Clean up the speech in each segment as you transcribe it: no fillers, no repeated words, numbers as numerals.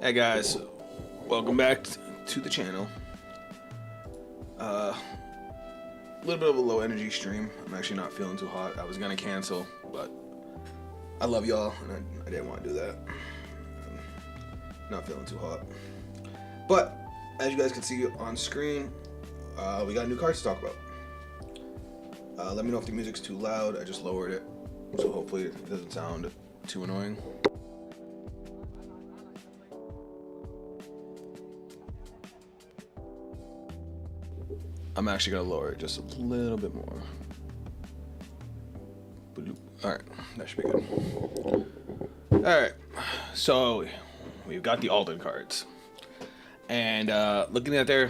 Hey guys, welcome back to the channel. A little bit of a low energy stream. I'm actually not feeling too hot. I was gonna cancel, but I love y'all and I didn't want to do that. I'm not feeling too hot. But as you guys can see on screen, we got new cards to talk about. Let me know if the music's too loud. I just lowered it, so hopefully it doesn't sound too annoying. I'm actually gonna lower it just a little bit more. Alright, that should be good. Alright, so we've got the Alden cards. And looking at their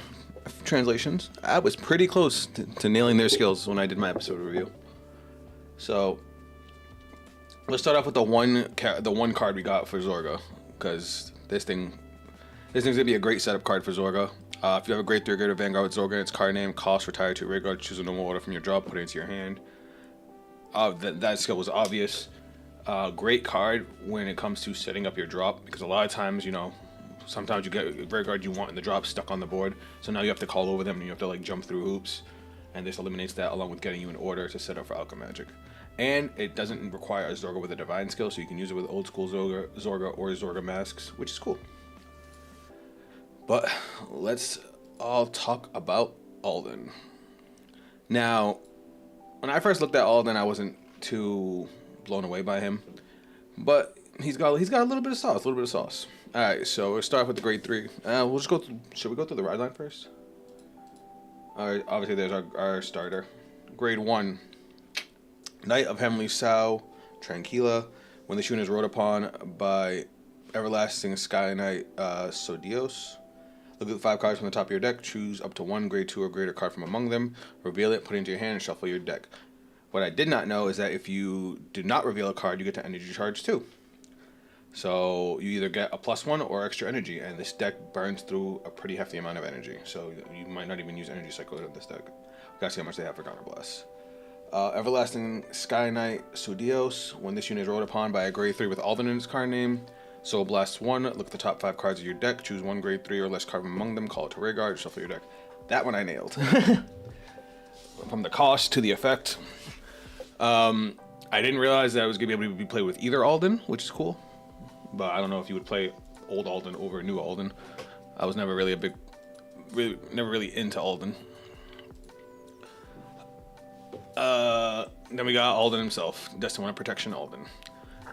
translations, I was pretty close to nailing their skills when I did my episode review. So let's start off with the one card we got for Zorga, because this thing's gonna be a great setup card for Zorga. If you have a grade 3 Cardfight Vanguard with Zorga and its card name, cost, retire to Vanguard, choose a normal order from your draw, put it into your hand. That skill was obvious. Great card when it comes to setting up your drop, because a lot of times, you know, sometimes you get Vanguard you want in the drop stuck on the board, so now you have to call over them and you have to like jump through hoops, and this eliminates that along with getting you in order to set up for Alchemy Magic. And it doesn't require a Zorga with a Divine skill, so you can use it with old school Zorga or Zorga masks, which is cool. But let's all talk about Alden. Now, when I first looked at Alden, I wasn't too blown away by him, but he's got a little bit of sauce. All right, so we'll start with the grade 3. We'll just go through. Should we go through the ride line first? All right, obviously there's our starter. Grade 1, Knight of Heavenly Sow, Tranquilla. When this unit is rode upon by Everlasting Sky Knight Sodios, look at the 5 cards from the top of your deck, choose up to one grade 2 or greater card from among them, reveal it, put it into your hand, and shuffle your deck. What I did not know is that if you do not reveal a card, you get to energy charge too. So you either get a +1 or extra energy, and this deck burns through a pretty hefty amount of energy, so you might not even use energy cycle in this deck. We gotta see how much they have for Counterblast. Everlasting Sky Knight Sodios, when this unit is rode upon by a grade 3 with Alden in its card name, Soul Blast 1, look at the top 5 cards of your deck, choose one grade 3 or less card from among them, call it to Vanguard, shuffle your deck. That one I nailed. From the cost to the effect. I didn't realize that I was going to be able to be played with either Alden, which is cool. But I don't know if you would play old Alden over new Alden. I was never really never really into Alden. Then we got Alden himself, Destined Protection Alden.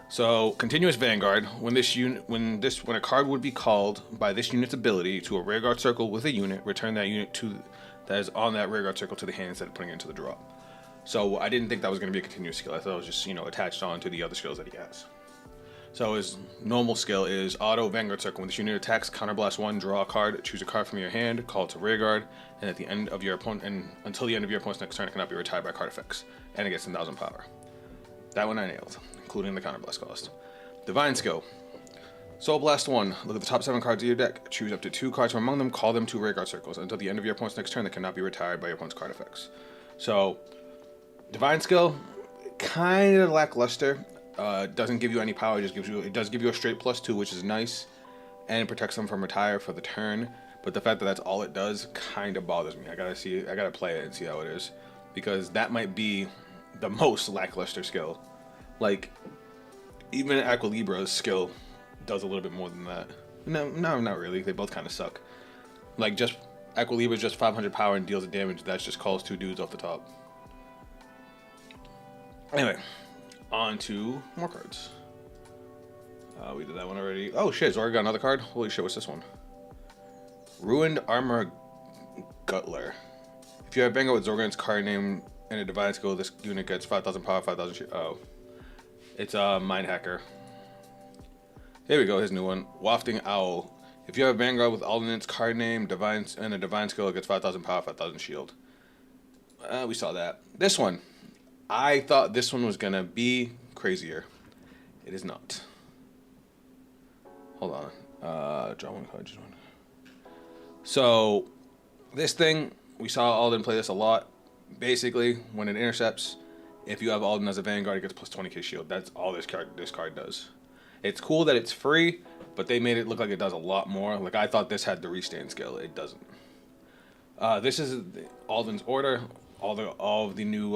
So, continuous Vanguard. When a card would be called by this unit's ability to a rearguard circle with a unit, return that unit that is on that rearguard circle to the hand instead of putting it into the draw. So I didn't think that was going to be a continuous skill. I thought it was just, you know, attached on to the other skills that he has. So his normal skill is Auto Vanguard Circle. When this unit attacks, Counterblast 1, draw a card, choose a card from your hand, call it to rearguard, and at the end of your opponent, and until the end of your opponent's next turn, it cannot be retired by card effects, and it gets 10,000 power. That one I nailed, including the Counterblast cost. Divine skill. Soul Blast 1. Look at the top 7 cards of your deck. Choose up to 2 cards from among them. Call them to rearguard circles. Until the end of your opponent's next turn, they cannot be retired by your opponent's card effects. So, Divine skill, kind of lackluster. Doesn't give you any power. It does give you a straight +2, which is nice, and it protects them from retire for the turn. But the fact that that's all it does kind of bothers me. I gotta play it and see how it is, because that might be the most lackluster skill. Like, even Aquilibra's skill does a little bit more than that. No, not really. They both kind of suck. Like, just Aquilibra's just 500 power and deals the damage. That's just calls 2 dudes off the top. Anyway, on to more cards. We did that one already. Oh shit, Zorga got another card? Holy shit, what's this one? Ruined Armor Gutler. If you have Vanguard with Zorga in its card name and a Divine skill, this unit gets 5,000 power, 5,000 shield. Oh. It's a Mind Hacker. Here we go, his new one. Wafting Owl. If you have Vanguard with Alden in its card name, and a Divine skill, it gets 5,000 power, 5,000 shield. We saw that. This one. I thought this one was gonna be crazier. It is not. Hold on. Draw one card. Just one. So, this thing, we saw Alden play this a lot. Basically, when it intercepts, if you have Alden as a Vanguard, it gets +20k shield. That's all this card does. It's cool that it's free, but they made it look like it does a lot more. Like I thought this had the restand skill. It doesn't. This is Alden's order. All of the new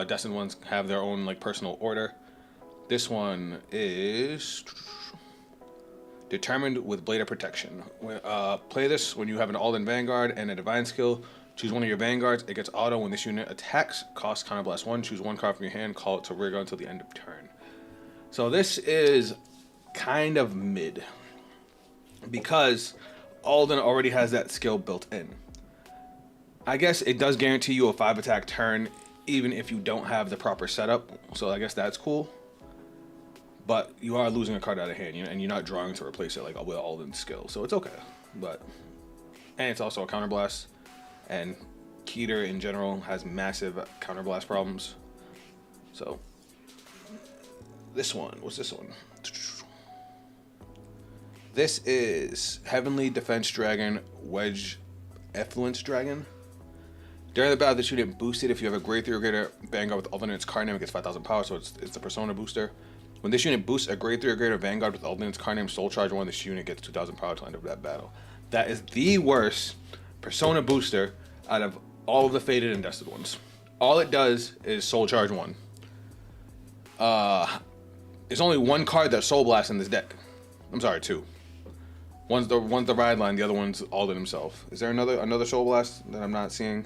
Destined ones have their own like personal order. This one is determined with Blade of Protection. Play this when you have an Alden Vanguard and a Divine skill. Choose one of your Vanguards. It gets auto when this unit attacks. Costs Counterblast 1. Choose one card from your hand. Call it to rearguard until the end of turn. So this is kind of mid. Because Alden already has that skill built in. I guess it does guarantee you a 5 attack turn even if you don't have the proper setup. So I guess that's cool. But you are losing a card out of hand, and you're not drawing to replace it like with Alden's skill. So it's okay. And it's also a counterblast. And Keter in general has massive counterblast problems. So this one, what's this one? This is Heavenly Defense Dragon, Wedge Effluence Dragon. During the battle, this unit boosted if you have a grade 3 or greater Vanguard with Alden in its card name, it gets 5,000 power, so it's the Persona booster. When this unit boosts a grade 3 or greater Vanguard with Alden in its card name, Soul Charge 1, this unit gets 2,000 power till the end of that battle. That is the worst Persona booster out of all of the Faded and Destined ones. All it does is Soul Charge 1. There's only one card that Soul Blast in this deck. I'm sorry, 2. One's the Ride Line, the other one's Alden himself. Is there another Soul Blast that I'm not seeing?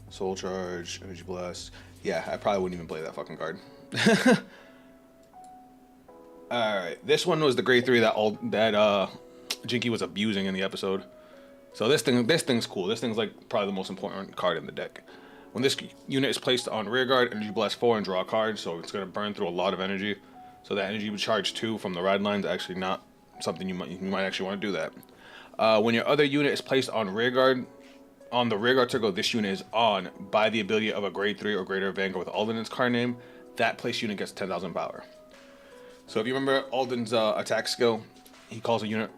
Soul Charge, Energy Blast. Yeah, I probably wouldn't even play that fucking card. Alright, this one was the grade 3 that Jinky was abusing in the episode. So this thing's cool. This thing's like probably the most important card in the deck. When this unit is placed on rearguard, Energy Blast 4 and draw a card, so it's gonna burn through a lot of energy. So that energy charge 2 from the Ride Line is actually not something you might actually want to do that. When your other unit is placed on rearguard, on the rearguard circle this unit is on by the ability of a grade 3 or greater Vanguard with Alden in its card name, that place unit gets 10,000 power. So if you remember Alden's attack skill, he draws a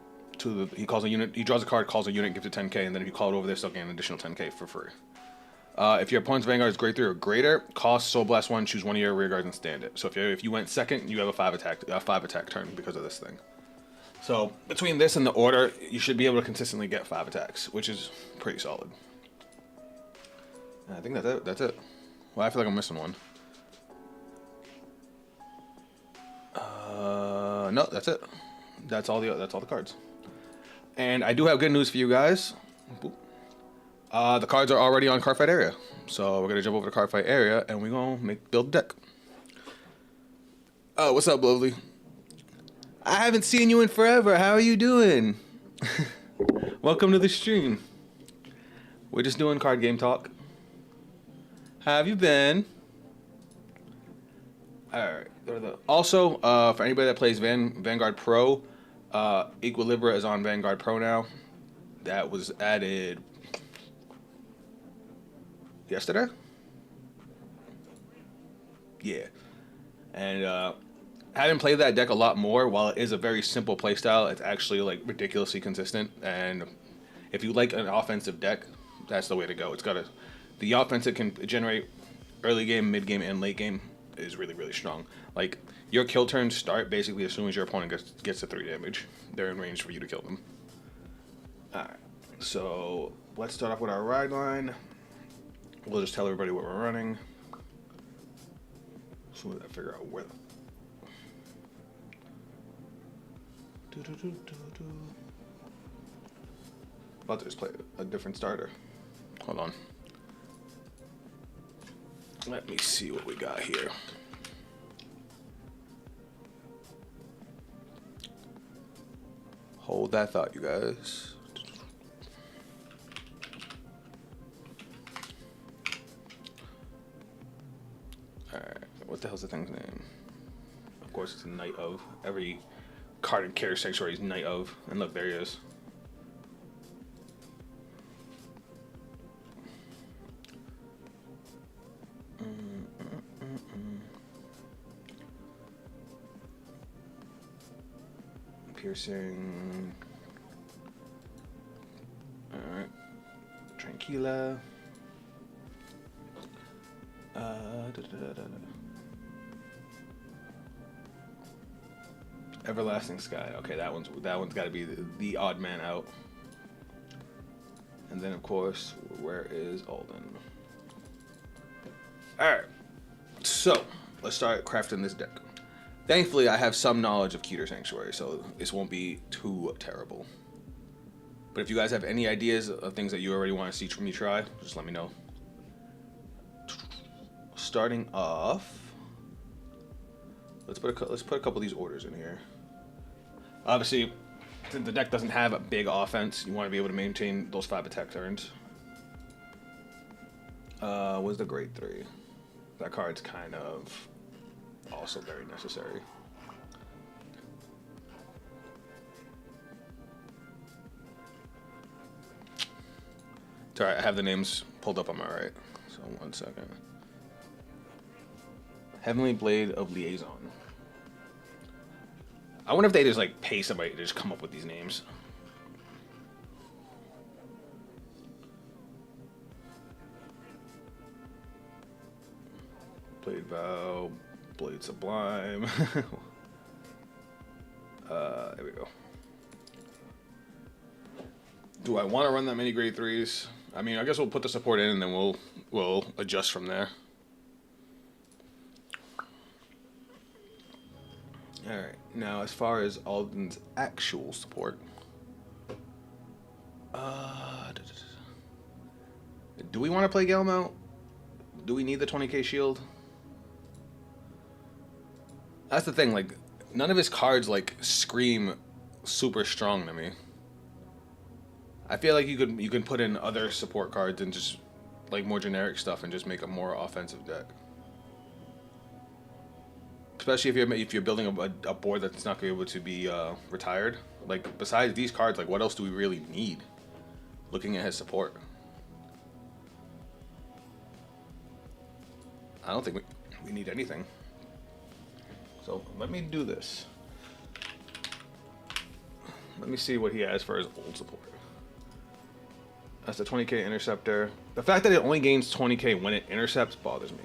card, calls a unit, gives it 10k, and then if you call it over this, they'll gain an additional 10k for free. If your opponent's Vanguard is grade 3 or greater, cost Soul Blast 1, choose one of your rearguards and stand it. So if you went second, you have a 5 attack turn because of this thing. So between this and the order, you should be able to consistently get 5 attacks, which is pretty solid. I think that's it. Well, I feel like I'm missing one. No, that's it. That's all the cards. And I do have good news for you guys. The cards are already on Cardfight area, so we're gonna jump over to Cardfight area and we're gonna build a deck. Oh, what's up, Lovely? I haven't seen you in forever. How are you doing? Welcome to the stream. We're just doing card game talk. How have you been? Alright. Also, for anybody that plays Vanguard Pro, Equilibra is on Vanguard Pro now. That was added yesterday? Yeah. And I haven't played that deck a lot more. While it is a very simple playstyle, it's actually like ridiculously consistent. And if you like an offensive deck, that's the way to go. The offense it can generate early game, mid game, and late game is really, really strong. Like your kill turns start basically as soon as your opponent gets to 3 damage. They're in range for you to kill them. Alright, so let's start off with our Ride Line. We'll just tell everybody what we're running. So I figure out where. About to just play a different starter. Hold on. Let me see what we got here. Hold that thought, you guys. Alright, what the hell's the thing's name? Of course, it's a Knight of. Every card in Keter Sanctuary is Knight of. And look, there he is. Piercing. Alright. Tranquila. Everlasting Sky. Okay, that one's got to be the odd man out. And then of course, where is Alden? All right. So let's start crafting this deck. Thankfully, I have some knowledge of Keter Sanctuary, so this won't be too terrible. But if you guys have any ideas of things that you already want to see me try, just let me know. Starting off, let's put a couple of these orders in here. Obviously, since the deck doesn't have a big offense, you want to be able to maintain those 5 attack turns. What's the grade 3? That card's kind of also very necessary. It's alright, I have the names pulled up on my right. So 1 second. Heavenly Blade of Liaison. I wonder if they just like pay somebody to just come up with these names. Blade Vow, Blade Sublime. There we go. Do I want to run that many grade 3s? I mean, I guess we'll put the support in and then we'll adjust from there. Alright, now as far as Alden's actual support, do we want to play Galmount? Do we need the 20k shield? That's the thing, like, none of his cards, like, scream super strong to me. I feel like you can put in other support cards and just, like, more generic stuff and just make a more offensive deck. Especially if you're building a board that's not going to be able to be retired. Like, besides these cards, like, what else do we really need? Looking at his support. I don't think we need anything. So, let me do this. Let me see what he has for his old support. That's the 20k Interceptor. The fact that it only gains 20k when it intercepts bothers me.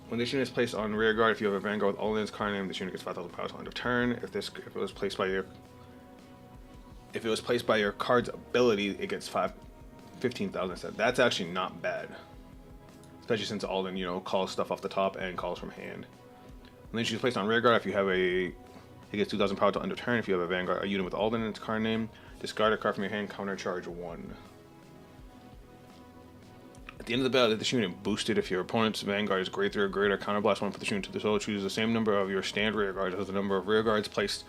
When this unit is placed on rear guard, if you have a Vanguard with Alden's card name, this unit gets 5,000 power till end of turn. If it was placed by your card's ability, it gets 15,000 instead. That's actually not bad, especially since Alden, you know, calls stuff off the top and calls from hand. When this unit is placed on rear guard, if you have it gets 2,000 power till end of turn. If you have a Vanguard, a unit with Alden in its card name, discard a card from your hand, counter charge 1. At the end of the battle, this unit boosted if your opponent's Vanguard is grade 3 or greater, counterblast 1 for this unit to the soul. Choose the same number of your stand rear guards as the number of rear guards placed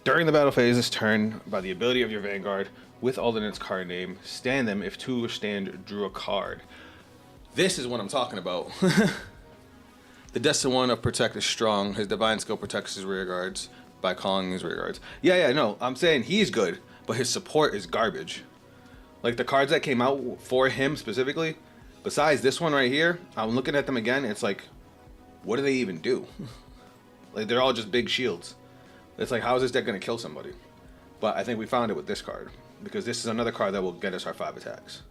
during the battle phase this turn by the ability of your Vanguard with Alden in its card name. Stand them if 2 stand drew a card. This is what I'm talking about. The Destined one of Protect is strong. His Divine Skill protects his rear guards by calling his rear guards. Yeah, no, I'm saying he's good, but his support is garbage. Like, the cards that came out for him specifically, besides this one right here, I'm looking at them again, it's like, what do they even do? Like, they're all just big shields. It's like, how is this deck going to kill somebody? But I think we found it with this card, because this is another card that will get us our 5 attacks.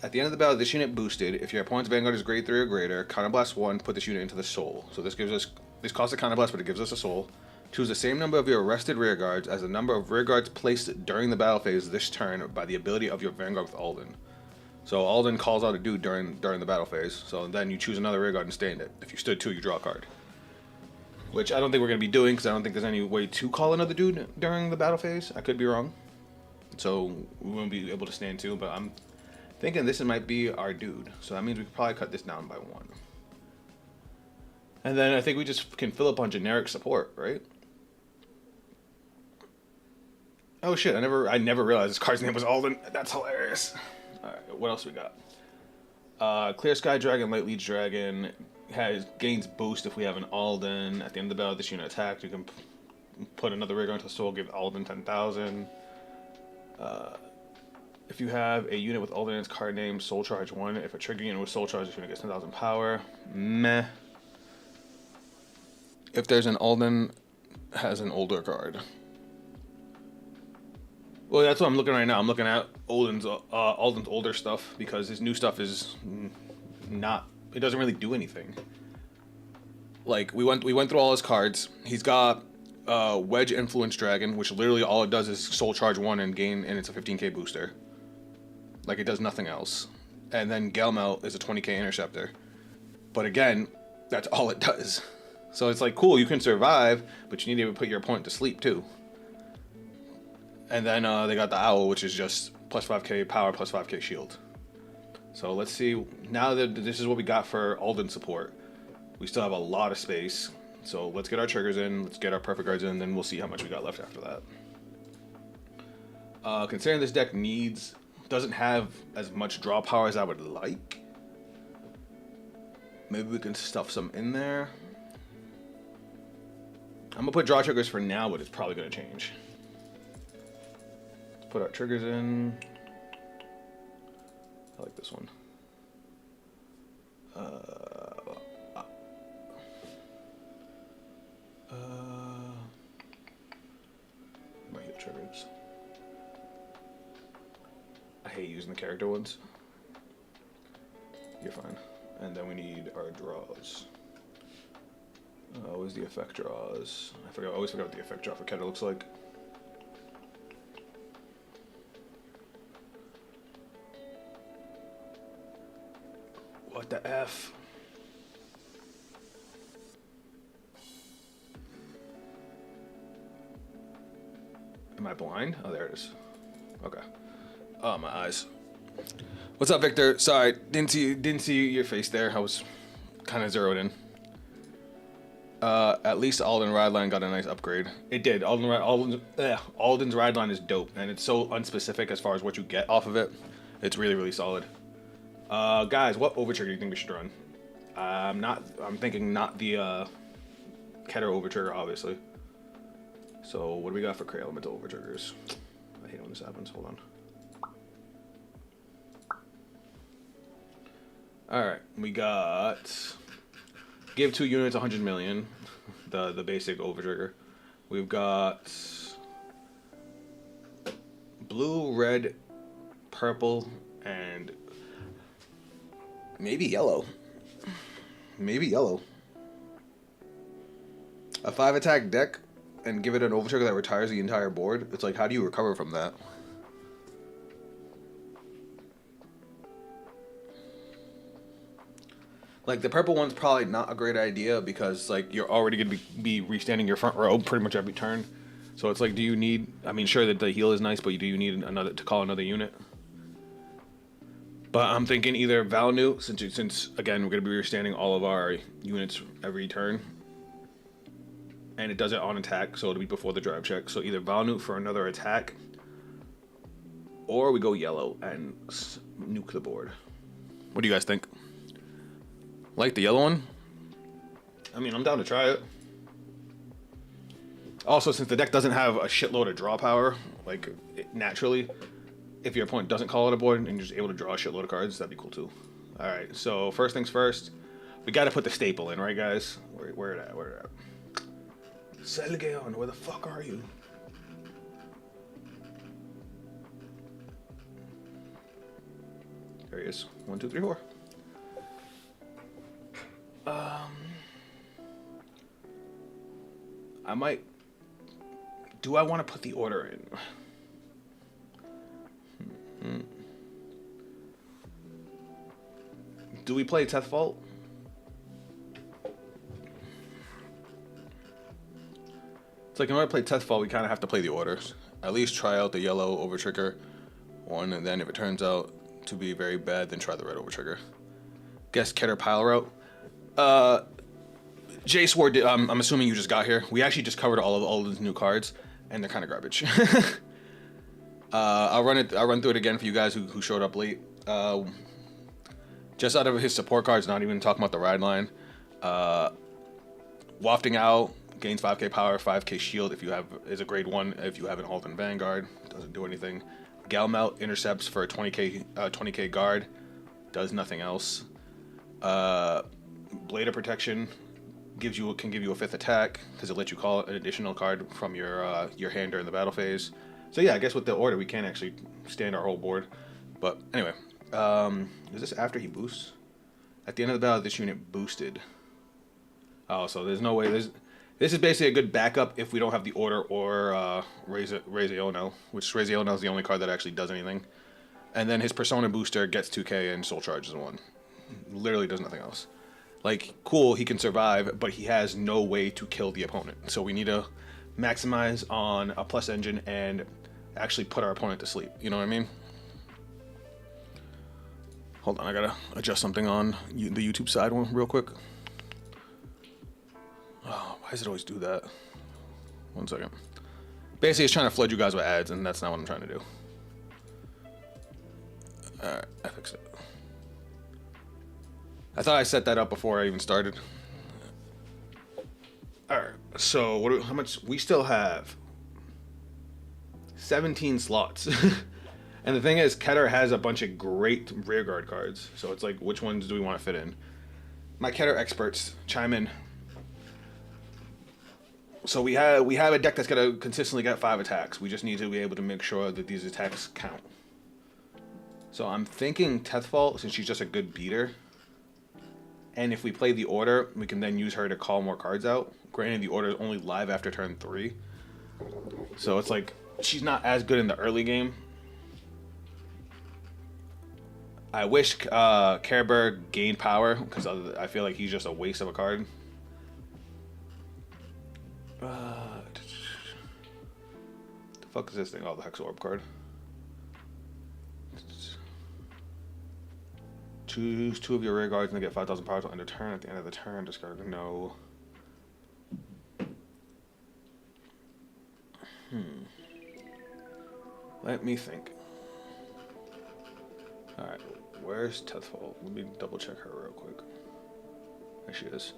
At the end of the battle, this unit boosted. If your opponent's Vanguard is grade 3 or greater, counterblast 1, put this unit into the soul. So this costs a counterblast, but it gives us a soul. Choose the same number of your arrested rear guards as the number of rear guards placed during the battle phase this turn by the ability of your Vanguard with Alden. So Alden calls out a dude during the battle phase. So then you choose another rear guard and stand it. If you stood 2, you draw a card. Which I don't think we're going to be doing, because I don't think there's any way to call another dude during the battle phase. I could be wrong. So we won't be able to stand 2, but I'm thinking this might be our dude. So that means we could probably cut this down by 1. And then I think we just can fill up on generic support, right? Oh shit, I never realized this card's name was Alden. That's hilarious. Alright, what else we got? Clear Sky Dragon, Light Leech Dragon gains boost if we have an Alden. At the end of the battle, this unit attacked. You can put another rigor into the soul, give Alden 10,000. If you have a unit with Alden in its card name, Soul Charge 1. If a trigger unit with Soul Charge, this unit gets 10,000 power. Meh. If there's an Alden has an older card. Well, that's what I'm looking right now. I'm looking at Alden's older stuff because his new stuff is not. It doesn't really do anything. Like we went through all his cards. He's got Wedge Influence Dragon, which literally all it does is soul charge 1 and gain, and it's a 15k booster. Like it does nothing else. And then Galmel is a 20k interceptor. But again, that's all it does. So it's like cool, you can survive, but you need to put your opponent to sleep too. And then they got the Owl, which is just plus 5k power, plus 5k shield. So let's see, now that this is what we got for Alden support, we still have a lot of space. So let's get our triggers in, let's get our perfect cards in, and then we'll see how much we got left after that. Considering this deck doesn't have as much draw power as I would like, maybe we can stuff some in there. I'm gonna put draw triggers for now, but it's probably gonna change. Let's put our triggers in. I like this one. My heal triggers. I hate using the character ones. You're fine. And then we need our draws. Always the effect draws. I always forgot what the effect draw for Keter looks like. What the F? Am I blind? Oh, there it is. Okay. Oh, my eyes. What's up, Victor? Sorry, didn't see your face there. I was kind of zeroed in. At least Alden ride line got a nice upgrade. It did. Alden's ride line is dope, and it's so unspecific as far as what you get off of it. It's really, really solid. Guys, what overtrigger do you think we should run? I'm thinking not the Keter overtrigger, obviously. So what do we got for Cray Elemental overtriggers? I hate when this happens. Hold on. All right, we got give 2 units 100 million, the basic overtrigger. We've got blue, red, purple, and maybe yellow. Maybe yellow. A 5 attack deck and give it an overtrigger that retires the entire board. It's like, how do you recover from that? Like, the purple one's probably not a great idea because, like, you're already going to be restanding your front row pretty much every turn. So it's like, do you need... I mean, sure that the heal is nice, but do you need another to call another unit? But I'm thinking either Valnute, since again, we're going to be restanding all of our units every turn. And it does it on attack, so it'll be before the drive check. So either Valnute for another attack, or we go yellow and nuke the board. What do you guys think? Like the yellow one? I mean, I'm down to try it. Also, since the deck doesn't have a shitload of draw power, like, naturally, if your opponent doesn't call it a board and you're just able to draw a shitload of cards, that'd be cool too. Alright, so first things first, we gotta put the staple in, right guys? Where it at? Where it at? Selgeon, where the fuck are you? There he is. 1, 2, 3, 4. I might... Do I want to put the order in? Do we play Teth Vault? It's like in order to play Teth Vault, we kind of have to play the orders. At least try out the yellow overtrigger one, and then if it turns out to be very bad, then try the red overtrigger. Guess Keter pile route. Jace Ward, I'm assuming you just got here. We actually just covered all of Alden's new cards, and they're kind of garbage. I'll run through it again for you guys who showed up late. Just out of his support cards, not even talking about the ride line. Wafting Out gains 5k power, 5k shield if you have is a grade 1 if you have an Alden Vanguard. Doesn't do anything. Galmelt intercepts for a 20k guard. Does nothing else. Blade of Protection can give you a 5th attack because it lets you call an additional card from your hand during the battle phase. So yeah, I guess with the order we can't actually stand our whole board. But anyway, is this after he boosts? At the end of the battle, this unit boosted. Oh, so there's no way. This is basically a good backup if we don't have the order or Raziano, which Raziano is the only card that actually does anything. And then his Persona booster gets 2k and Soul Charges 1. Literally does nothing else. Like, cool, he can survive, but he has no way to kill the opponent. So we need to maximize on a plus engine and actually put our opponent to sleep. You know what I mean? Hold on, I gotta adjust something on the YouTube side one real quick. Oh, why does it always do that? 1 second. Basically, it's trying to flood you guys with ads, and that's not what I'm trying to do. Alright, I fixed it. I thought I set that up before I even started. Alright, so how much? We still have 17 slots. And the thing is, Keter has a bunch of great rearguard cards. So it's like, which ones do we want to fit in? My Keter experts, chime in. So we have a deck that's going to consistently get 5 attacks. We just need to be able to make sure that these attacks count. So I'm thinking Tethfall, since she's just a good beater. And if we play the order, we can then use her to call more cards out. Granted, the order is only live after turn 3. So it's like, she's not as good in the early game. I wish Care Bear gained power, because I feel like he's just a waste of a card. The fuck is this thing? Oh, the Hex Orb card. Choose 2 of your rear guards and they get 5,000 power to end a turn. At the end of the turn, discard no. Let me think. Alright, where's Tethfall? Let me double check her real quick. There she is.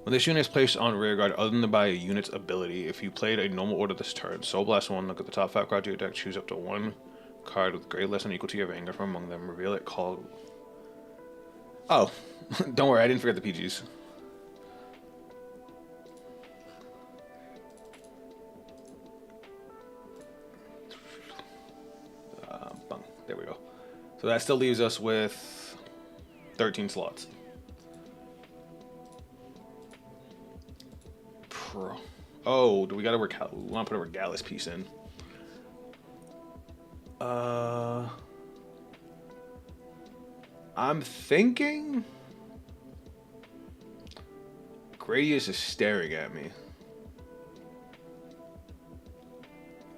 When this unit is placed on rearguard, other than by a unit's ability, if you played a normal order this turn, Soul Blast 1, look at the top 5 cards of your deck, choose up to 1 card with grade less than or equal to your Vanguard from among them, reveal it, call... Oh, don't worry, I didn't forget the PGs. Bung. There we go. So that still leaves us with 13 slots. Oh, do we gotta we want to put a Regalis piece in? I'm thinking Gradius is staring at me.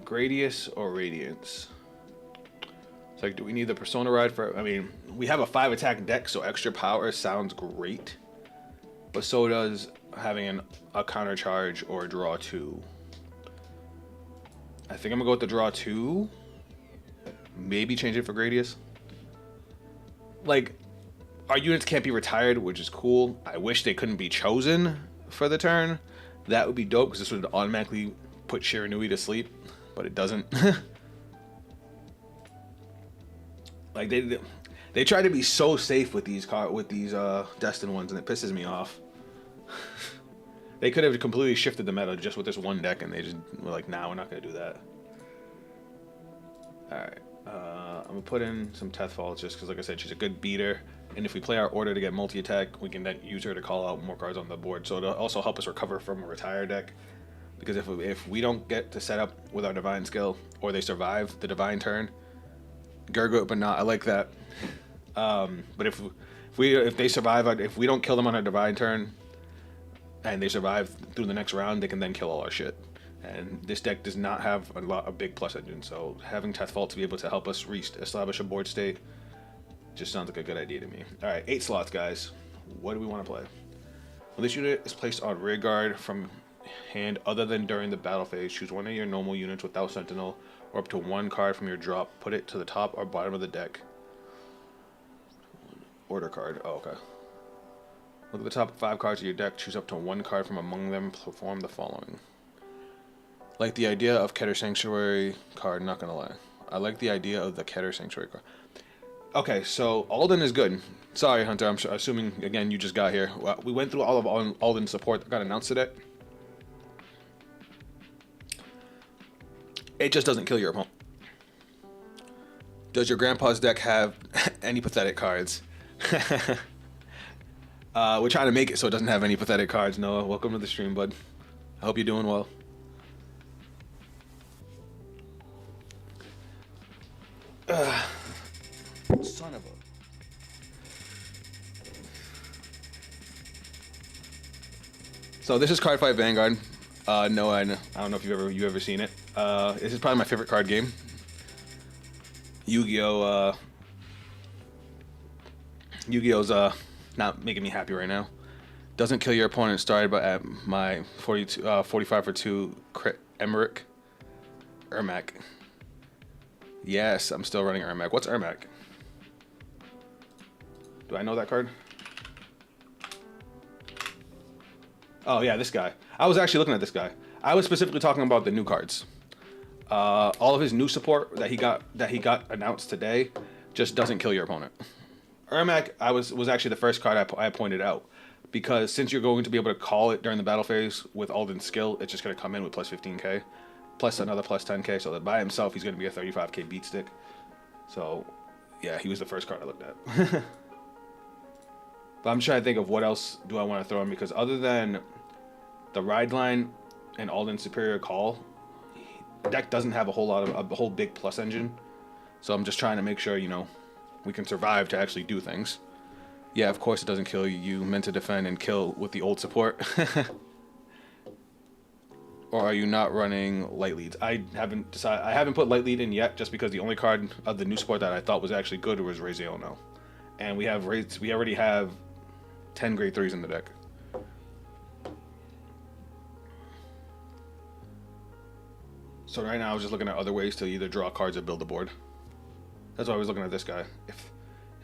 Gradius or Radiance? It's like, do we need the Persona Ride for... I mean, we have a 5 attack deck, so extra power sounds great. But so does having a counter charge or a draw 2. I think I'm gonna go with the draw 2. Maybe change it for Gradius. Like, our units can't be retired, which is cool. I wish they couldn't be chosen for the turn. That would be dope, because this would automatically put Shiranui to sleep, but it doesn't. Like, they try to be so safe with these Destined ones, and it pisses me off. They could have completely shifted the meta just with this one deck, and they just were like, nah, we're not going to do that. Alright, I'm going to put in some Tethfall just because, like I said, she's a good beater. And if we play our order to get multi-attack, we can then use her to call out more cards on the board. So it'll also help us recover from a retire deck. Because if we don't get to set up with our Divine skill, or they survive the Divine turn, Gurgut, but not, I like that. But if they survive, if we don't kill them on a Divine turn, and they survive through the next round, they can then kill all our shit. And this deck does not have a big plus engine, so having Tethfall to be able to help us establish a board state just sounds like a good idea to me. Alright, 8 slots, guys. What do we want to play? When this unit is placed on rearguard from hand other than during the battle phase, choose one of your normal units without Sentinel, or up to 1 card from your drop, put it to the top or bottom of the deck. Order card. Oh, okay. Look at the top 5 cards of your deck, choose up to 1 card from among them, perform the following. Like the idea of Keter Sanctuary card, not gonna lie. I like the idea of the Keter Sanctuary card. Okay, so Alden is good. Sorry, Hunter, I'm assuming, again, you just got here. We went through all of Alden's support that got announced today. It just doesn't kill your opponent. Does your grandpa's deck have any pathetic cards? We're trying to make it so it doesn't have any pathetic cards. Noah, welcome to the stream, bud. I hope you're doing well. Son of a... So this is Cardfight Vanguard. No, I don't know if you ever seen it. This is probably my favorite card game. Yu-Gi-Oh! Yu-Gi-Oh's not making me happy right now. Doesn't kill your opponent. Started by at my 45 for 2 crit Emmerich. Ermac. Yes, I'm still running Ermac. What's Ermac? Do I know that card? Oh yeah, this guy. I was actually looking at this guy. I was specifically talking about the new cards. All of his new support that he got announced today just doesn't kill your opponent. Ermac was actually the first card I pointed out, because since you're going to be able to call it during the battle phase with Alden's skill, it's just going to come in with plus 15k, plus another plus 10k, so that by himself he's going to be a 35k beat stick. So yeah, he was the first card I looked at. But I'm trying to think of what else do I want to throw in, because other than the ride line and Alden's superior call, deck doesn't have a whole big plus engine. So I'm just trying to make sure, you know, we can survive to actually do things. Yeah, of course it doesn't kill you. You meant to defend and kill with the old support. Or are you not running light leads? I haven't decided. I haven't put light lead in yet, just because the only card of the new support that I thought was actually good was Raziano. And we already have 10 grade 3s in the deck. So right now I was just looking at other ways to either draw cards or build a board. That's why I was looking at this guy. If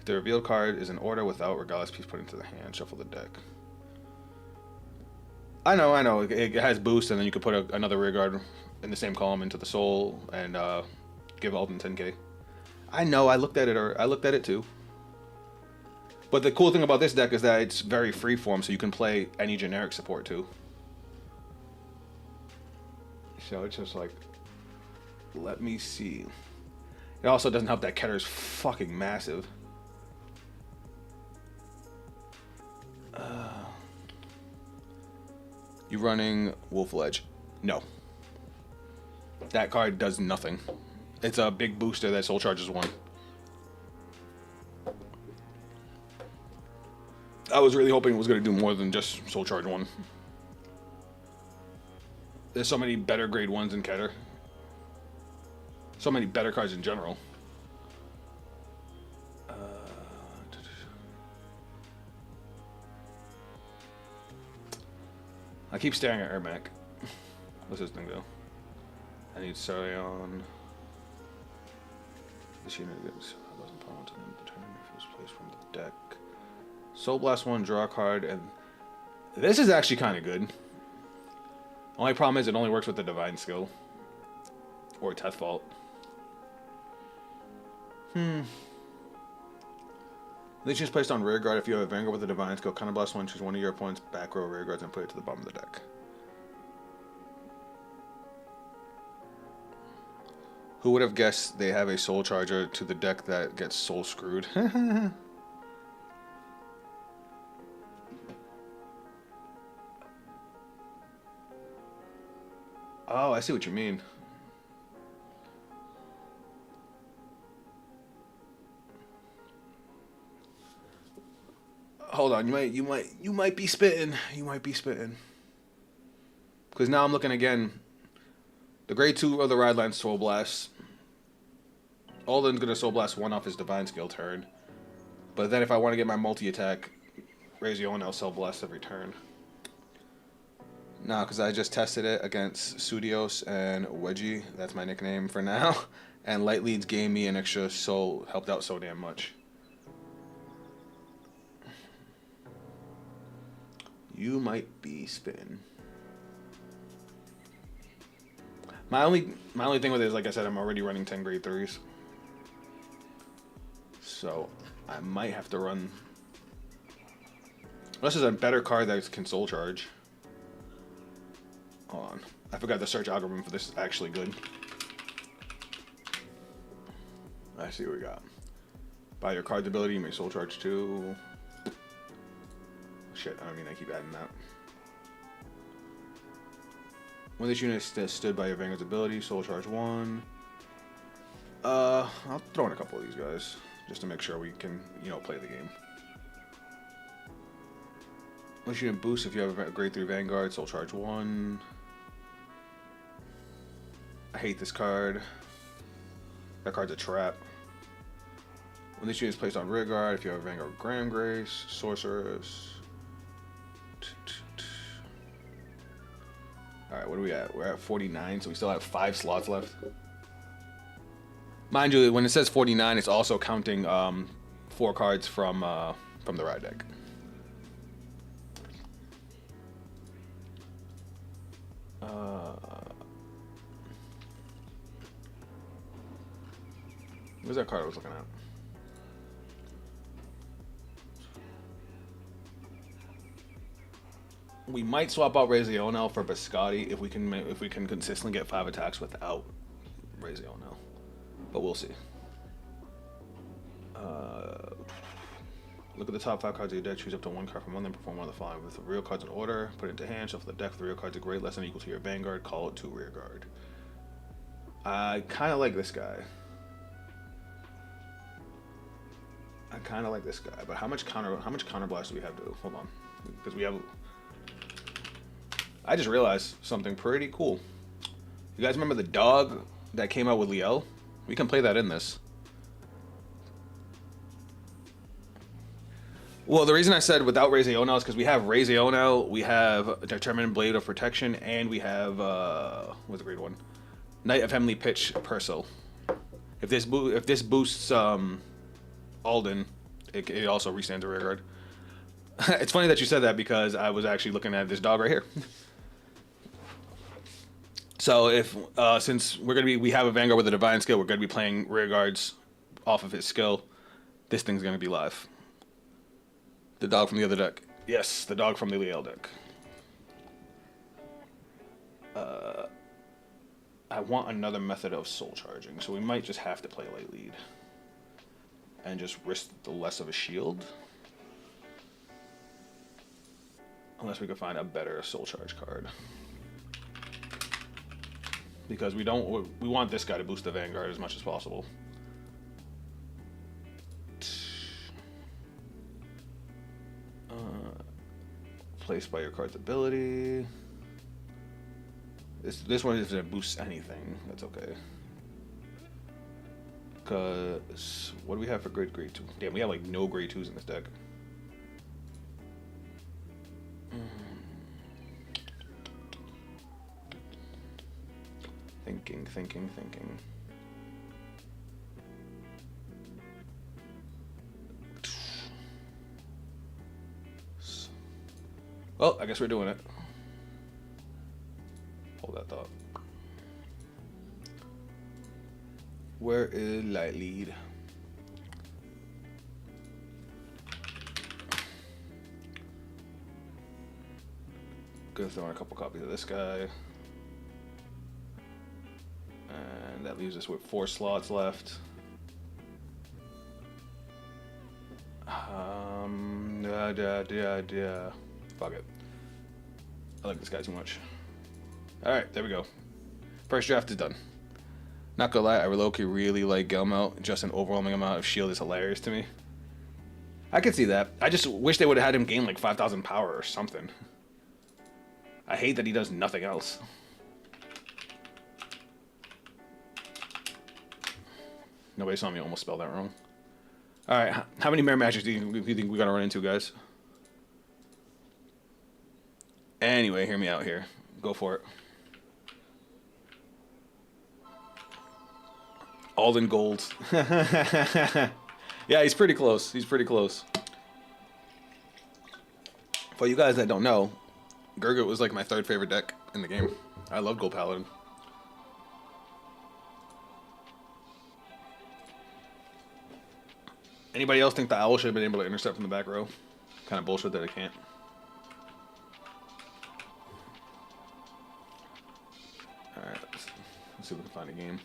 the revealed card is in order without regardless piece put into the hand, shuffle the deck. I know. It has boost, and then you could put another rear guard in the same column into the soul and give Alden 10k. I know. I looked at it too. But the cool thing about this deck is that it's very freeform, so you can play any generic support too. So it's just like, let me see. It also doesn't help that Keter is fucking massive. You running Wolf Ledge? No. That card does nothing. It's a big booster that soul charges 1. I was really hoping it was going to do more than just soul charge 1. There's so many better grade 1s in Keter. So many better cards in general. I keep staring at Ermac. What's this thing though? I need Sarion. This unit gets 1,000 pounds and then determine if it's placed from the deck. Soul Blast 1, draw a card, and this is actually kind of good. Only problem is it only works with the Divine skill. Or Teth Fault. Legion is placed on rear guard if you have a Vanguard with a Divine skill. Counterblast 1, choose one of your opponent's back row rear guards and put it to the bottom of the deck. Who would have guessed they have a soul charger to the deck that gets soul screwed? Oh, I see what you mean. Hold on, you might be spitting. You might be spitting. Because now I'm looking again. The grade 2 of the ride line Soul Blast. Alden's gonna Soul Blast 1 off his Divine skill turn. But then if I want to get my multi-attack, Razion, I'll Soul Blast every turn. No, because I just tested it against Studios and Wedgie. That's my nickname for now. And Light Leads gave me an extra soul, helped out so damn much. You might be spitting. My only thing with it is, like I said, I'm already running 10 grade 3s. So I might have to run. Unless there's a better card that can soul charge. Hold on. I forgot the search algorithm for this is actually good. Let's see what we got. By your card's ability, you may soul charge 2. Shit, I mean, I keep adding that. When this unit stood by your Vanguard's ability, soul charge 1. I'll throw in a couple of these guys just to make sure we can, you know, play the game. Once you boost, if you have a grade 3 Vanguard, soul charge 1. I hate this card. That card's a trap. When this unit is placed on rear guard, if you have a Vanguard Graham Grace, Sorceress. Alright, what are we at? We're at 49, so we still have 5 slots left. Mind you, when it says 49, it's also counting 4 cards from the ride deck. Where's that card I was looking at? We might swap out Razionel for Biscotti if we can consistently get 5 attacks without Razionel, but we'll see. Look at the top 5 cards of your deck. Choose up to 1 card from one, then perform one of the following. With the real cards in order, put it into hand. Shuffle the deck. If the real cards are great, less than or equal to your Vanguard, call it to rear guard. I kind of like this guy. But how much counter blast do we have to? Hold on, because we have. I just realized something pretty cool. You guys remember the dog that came out with Liel? We can play that in this. Well, the reason I said without Razionel is because we have Razionel, we have Determined Blade of Protection, and we have what's the grade 1? Knight of Heavenly Pitch Purcell. If this boosts Alden, it also restands a rear guard. It's funny that you said that because I was actually looking at this dog right here. So if since we have a Vanguard with a Divine skill, we're gonna be playing rear guards off of his skill. This thing's gonna be live. The dog from the other deck. Yes, the dog from the Liel deck. I want another method of soul charging, so we might just have to play light lead and just risk the less of a shield, unless we can find a better soul charge card. Because we want this guy to boost the Vanguard as much as possible. Placed by your card's ability. This one doesn't boost anything. That's okay. Cause what do we have for grade 2? Damn, we have like no grade 2s in this deck. Thinking. Well, I guess we're doing it. Hold that thought. Where is light lead? Gonna throw in a couple copies of this guy. And that leaves us with 4 slots left. Fuck it. I like this guy too much. Alright, there we go. First draft is done. Not gonna lie, I really like Gelmo. Just an overwhelming amount of shield is hilarious to me. I could see that. I just wish they would have had him gain like 5,000 power or something. I hate that he does nothing else. Nobody saw me almost spell that wrong. Alright, how many mirror matches do you think we're gonna run into, guys? Anyway, hear me out here. Go for it. Alden Gold. Yeah, he's pretty close. For you guys that don't know, Gurgit was like my 3rd favorite deck in the game. I love Gold Paladin. Anybody else think the owl should have been able to intercept from the back row? Kind of bullshit that it can't. Alright, let's see if we can find a game.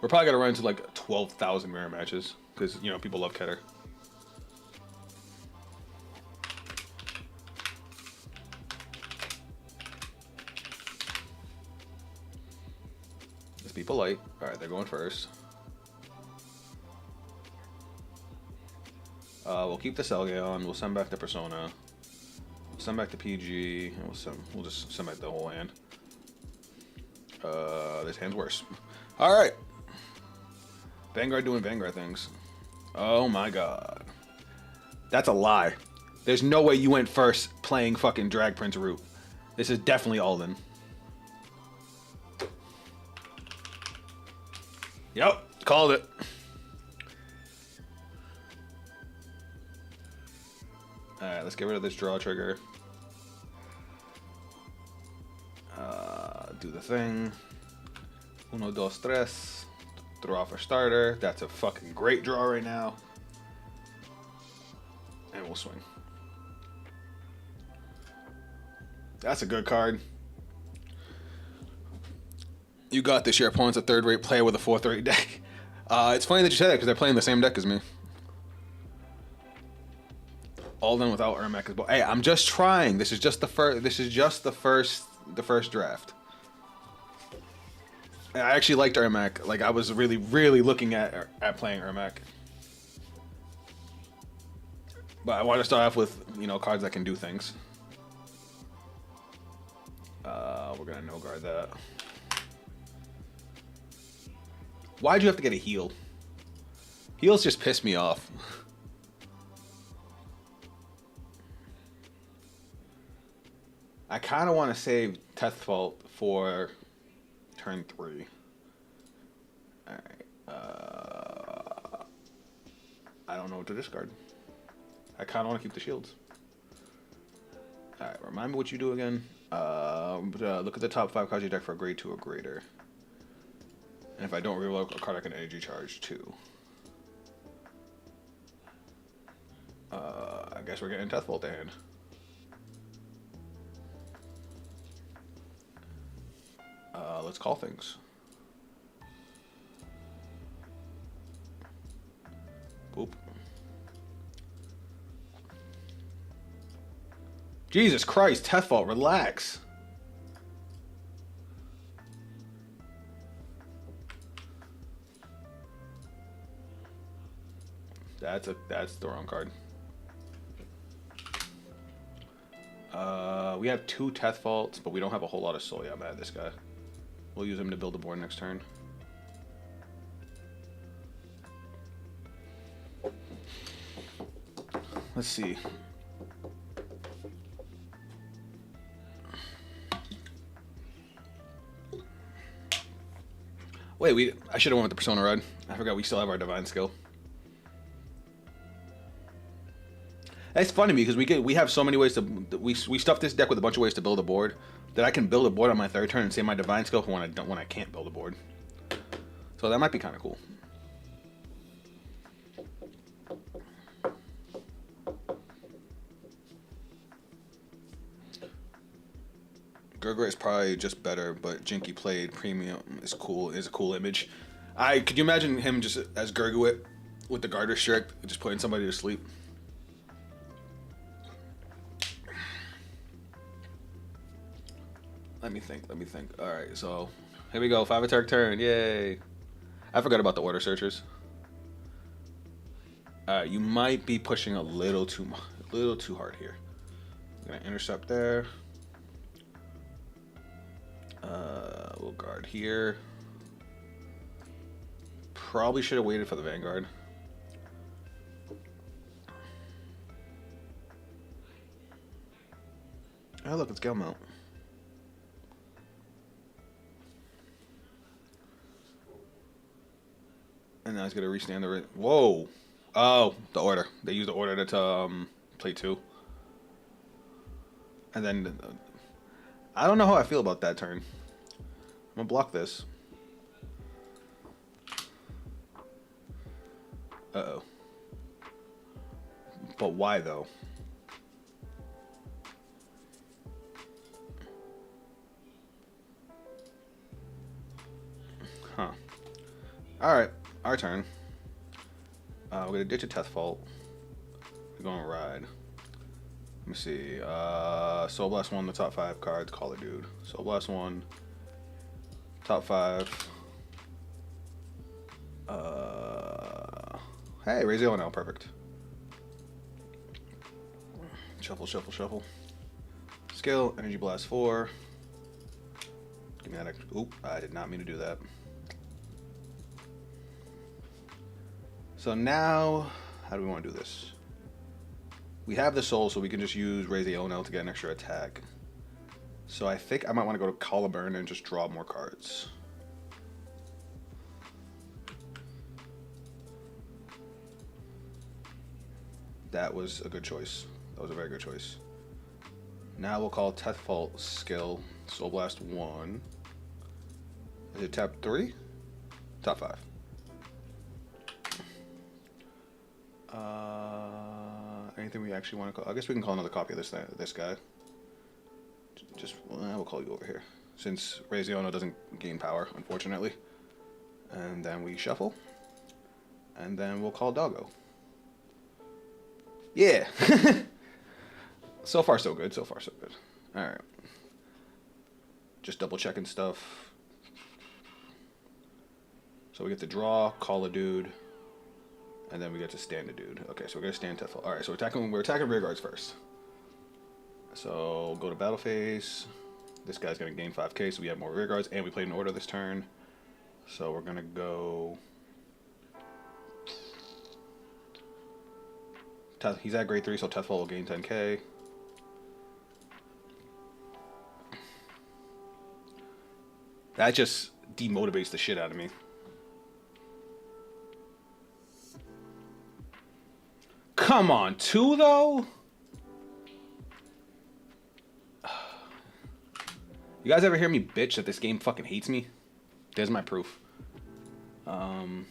We're probably gonna run into like 12,000 mirror matches because you know people love Keter. Let's be polite. All right, they're going first. We'll keep the Selgaon. We'll send back the Persona. We'll send back the PG, and we'll just send back the whole hand. This hand's worse. All right. Vanguard doing Vanguard things. Oh my god. That's a lie. There's no way you went first playing fucking Drag Prince route. This is definitely Alden. Yep, called it. Alright, let's get rid of this draw trigger. Do the thing. Uno, dos, tres. Throw off a starter. That's a fucking great draw right now. And we'll swing. That's a good card. You got this. Your opponent's a third-rate player with a fourth-rate deck. It's funny that you said that because they're playing the same deck as me. Alden without Ermac as well. Hey, I'm just trying. This is just the first. This is just the first draft. And I actually liked Ermac. Like I was really looking at playing Ermac. But I want to start off with cards that can do things. We're gonna no guard that. Why'd you have to get a heal? Heals just piss me off. I kind of want to save Tethfault for turn 3. Alright. I don't know what to discard. I kind of want to keep the shields. Alright, remind me what you do again. Look at the top 5 cards you deck for a grade 2 or greater. And if I don't reroll a card, I can energy charge 2. I guess we're getting Tethfault to hand. Let's call things. Boop. Jesus Christ, Tethfault, relax. That's the wrong card. We have 2 Tethfaults, but we don't have a whole lot of soul. Yeah, I'm mad at this guy. We'll use him to build a board next turn. Let's see. Wait, I should have went with the Persona Rod. I forgot we still have our Divine Skill. It's funny because we have so many ways to we stuff this deck with a bunch of ways to build a board that I can build a board on my 3rd turn and save my Divine Skill for when I can't build a board. So that might be kind of cool. Gurgura is probably just better, but Jinky played premium is cool. Is a cool image. Could you imagine him just as Gurgura with the guard restrict, just putting somebody to sleep? Let me think. Alright, so here we go. 5 attack turn. Yay. I forgot about the order searchers. Alright, you might be pushing a little too hard here. I'm gonna intercept there. We'll guard here. Probably should have waited for the Vanguard. Oh look, it's Gelmount. And now he's gonna restand the whoa. Oh, the order. They used the order to play 2. And then I don't know how I feel about that turn. I'm gonna block this. Uh-oh. But why though? Huh. Alright, our turn. We're gonna ditch a Teth Fault. We're gonna ride. Let me see. Soul Blast 1, the top 5 cards, call a dude. Soul Blast 1, top 5. Hey, raise the now, perfect. Shuffle, shuffle, shuffle. Skill, Energy Blast 4. Give me that extra. Oop, I did not mean to do that. So now, how do we want to do this? We have the soul, so we can just use Raise the Onel to get an extra attack. So I think I might want to go to Call a Burn and just draw more cards. That was a good choice. That was a very good choice. Now we'll call Teth Fault skill, Soul Blast 1. Is it tap 3? Top 5. Anything we actually want to call? I guess we can call another copy of this guy. We'll call you over here. Since Raziono doesn't gain power, unfortunately. And then we shuffle. And then we'll call Doggo. Yeah! So far so good, so far so good. Alright. Just double checking stuff. So we get to draw, call a dude, and then we get to stand a dude. Okay, so we're gonna stand Teth Fault. Alright, so we're attacking rear guards first. So go to battle phase. This guy's gonna gain 5k, so we have more rear guards, and we played in order this turn. So we're gonna go. He's at grade 3, so Teth Fault will gain 10k. That just demotivates the shit out of me. Come on, 2 though? You guys ever hear me bitch that this game fucking hates me? There's my proof. I'm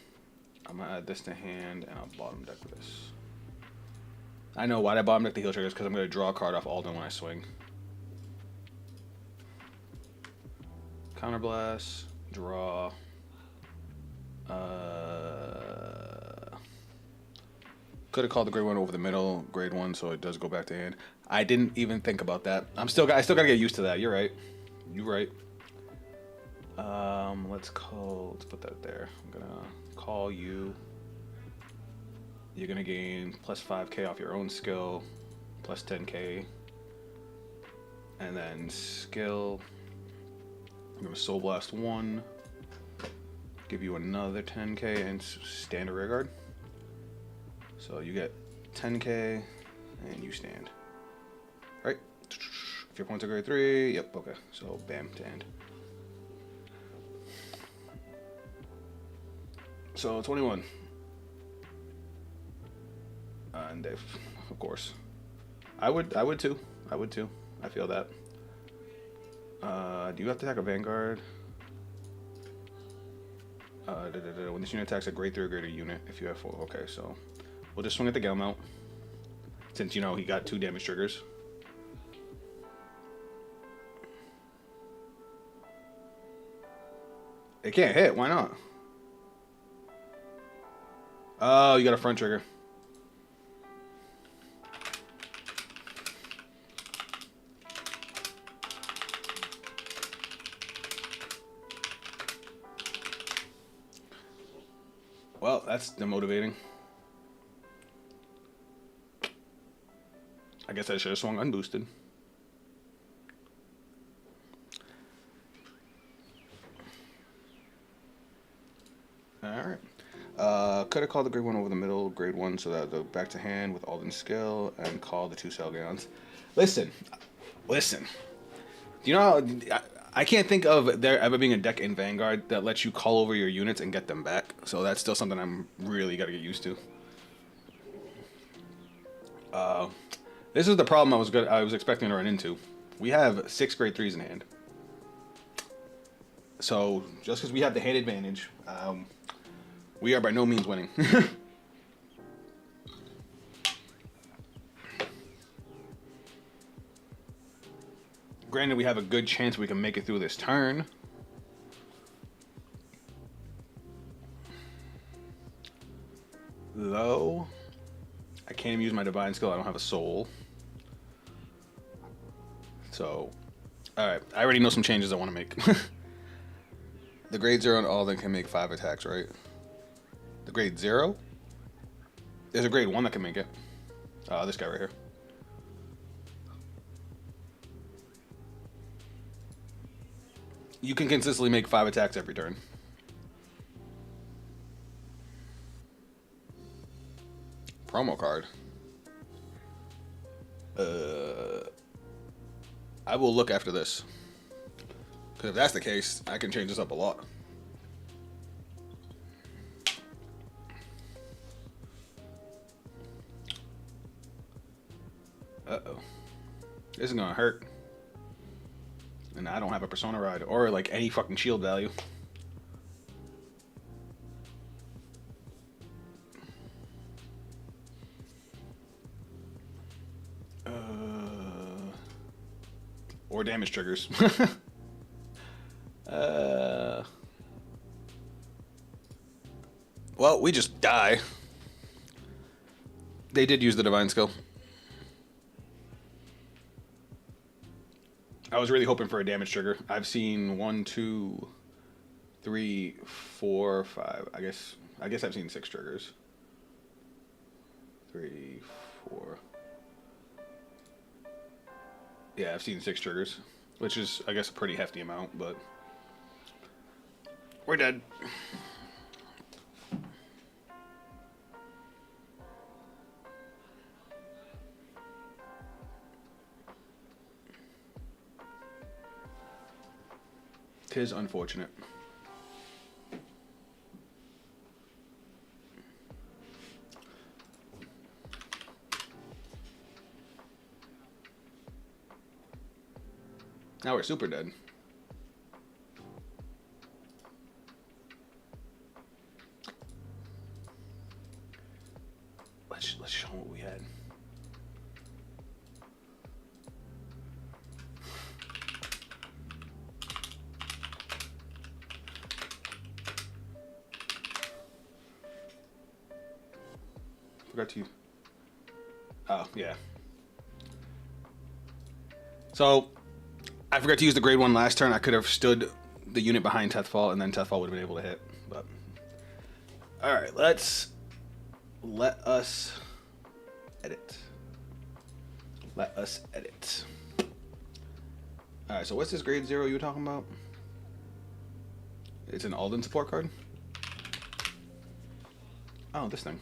gonna add this to hand and I'll bottom deck this. I know why I bottom deck the heal triggers, because I'm gonna draw a card off Alden when I swing. Counterblast, draw. Could have called the grade 1 over the middle, grade 1, so it does go back to hand. I didn't even think about that. I still gotta get used to that. You're right. You're right. Let's put that there. I'm gonna call you. You're gonna gain plus 5k off your own skill, plus 10k, and then skill. I'm gonna Soul Blast 1, give you another 10k and stand a rear guard. So you get 10k and you stand. Right? If your points are grade 3, yep, okay. So bam, to end. So 21. And Dave, of course. I would too. I would too. I feel that. Do you have to attack a Vanguard? When this unit attacks a grade 3 or greater unit, if you have 4. Okay, so we'll just swing at the Gale Mount. Since, you know, he got 2 damage triggers. It can't hit. Why not? Oh, you got a front trigger. Well, that's demotivating. I guess I should have swung unboosted. Alright. Could have called the grade 1 over the middle, grade 1, so that the back to hand with Alden skill, and call the 2 Selgons. Listen. Do you know how, I can't think of there ever being a deck in Vanguard that lets you call over your units and get them back. So that's still something I'm really got to get used to. This is the problem I was expecting to run into. We have 6 grade 3s in hand. So just because we have the hand advantage, we are by no means winning. Granted, we have a good chance we can make it through this turn. though. I can't even use my divine skill. I don't have a soul. So, alright. I already know some changes I want to make. The grade 0 on Alden can make 5 attacks, right? The grade 0? There's a grade 1 that can make it. This guy right here. You can consistently make 5 attacks every turn. Promo card. I will look after this. Because if that's the case, I can change this up a lot. Uh-oh. This is gonna hurt. And I don't have a Persona Ride or like any fucking shield value. Or damage triggers. Well, we just die. They did use the divine skill. I was really hoping for a damage trigger. I've seen 1, 2, 3, 4, 5. I guess I've seen 6 triggers. 3, 4. Yeah, I've seen 6 triggers, which is, I guess, a pretty hefty amount, but we're dead. Tis unfortunate. Now we're super dead. Let's show them what we had. Forgot to. Oh yeah. So. I forgot to use the grade 1 last turn. I could have stood the unit behind Tethfall, and then Tethfall would have been able to hit. But alright, let us edit. Let us edit. Alright, so what's this grade 0 you were talking about? It's an Alden support card? Oh, this thing.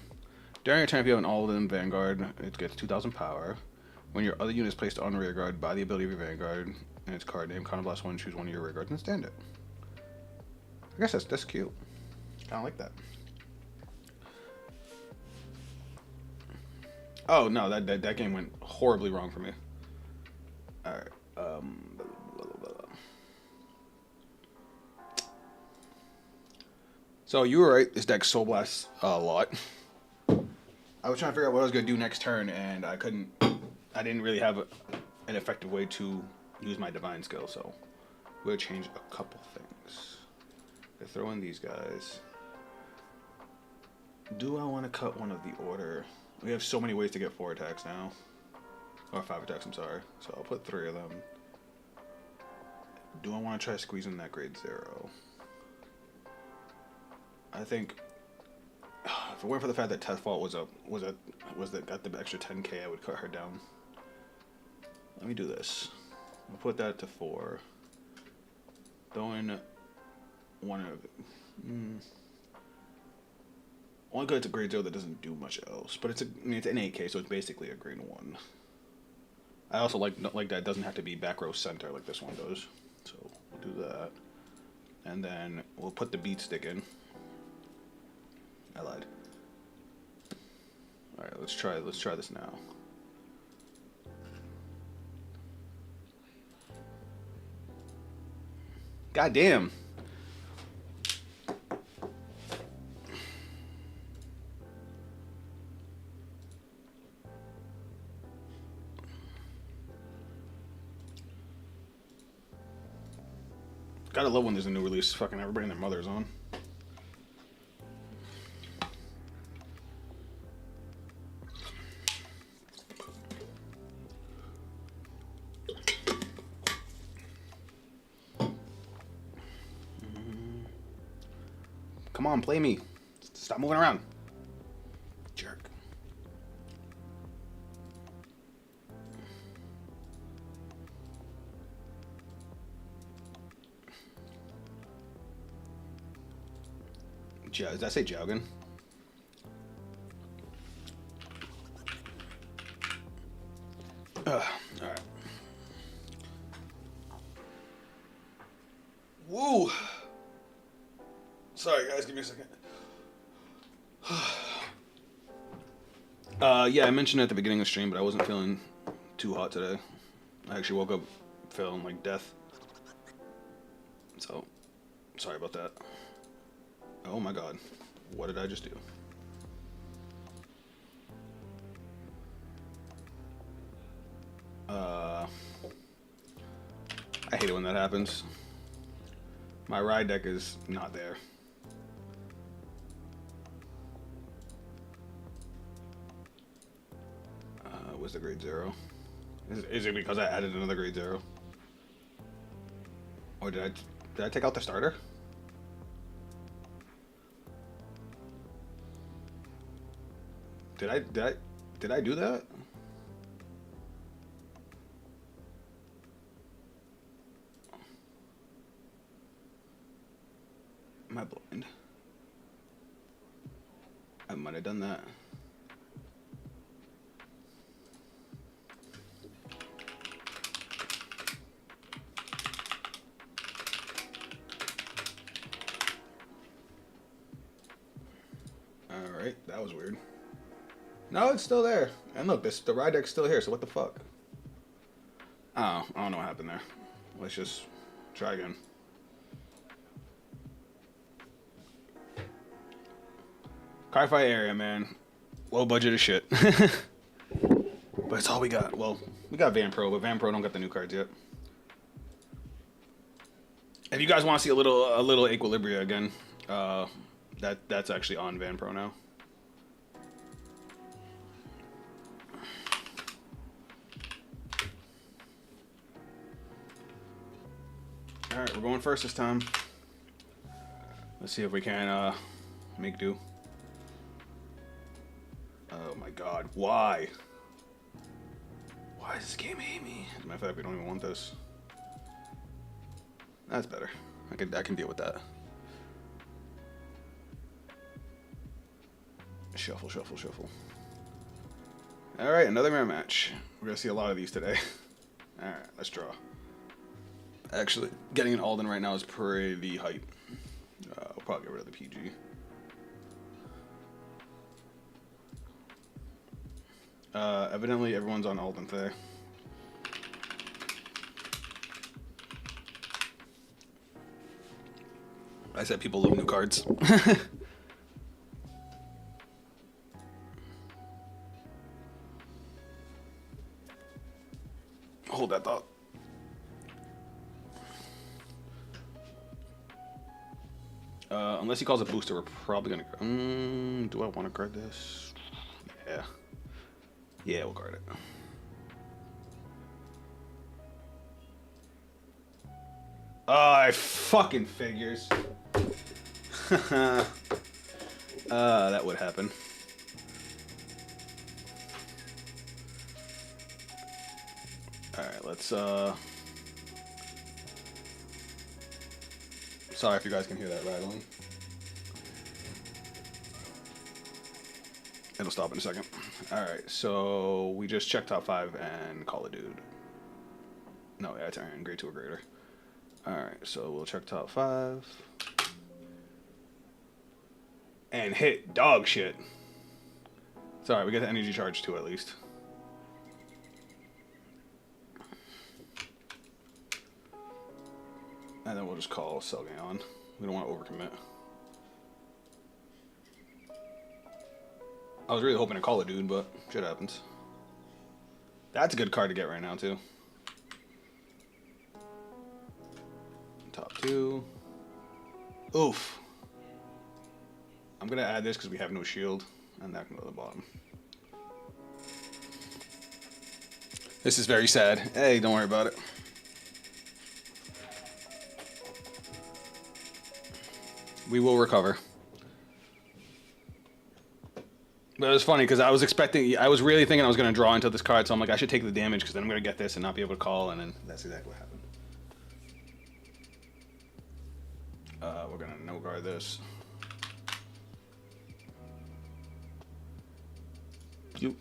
During your turn, if you have an Alden Vanguard, it gets 2,000 power. When your other unit is placed on rear guard by the ability of your Vanguard, and its card name, Counterblast 1, choose one of your rear guards and stand it. I guess that's cute. Kind of like that. Oh no, that game went horribly wrong for me. All right. Blah, blah, blah. So you were right. This deck Soul Blasts a lot. I was trying to figure out what I was gonna do next turn, and I couldn't. I didn't really have an effective way to use my divine skill, so we'll change a couple things. I throw in these guys. Do I want to cut one of the order? We have so many ways to get 4 attacks now. Or 5 attacks, I'm sorry. So I'll put 3 of them. Do I want to try squeezing that grade 0? I think if it weren't for the fact that Tethfall got the extra 10k, I would cut her down. Let me do this. I'll put that to 4. Throwing one of only because it's a grade 0 that doesn't do much else, but it's an 8k, so it's basically a grade 1. I also like that it doesn't have to be back row center like this one does. So we'll do that, and then we'll put the beat stick in. I lied. All right, let's try this now. God damn. Gotta love when there's a new release. Fucking everybody and their mother is on. Come on, play me. Stop moving around. Jerk. Does that say Jaugen? Alright. Woo! Sorry guys, give me a second. Yeah, I mentioned at the beginning of the stream, but I wasn't feeling too hot today. I actually woke up feeling like death. So, sorry about that. Oh my god. What did I just do? I hate it when that happens. My ride deck is not there. Was the grade 0? Is it because I added another grade 0? Or did I take out the starter? Did I do that? Am I blind? I might have done that. Alright, that was weird. No, it's still there. And look, the ride deck's still here, so what the fuck? Oh, I don't know what happened there. Let's just try again. Cardfight area, man. Low budget as shit. But it's all we got. Well, we got Van Pro, but Van Pro don't got the new cards yet. If you guys want to see a little Equilibria again, that's actually on Van Pro now. All right, we're going first this time. Let's see if we can make do. Oh my god, why? Why does this game hate me? As a matter of fact, we don't even want this. That's better. I can deal with that. Shuffle, shuffle, shuffle. Alright, another mirror match. We're gonna see a lot of these today. Alright, let's draw. Actually, getting an Alden right now is pretty hype. I'll probably get rid of the PG. Evidently everyone's on Alden today. I said people love new cards. Hold that thought. Unless he calls a booster, we're probably gonna. Do I want to guard this? Yeah. Yeah, we'll guard it. I fucking figures. That would happen. Alright, let's sorry if you guys can hear that rattling. It'll stop in a second. Alright, so we just check top 5 and call a dude. No, yeah, it's Iron, grade 2 or greater. Alright, so we'll check top 5. And hit dog shit. Sorry, we get the energy charge too at least. And then we'll just call Selgaon. We don't want to overcommit. I was really hoping to call a dude, but shit happens. That's a good card to get right now, too. Top 2. Oof. I'm going to add this because we have no shield, and that can go to the bottom. This is very sad. Hey, don't worry about it. We will recover. But it was funny because I was really thinking I was going to draw into this card, so I'm like, I should take the damage because then I'm going to get this and not be able to call, and then that's exactly what happened. We're going to no-guard this. You.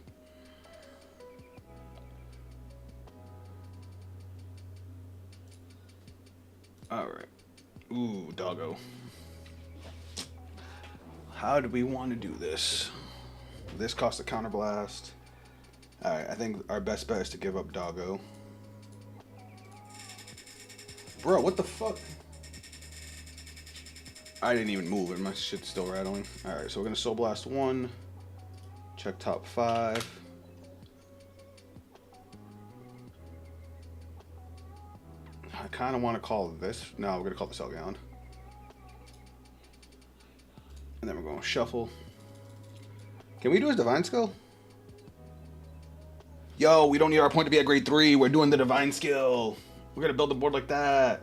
Alright. Ooh, doggo. How do we want to do this? This costs a counterblast. Alright, I think our best bet is to give up doggo. Bro, what the fuck? I didn't even move and my shit's still rattling. Alright, so we're gonna Soul Blast 1. Check top 5. I kind of want to call this. No, we're gonna call this Alden. And then we're going to shuffle. Can we do his divine skill? Yo, we don't need our point to be at grade 3. We're doing the divine skill. We're gonna build a board like that.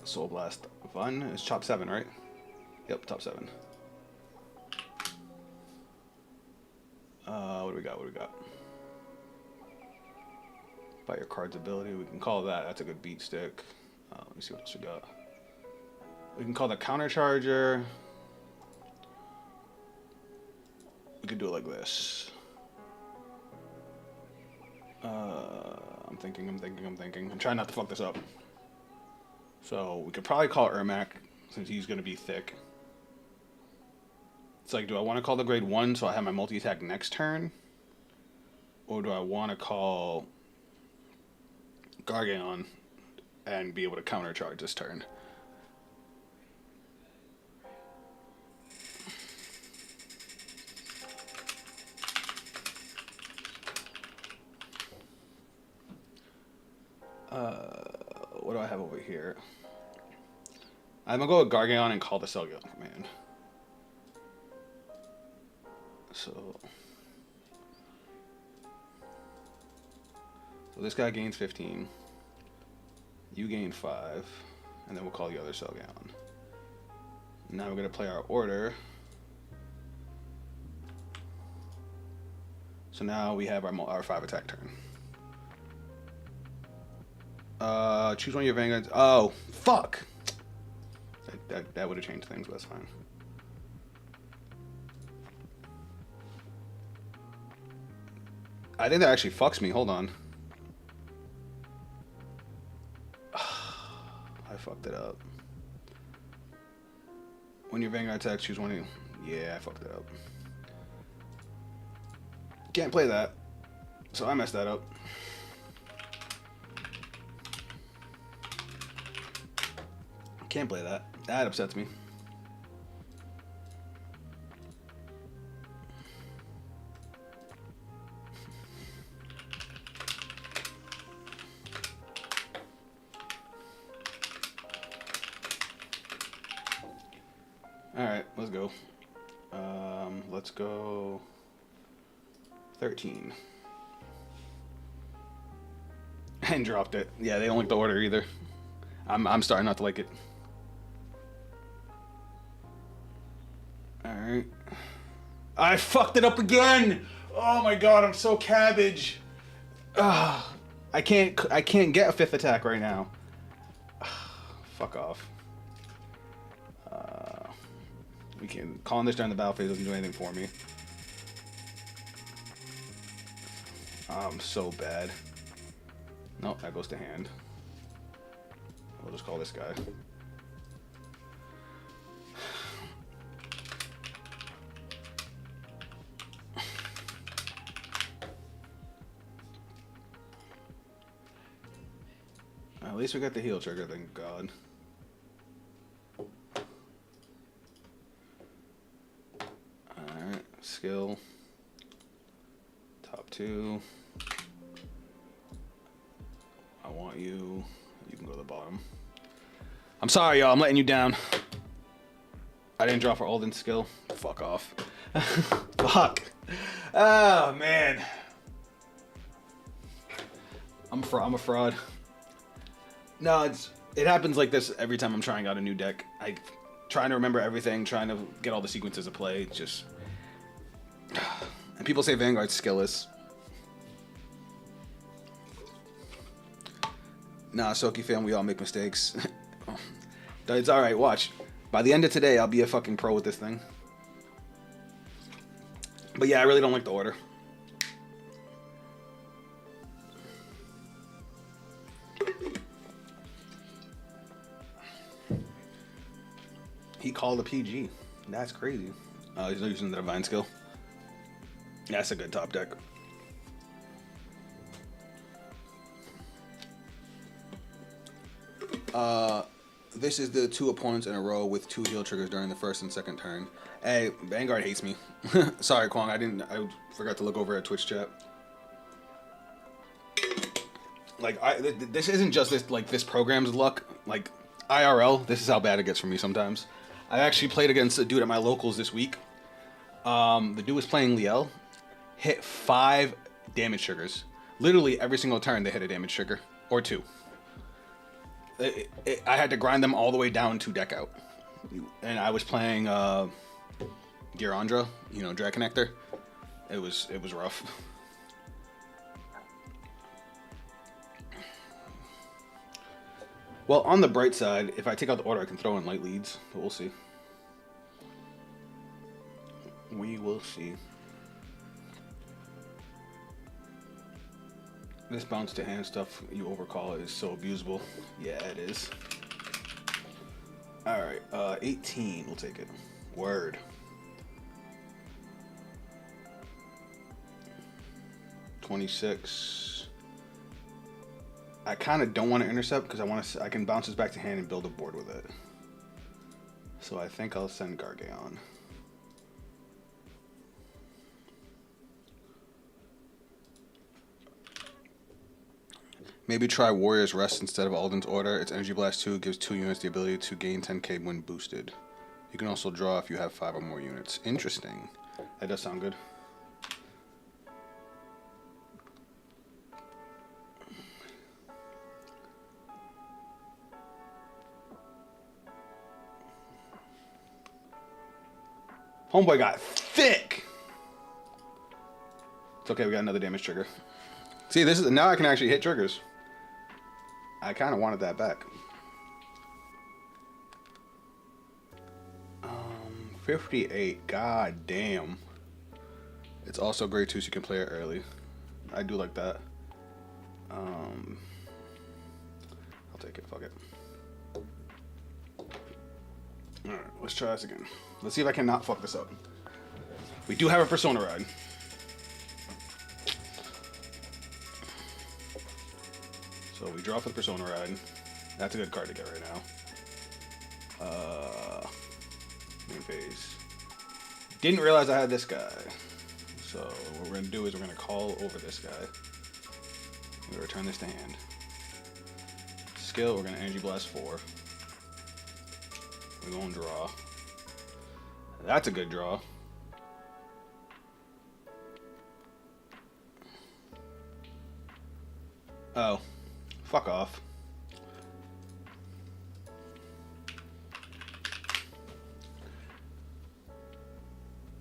Soul Blast 1 is top 7, right? Yep, top 7. What do we got? What do we got? By your card's ability, we can call that. That's a good beat stick. Let me see what else we got. We can call the counter charger. We could do it like this. I'm thinking. I'm trying not to fuck this up. So we could probably call Ermac since he's gonna be thick. It's like, do I want to call the grade 1 so I have my multi-attack next turn? Or do I want to call Gargaon and be able to countercharge this turn? What do I have over here? I'm gonna go with Gargaon and call the Cellular Command. So this guy gains 15. You gain 5. And then we'll call the other Cellular. Now we're gonna play our order. So now we have our 5 attack turn. Choose one of your vanguards. Oh, fuck! That would have changed things, but that's fine. I think that actually fucks me. Hold on. I fucked it up. When your vanguard attacks, choose one of you. Yeah, I fucked it up. Can't play that. So I messed that up. Can't play that. That upsets me. Alright, let's go. Let's go 13. And dropped it. Yeah, they don't like the order either. I'm starting not to like it. Alright. I fucked it up again! Oh my god, I'm so cabbage. I can't get a 5th attack right now. Fuck off. We can calling this during the battle phase doesn't do anything for me. I'm so bad. Nope, that goes to hand. We'll just call this guy. At least we got the heal trigger, thank God. Alright, skill. Top 2. I want you. You can go to the bottom. I'm sorry, y'all. I'm letting you down. I didn't draw for Alden's skill. Fuck off. Fuck. Oh, man. I'm a fraud. No, It happens like this every time I'm trying out a new deck. Trying to remember everything, trying to get all the sequences of play. It's just... And people say Vanguard's skillless. Nah, Soki fan, we all make mistakes. It's alright, watch. By the end of today, I'll be a fucking pro with this thing. But yeah, I really don't like the order. He called a PG. That's crazy. He's not using the Divine skill. That's a good top deck. This is the 2 opponents in a row with 2 heal triggers during the first and second turn. Hey, Vanguard hates me. Sorry, Kwong. I forgot to look over at Twitch chat. Like, this isn't just this program's luck. Like, IRL, this is how bad it gets for me sometimes. I actually played against a dude at my locals this week. The dude was playing Liel. Hit 5 damage triggers. Literally every single turn they hit a damage trigger. Or 2. I had to grind them all the way down to deck out. And I was playing Girandra, you know, Drag Connector. It was rough. Well, on the bright side, if I take out the order, I can throw in light leads, but we'll see. We will see. This bounce to hand stuff you overcall is so abusable. Yeah, it is. Alright, 18, we'll take it. Word. 26. I kind of don't want to intercept because I can bounce this back to hand and build a board with it. So I think I'll send Gargaon. Maybe try Warrior's Rest instead of Alden's Order. Its Energy Blast 2 gives 2 units the ability to gain 10k when boosted. You can also draw if you have 5 or more units. Interesting. That does sound good. Homeboy got thick! It's okay, we got another damage trigger. See, this is now I can actually hit triggers. I kind of wanted that back. 58. God damn. It's also great too, so you can play it early. I do like that. I'll take it. Fuck it. Alright, let's try this again. Let's see if I can not fuck this up. We do have a Persona Ride. So we draw for the Persona Ride. That's a good card to get right now. Main phase. Didn't realize I had this guy. So what we're gonna do is we're gonna call over this guy. We return this to hand. Skill, we're gonna Energy Blast 4. We're gonna draw. That's a good draw. Oh. Fuck off.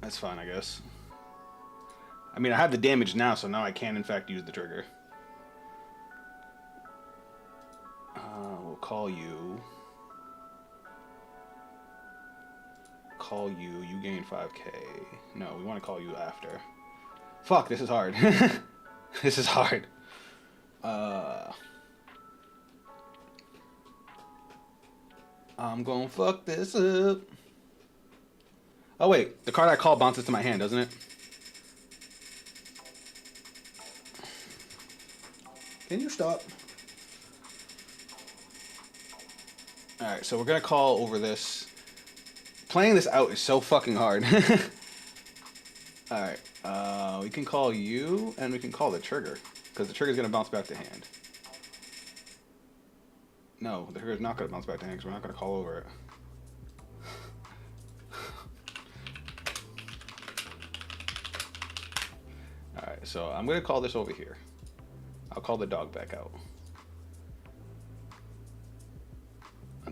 That's fine, I guess. I mean, I have the damage now, so now I can, in fact, use the trigger. We'll call you. Call you. You gain 5k. No, we want to call you after. Fuck, this is hard. This is hard. I'm gonna fuck this up. Oh wait, the card I call bounces to my hand, doesn't it? Can you stop? Alright, so we're gonna call over this. Playing this out is so fucking hard. Alright, we can call you, and we can call the trigger. Because the trigger's gonna bounce back to hand. No, the trigger's not gonna bounce back to hand because we're not gonna call over it. Alright, so I'm gonna call this over here. I'll call the dog back out.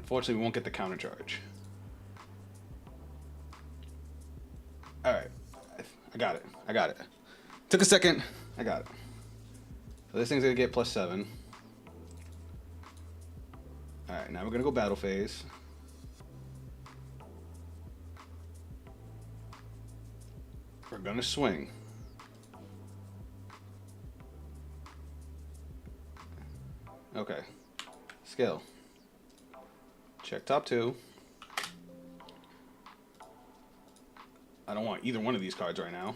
Unfortunately, we won't get the counter charge. Alright. I got it. I got it. Took a second. I got it. So this thing's gonna get +7. Alright, now we're gonna go battle phase. We're gonna swing. Okay. Skill. Check top 2. I don't want either one of these cards right now.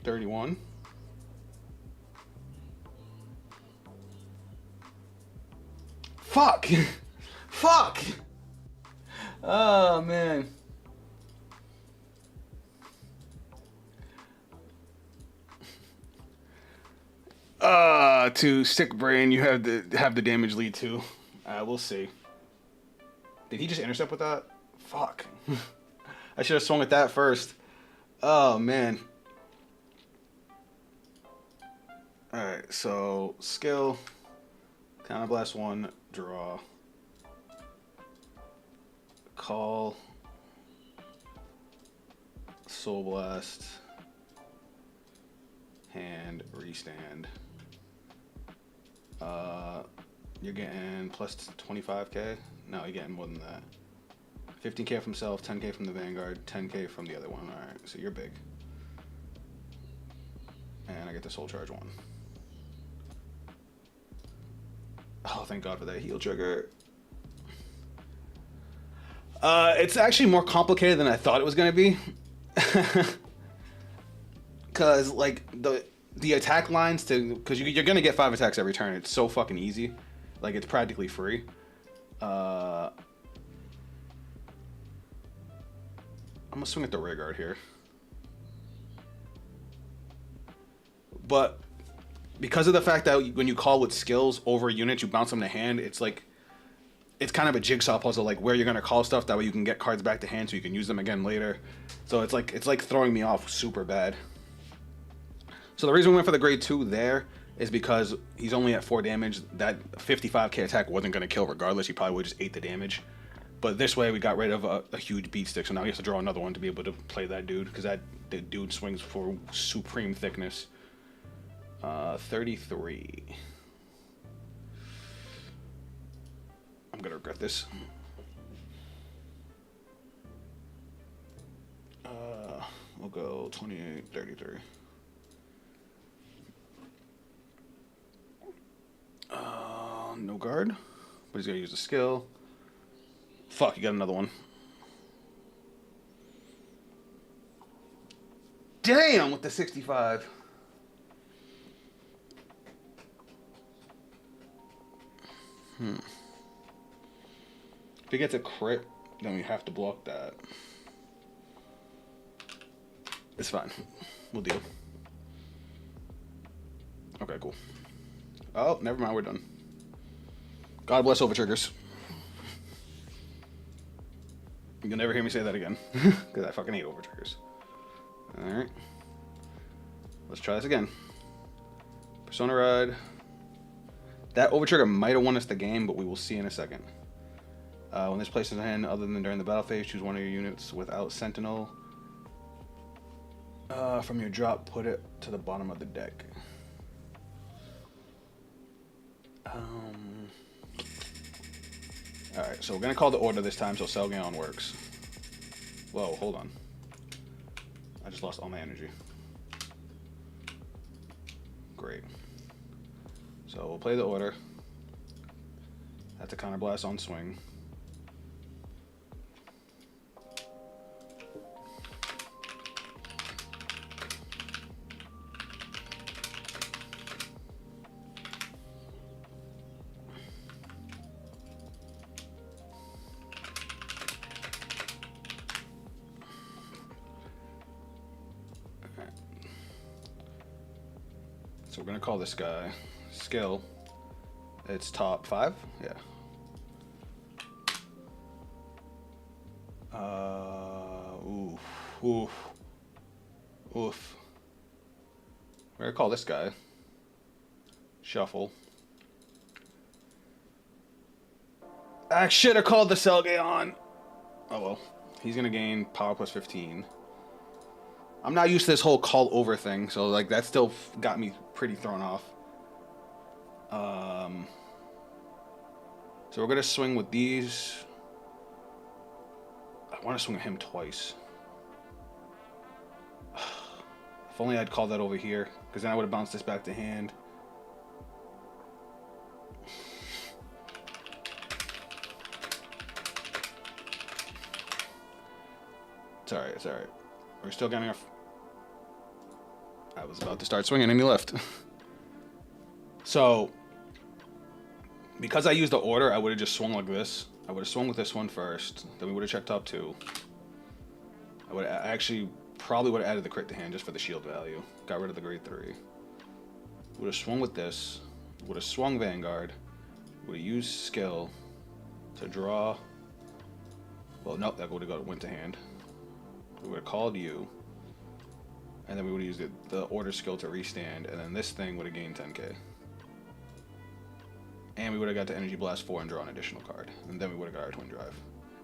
31. Fuck! Fuck! Oh, man. To stick brain, you have the damage lead too. We'll see. Did he just intercept with that? Fuck. I should have swung at that first. Oh, man. Alright, so skill. Counter blast 1, draw. Call. Soul blast. Hand, restand. You're getting plus 25k? No, you're getting more than that. 15k from self, 10k from the Vanguard, 10k from the other one. Alright, so you're big. And I get the soul charge 1. Oh, thank God for that heal trigger. It's actually more complicated than I thought it was gonna be. Cause like the attack lines cause you're gonna get 5 attacks every turn. It's so fucking easy. Like it's practically free. I'm gonna swing at the rear guard here. But because of the fact that when you call with skills over units, you bounce them to hand, it's like, it's kind of a jigsaw puzzle, like where you're gonna call stuff, that way you can get cards back to hand so you can use them again later. So it's like throwing me off super bad. So the reason we went for the grade 2 there is because he's only at 4 damage. That 55k attack wasn't gonna kill regardless. He probably would just ate the damage. But this way we got rid of a huge beat stick, so now he has to draw another one to be able to play that dude, because that dude swings for supreme thickness. 33. I'm gonna regret this. We'll go 28, 33. No guard, but he's gonna use a skill. Fuck, he got another one. Damn, with the 65. If he gets a crit, then we have to block that. It's fine. We'll deal. Okay, cool. Oh, never mind, we're done. God bless over triggers. You'll never hear me say that again. Because I fucking hate over triggers. Alright. Let's try this again. Persona Ride. That over trigger might have won us the game, but we will see in a second. When this places a hand other than during the battle phase, choose one of your units without Sentinel. From your drop, put it to the bottom of the deck. Alright, so we're going to call the order this time so Selgaon works. Whoa, hold on. I just lost all my energy. Great. So we'll play the order. That's a counter blast on swing. So we're gonna call this guy skill. It's top 5, yeah. Oof. Oof. Oof. We're gonna call this guy. Shuffle. I should have called the Selgaon. Oh well. He's gonna gain power plus 15. I'm not used to this whole call over thing, so like that still got me pretty thrown off. So we're gonna swing with these. I want to swing at him twice. If only I'd called that over here, because then I would have bounced this back to hand. It's alright, it's alright. We're still getting off. I was about to start swinging and he left. So, because I used the order, I would have just swung like this. I would have swung with this one first. Then we would have checked top 2. I would actually probably would have added the crit to hand just for the shield value. Got rid of the grade 3. Would have swung with this. Would have swung Vanguard. Would have used skill to draw. Well, nope, that would have went to hand. We would have called you. And then we would have used the order skill to restand. And then this thing would have gained 10k. And we would have got to Energy Blast 4 and draw an additional card. And then we would have got our Twin Drive.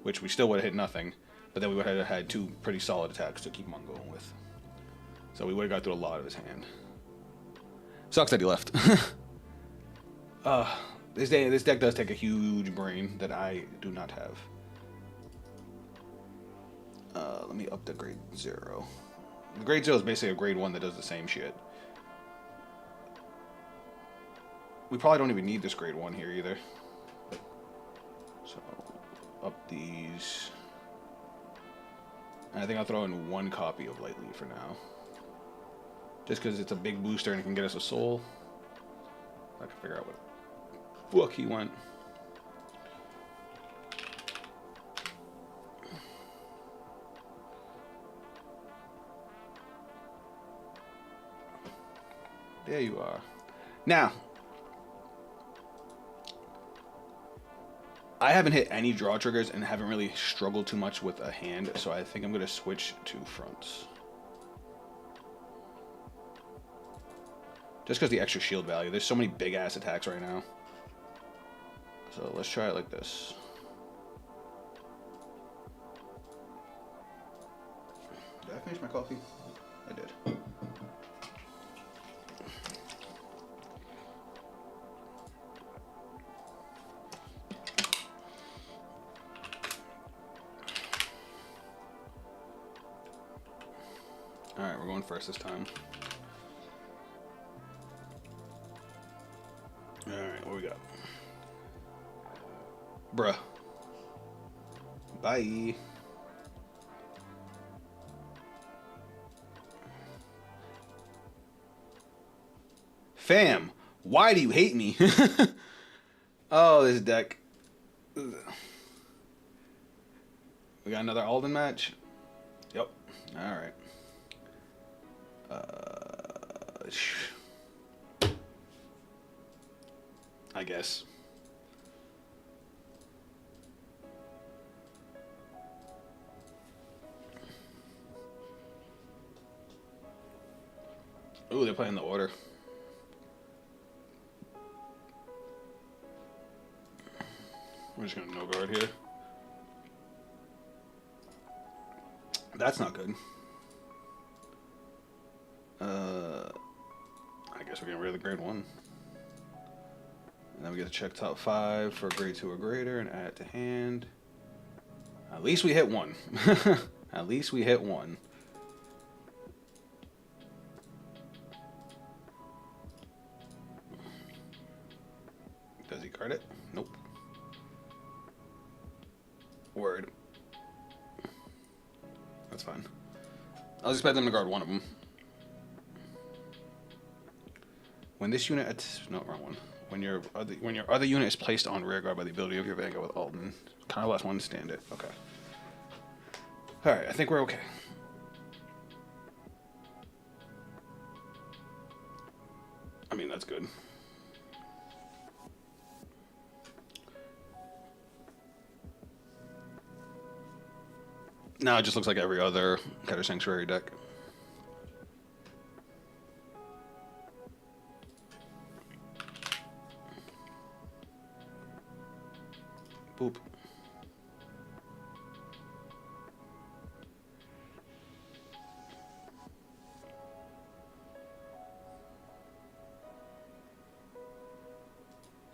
Which we still would have hit nothing. But then we would have had 2 pretty solid attacks to keep him on going with. So we would have got through a lot of his hand. Sucks that he left. This deck does take a huge brain that I do not have. Let me up the grade 0. The grade 0 is basically a grade 1 that does the same shit. We probably don't even need this grade 1 here either. So, up these. And I think I'll throw in 1 copy of Lightly for now. Just because it's a big booster and it can get us a soul. I can figure out what fuck he went. There you are. Now, I haven't hit any draw triggers and haven't really struggled too much with a hand, so I think I'm going to switch to fronts. Just because the extra shield value. There's so many big-ass attacks right now. So let's try it like this. Did I finish my coffee? I did. Alright, we're going first this time. Alright, what we got? Bruh. Bye. Fam, why do you hate me? Oh, this deck. We got another Alden match? Yep. Alright. I guess. Ooh, they're playing the order. We're just gonna no guard here. That's not good. I guess we're getting rid of the grade 1. And then we get to check top 5 for grade 2 or greater and add it to hand. At least we hit 1. At least we hit 1. Does he card it? Nope. Word. That's fine. I was expecting him to guard one of them. When this unit, no, wrong one. When your other unit is placed on rear guard by the ability of your Vanguard with Alden, kind of last one to stand it. Okay. All right, I think we're okay. I mean, that's good. Now it just looks like every other Keter Sanctuary deck. Boop.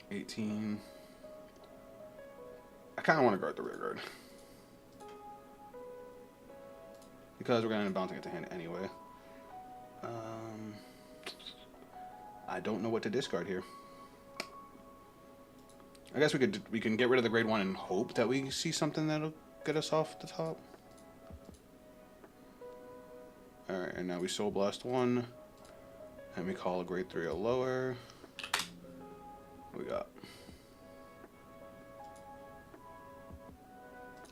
$18. I kind of want to guard the rear guard. Because we're going to end up bouncing it to hand anyway. I don't know what to discard here. I guess we can get rid of the grade 1 and hope that we see something that'll get us off the top. Alright, and now we Soul Blast 1. And we call a grade 3 or lower. What we got?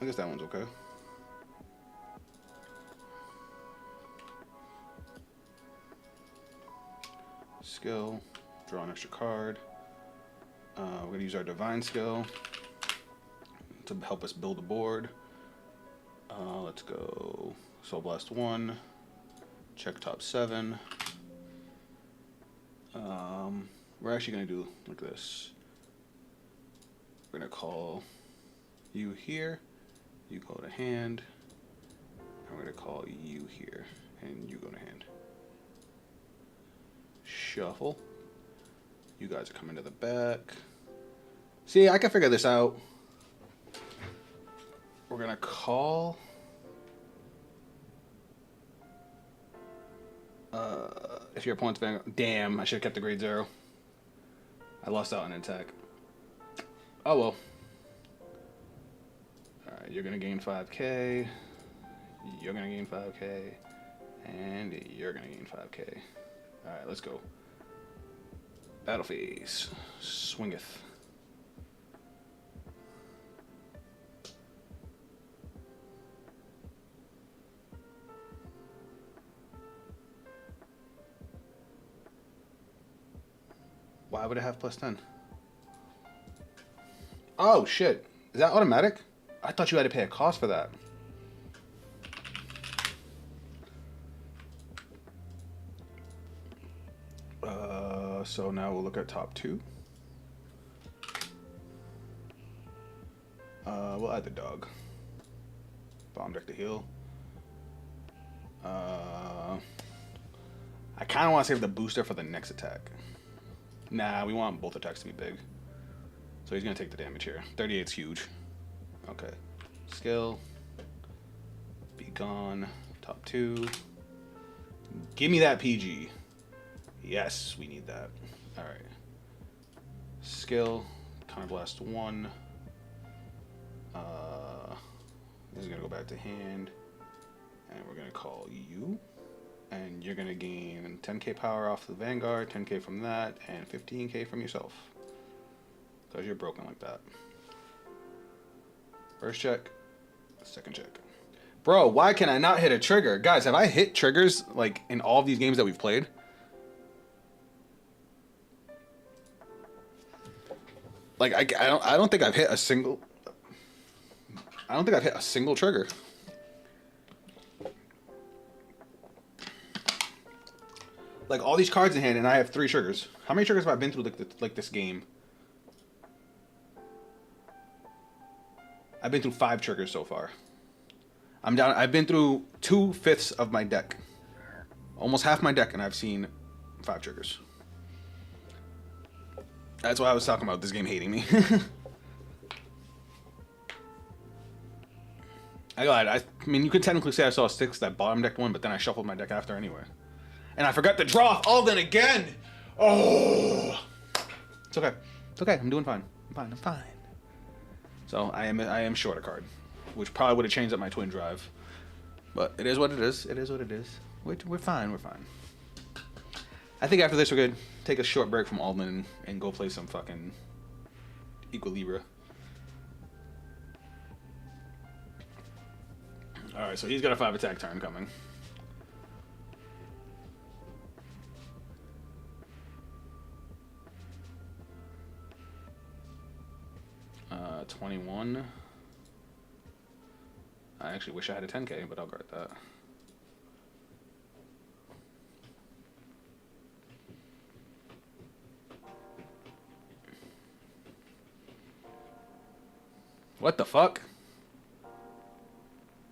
I guess that one's okay. Skill, draw an extra card. We're going to use our Divine Skill to help us build a board. Let's go Soul Blast 1, check top 7. We're actually going to do like this. We're going to call you here, you go to hand, and we're going to call you here, and you go to hand. Shuffle. You guys are coming to the back. See, I can figure this out. We're gonna call. If your opponent's Vanguard. Damn, I should have kept the grade 0. I lost out on attack. Oh well. Alright, you're gonna gain 5k. You're gonna gain 5k. And you're gonna gain 5k. Alright, let's go. Battle phase. Swingeth. Why would it have +10? Oh shit. Is that automatic? I thought you had to pay a cost for that. So now we'll look at top 2. We'll add the dog. Bomb deck to heal. I kind of want to save the booster for the next attack. Nah, we want both attacks to be big. So he's going to take the damage here. 38's huge. Okay. Skill. Be gone. Top 2. Give me that PG. Yes, we need that. Alright. Skill. Counterblast 1. This is going to go back to hand. And we're going to call you. And you're going to gain 10k power off the Vanguard, 10k from that, and 15k from yourself. Because you're broken like that. First check. Second check. Bro, why can I not hit a trigger? Guys, have I hit triggers like in all of these games that we've played? Like I don't think I've hit a single. I don't think I've hit a single trigger. Like all these cards in hand, and I have 3 triggers. How many triggers have I been through like this game? I've been through 5 triggers so far. I'm down. I've been through 2/5 of my deck, almost half my deck, and I've seen 5 triggers. That's why I was talking about this game hating me. I lied. I mean, you could technically say I saw 6 that bottom decked one, but then I shuffled my deck after anyway. And I forgot to draw Alden again! Oh! It's okay. It's okay. I'm doing fine. I'm fine. So, I am short a card. Which probably would have changed up my twin drive. But it is what it is. It is what it is. We're fine. We're fine. I think after this we're good. Take a short break from Alden and go play some fucking Equilibra. Alright, so he's got a 5 attack turn coming. 21. I actually wish I had a 10k, but I'll guard that. What the fuck?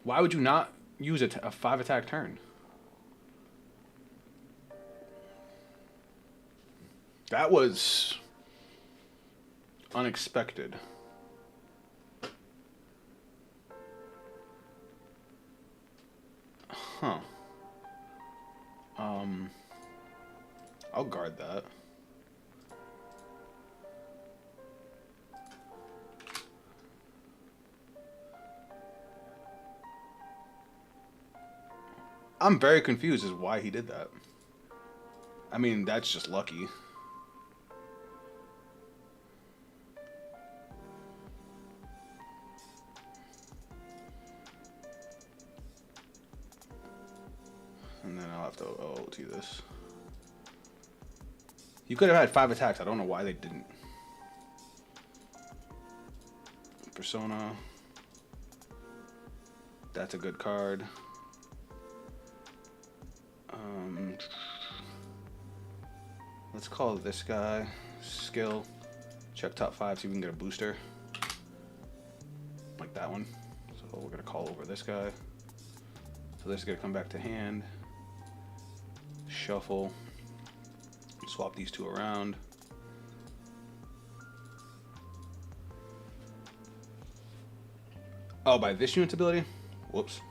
Why would you not use a 5 attack turn? That was unexpected. Huh. I'll guard that. I'm very confused as why he did that. I mean, that's just lucky. And then I'll have to OT this. You could have had 5 attacks. I don't know why they didn't. Persona. That's a good card. Let's call this guy skill. Check top 5 so we can get a booster. Like that one. So we're gonna call over this guy. So this is gonna come back to hand. Shuffle. Swap these two around. Oh, by this unit's ability? Whoops.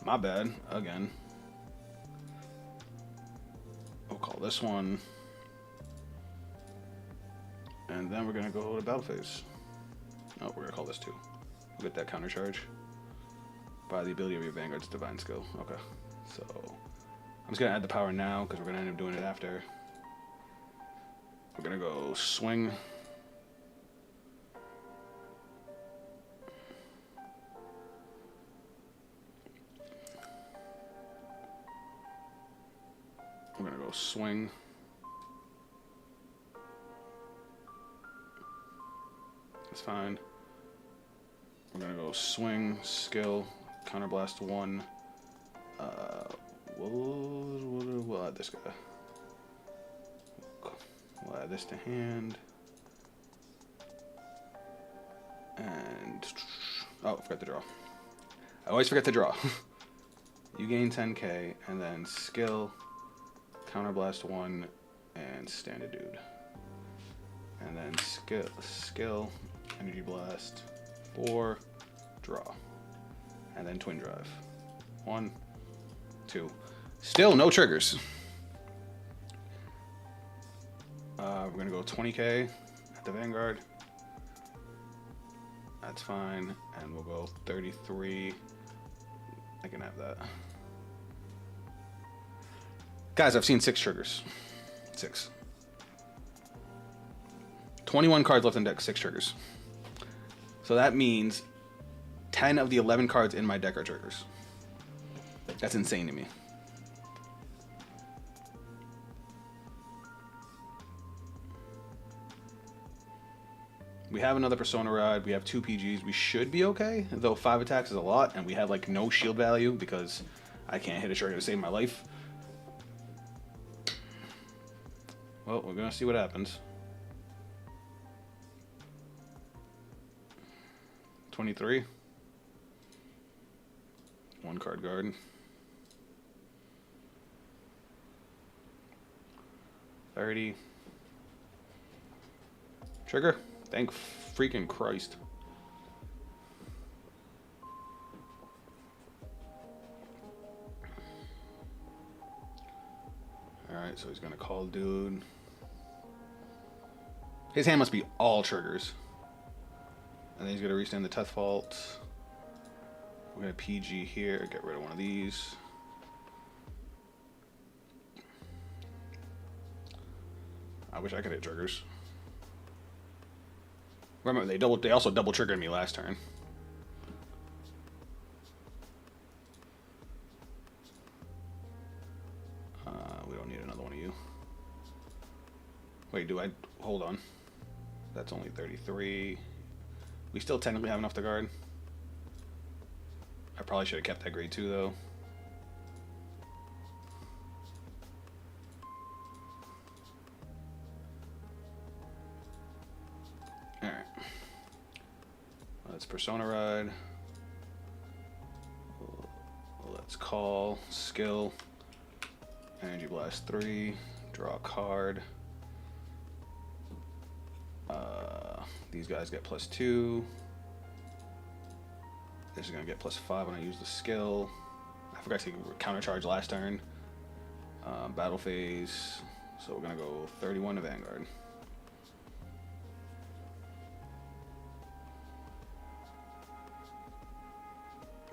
My bad, again. We'll call this one. And then we're gonna go to battle phase. Oh, we're gonna call this 2. We'll get that counter charge. By the ability of your Vanguard's divine skill. Okay. So I'm just gonna add the power now because we're gonna end up doing it after. We're gonna go swing. We're gonna go swing. That's fine. We're gonna go swing, skill, counterblast 1. We'll add this guy. We'll add this to hand. And oh, forgot to draw. I always forget to draw. You gain 10k, and then skill, counterblast 1, and standard dude. And then skill, energy blast 4, draw, and then twin drive. 1, 2. Still no triggers. We're gonna go 20k at the Vanguard. That's fine, and we'll go 33. I can have that. Guys, I've seen 6 triggers. 6. 21 cards left in deck, 6 triggers. So that means 10 of the 11 cards in my deck are triggers. That's insane to me. We have another Persona ride. We have 2 PGs. We should be okay, though 5 attacks is a lot, and we have like no shield value because I can't hit a trigger to save my life. Well, we're gonna see what happens. 23. 1 card guard. 30. Trigger. Thank freaking Christ. Alright, so he's gonna call dude. His hand must be all triggers. And then he's gonna restand the Teth Fault. We're gonna PG here, get rid of one of these. I wish I could hit triggers. Remember, they also double triggered me last turn. We don't need another one of you. Wait, hold on. That's only 33. We still technically have enough to guard. I probably should have kept that grade 2 though. Alright. Let's Persona Ride. Let's call. Skill. Energy Blast 3. Draw a card. These guys get +2. This is going to get +5 when I use the skill. I forgot to counter charge last turn. Battle phase. So we're going to go 31 to Vanguard.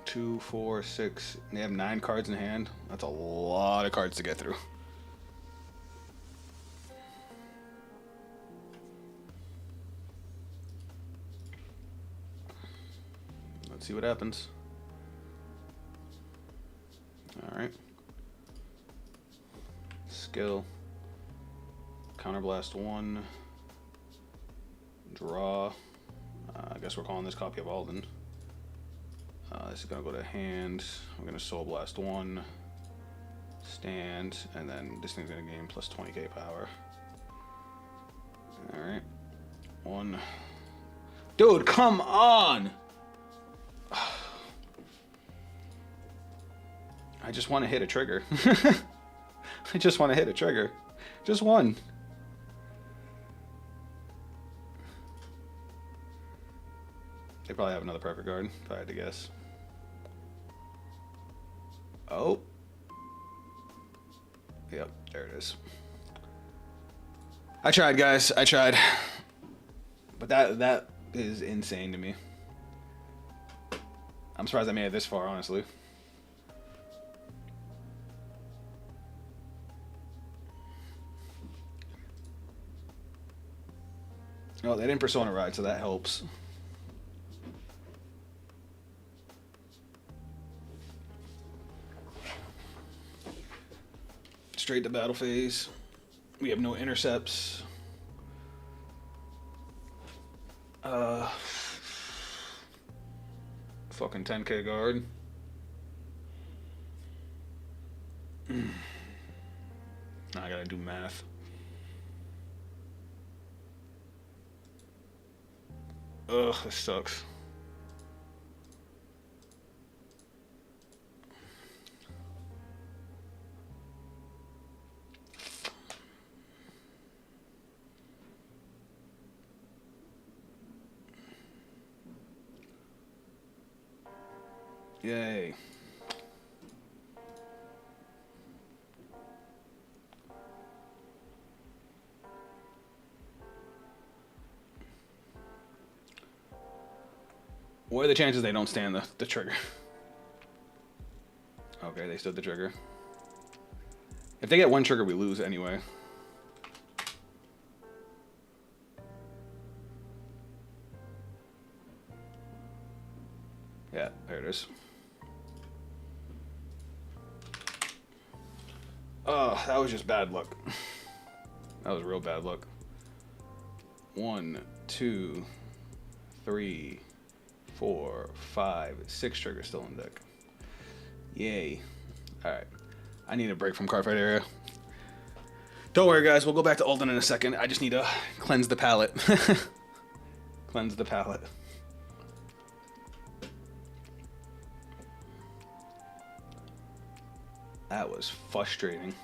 Two, 4, 6. They have 9 cards in hand. That's a lot of cards to get through. Let's see what happens. Alright. Skill. Counterblast 1. Draw. I guess we're calling this copy of Alden. This is going to go to hand. We're going to Soul Blast 1. Stand. And then this thing's going to gain plus 20k power. Alright. 1. Dude, come on! I just want to hit a trigger. I just want to hit a trigger. Just one. They probably have another perfect guard, if I had to guess. Oh. Yep, there it is. I tried, guys. I tried. But that is insane to me. I'm surprised I made it this far, honestly. Oh, they didn't Persona Ride, so that helps. Straight to battle phase. We have no intercepts. Fucking 10k guard. Now I gotta do math. Ugh, this sucks. Yay. What are the chances they don't stand the trigger? Okay, they stood the trigger. If they get one trigger, we lose anyway. Yeah, there it is. Oh, that was just bad luck. That was real bad luck. 1, 2, 3, 4, 5, 6 triggers still in deck. Yay. Alright. I need a break from Cardfight area. Don't worry, guys. We'll go back to Alden in a second. I just need to cleanse the palate. Cleanse the palate. That was frustrating.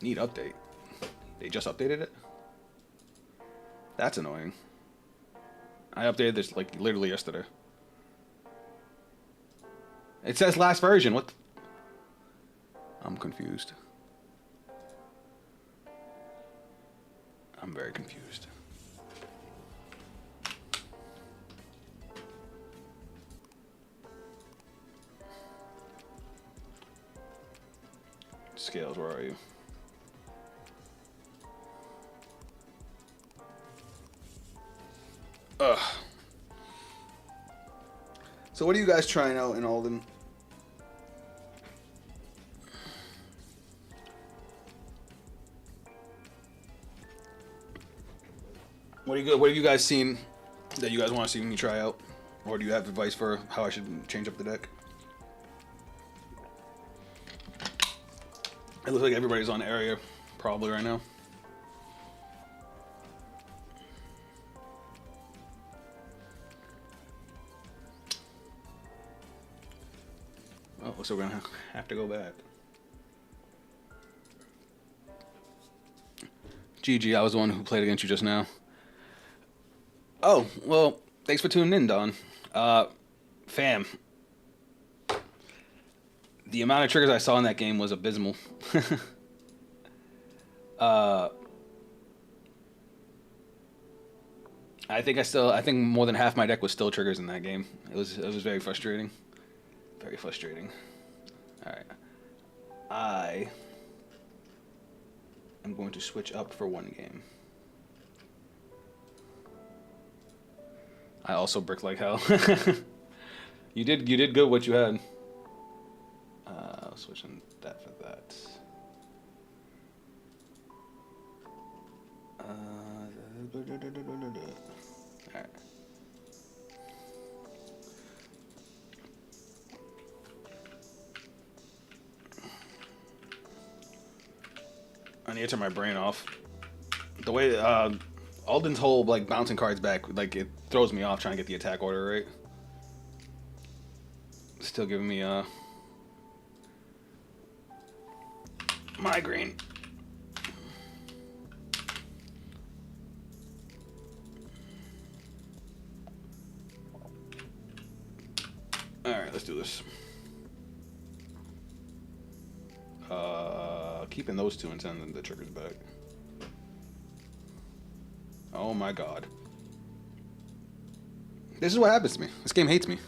Need update. They just updated it? That's annoying. I updated this like literally yesterday. It says last version. What? I'm confused. I'm very confused. Scales, where are you? Ugh. So what are you guys trying out in Alden? What have you guys seen that you guys want to see me try out? Or do you have advice for how I should change up the deck? It looks like everybody's on area probably right now. Oh, so we're gonna have to go back. GG, I was the one who played against you just now. Oh, well, thanks for tuning in, Don. Fam. The amount of triggers I saw in that game was abysmal. I think more than half my deck was still triggers in that game. It was very frustrating. Very frustrating. Alright. I am going to switch up for one game. I also brick like hell. You did good what you had. Switching that for that. Alright. I need to turn my brain off. The way Alden's whole like bouncing cards back, like it throws me off trying to get the attack order right. Still giving me migraine. Alright, let's do this. Keeping those two and sending the triggers back. Oh my god. This is what happens to me. This game hates me.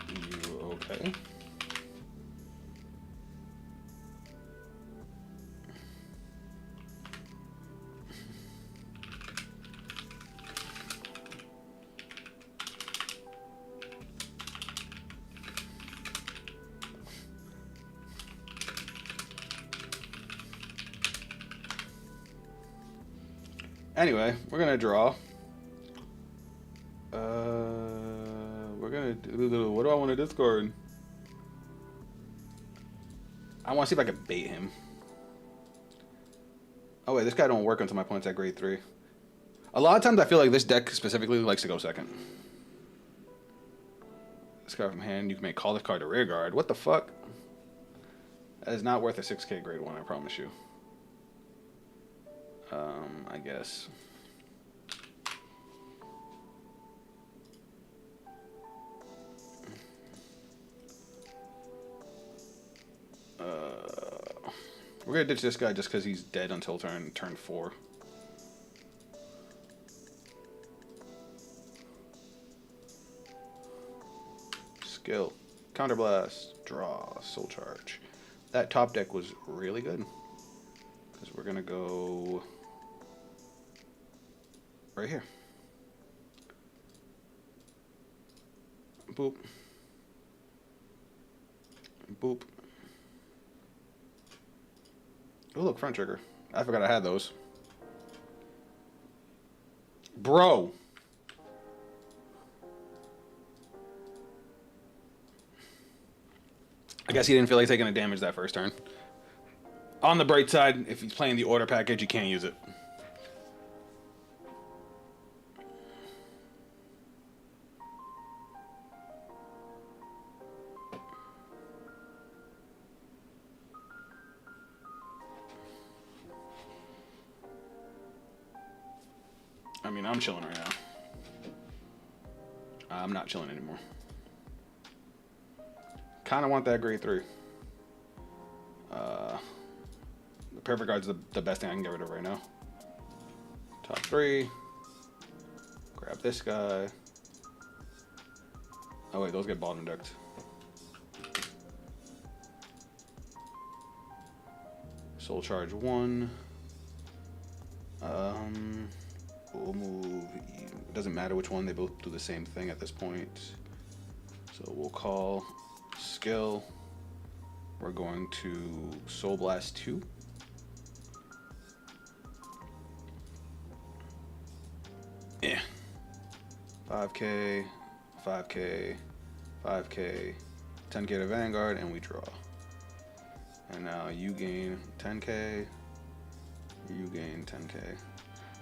You okay? Anyway, we're gonna draw. We're gonna do. What do I want to discard? I want to see if I can bait him. Oh wait, this guy don't work until my opponent's at grade 3. A lot of times I feel like this deck specifically likes to go second. This card from hand, you can make call this card a rear guard. What the fuck? That is not worth a 6K grade 1, I promise you. I guess. We're gonna ditch this guy just because he's dead until turn 4. Skill, counterblast, draw, soul charge. That top deck was really good because we're gonna go right here. Boop. Boop. Oh, look, front trigger. I forgot I had those. Bro. I guess he didn't feel like taking a damage that first turn. On the bright side, if he's playing the order package, you can't use it. I mean, I'm chilling right now. I'm not chilling anymore. Kind of want that grade 3. The perfect guard's the best thing I can get rid of right now. Top 3. Grab this guy. Oh wait, those get bottom decked. Soul charge 1. We'll move. It doesn't matter which one. They both do the same thing at this point. So we'll call skill. We're going to Soul Blast 2. Yeah. 5k, 5k, 5k, 10k to Vanguard, and we draw. And now you gain 10k, you gain 10k.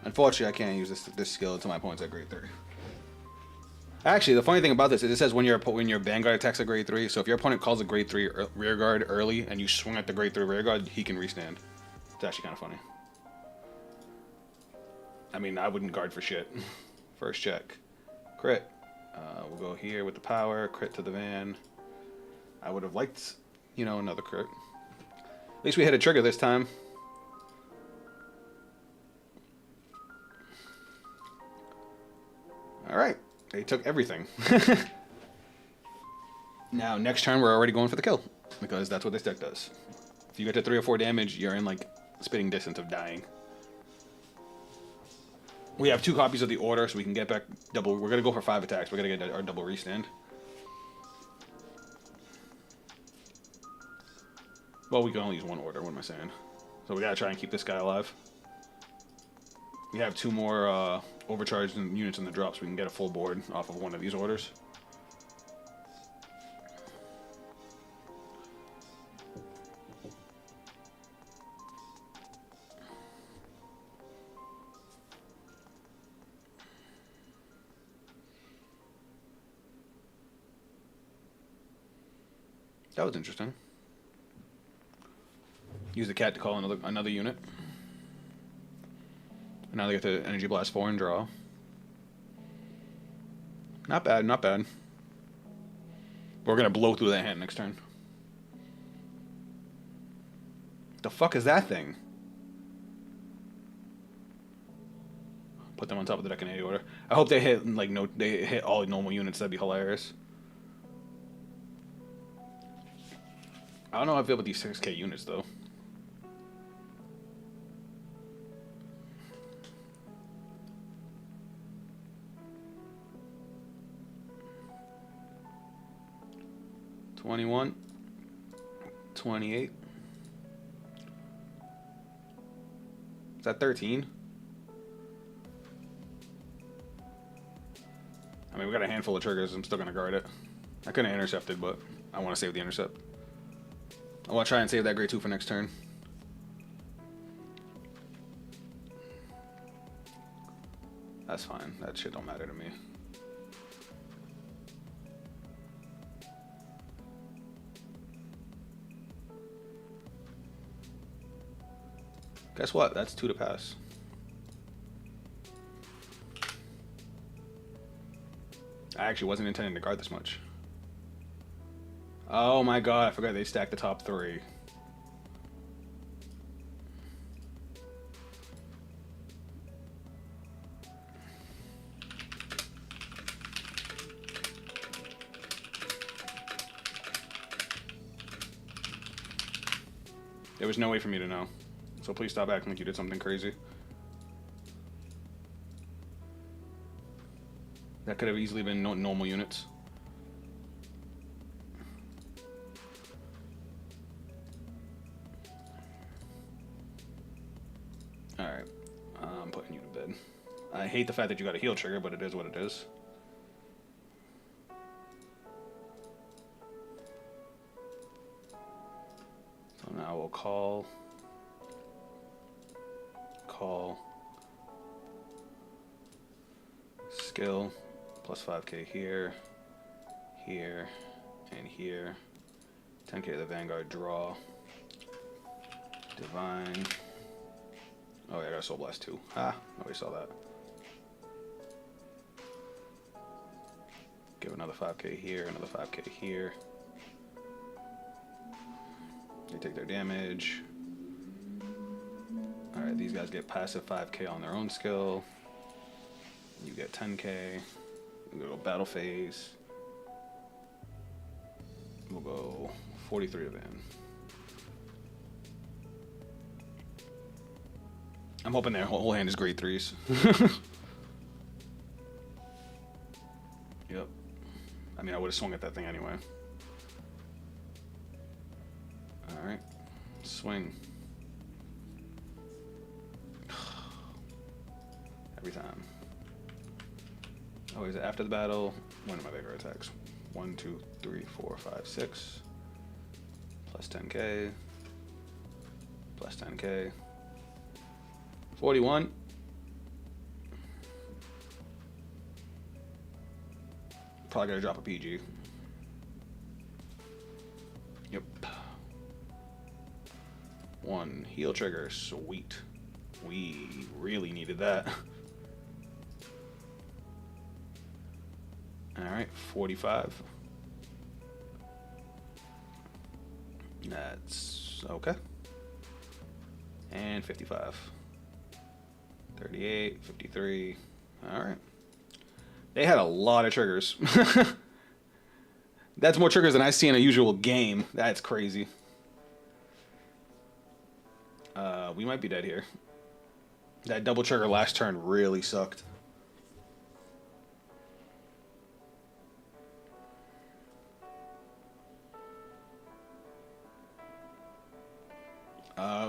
Unfortunately, I can't use this skill until my opponent's at grade 3. Actually, the funny thing about this is it says when your Vanguard attacks a grade 3, so if your opponent calls a grade 3 rear guard early and you swing at the grade 3 rear guard, he can restand. It's actually kind of funny. I mean, I wouldn't guard for shit. First check. Crit. We'll go here with the power. Crit to the van. I would have liked, you know, another crit. At least we hit a trigger this time. Alright. They took everything. Now, next turn, we're already going for the kill. Because that's what this deck does. If you get to 3 or 4 damage, you're in, like, spitting distance of dying. We have 2 copies of the order, so we can get back double. We're going to go for 5 attacks. We're going to get our double restand. Well, we can only use 1 order. What am I saying? So we got to try and keep this guy alive. We have 2 more overcharged units in the drop, so we can get a full board off of one of these orders. That was interesting. Use the cat to call another unit. And now they get to Energy Blast 4 and draw. Not bad, not bad. We're gonna blow through that hand next turn. The fuck is that thing? Put them on top of the deck in any order. I hope they hit they hit all normal units. That'd be hilarious. I don't know how I feel about these 6k units though. $21, $28. Is that 13? I mean, we got a handful of triggers. I'm still gonna guard it. I couldn't have intercepted, but I want to save the intercept. I want to try and save that grade 2 for next turn. That's fine. That shit don't matter to me. Guess what? That's 2 to pass. I actually wasn't intending to guard this much. Oh my god, I forgot they stacked the top 3. There was no way for me to know. So please stop acting like you did something crazy. That could have easily been normal units. Alright. I'm putting you to bed. I hate the fact that you got a heal trigger, but it is what it is. So now we'll call, skill, plus 5k here, here, and here. 10k to the Vanguard, draw. Divine. Oh yeah, I got a Soul Blast 2. Ah, nobody saw that. Give another 5k here, another 5k here. They take their damage. Alright, these guys get passive 5k on their own skill. You get 10k. We'll go battle phase. We'll go 43 to van. I'm hoping their whole hand is grade 3s. Yep. I mean, I would have swung at that thing anyway. Alright. Swing. Every time. Oh, is it after the battle? One of my bigger attacks. 1, 2, 3, 4, 5, 6. Plus 10k. Plus 10k. 41. Probably gotta drop a PG. Yep. 1 heal trigger. Sweet. We really needed that. Alright, 45. That's okay. And 55. 38, 53. Alright. They had a lot of triggers. That's more triggers than I see in a usual game. That's crazy. We might be dead here. That double trigger last turn really sucked.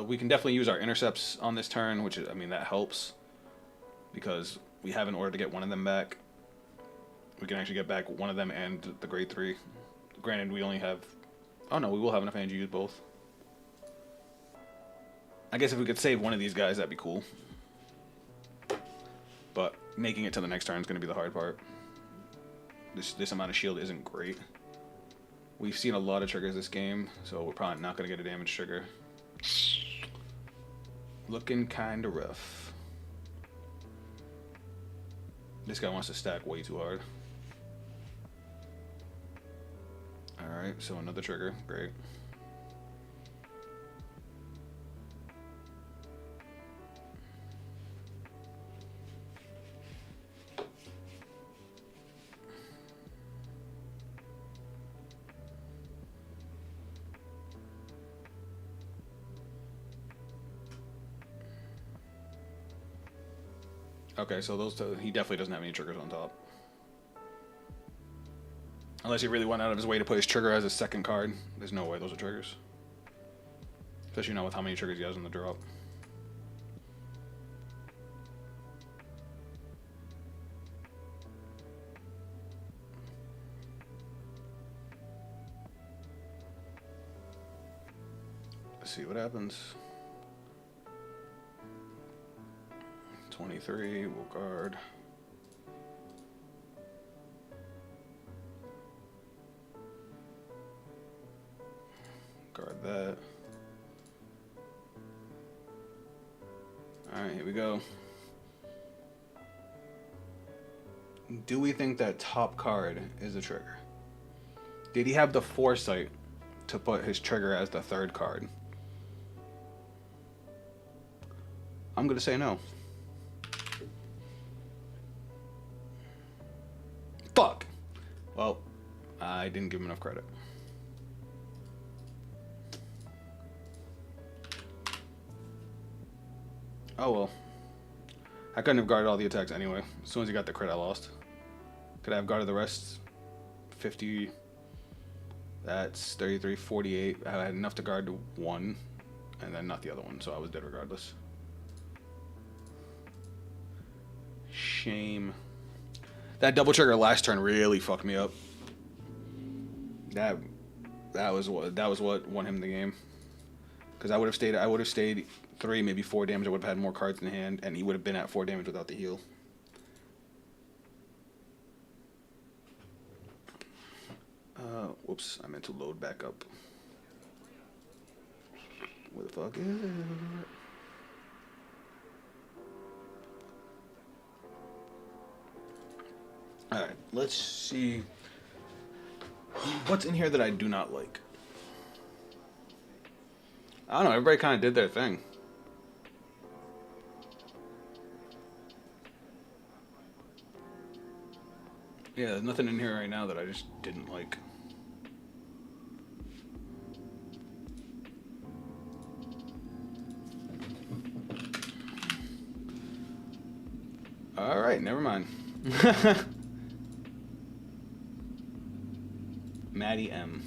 We can definitely use our intercepts on this turn, which is, I mean, that helps because we have an order to get one of them back. We can actually get back one of them and the grade 3. Granted, we only have... Oh no, we will have enough hand to use both. I guess if we could save one of these guys, that'd be cool. But making it to the next turn is going to be the hard part. This amount of shield isn't great. We've seen a lot of triggers this game, so we're probably not going to get a damage trigger. Looking kind of rough. This guy wants to stack way too hard. Alright, so another trigger. Great. Okay, so those two, he definitely doesn't have any triggers on top. Unless he really went out of his way to put his trigger as a second card. There's no way those are triggers. Especially now with how many triggers he has on the drop. Let's see what happens. 23, we'll guard. Guard that. Alright, here we go. Do we think that top card is a trigger? Did he have the foresight to put his trigger as the third card? I'm gonna say no. Fuck! Well, I didn't give him enough credit. Oh well. I couldn't have guarded all the attacks anyway. As soon as he got the crit, I lost. Could I have guarded the rest? 50. That's 33, 48. I had enough to guard one, and then not the other one, so I was dead regardless. Shame. That double trigger last turn really fucked me up. That was what won him the game. Because I would have stayed 3, maybe 4 damage. I would have had more cards in hand, and he would have been at 4 damage without the heal. Whoops, I meant to load back up. Where the fuck is it? Alright, let's see. What's in here that I do not like? I don't know, everybody kind of did their thing. Yeah, there's nothing in here right now that I just didn't like. Alright, never mind. Maddie M.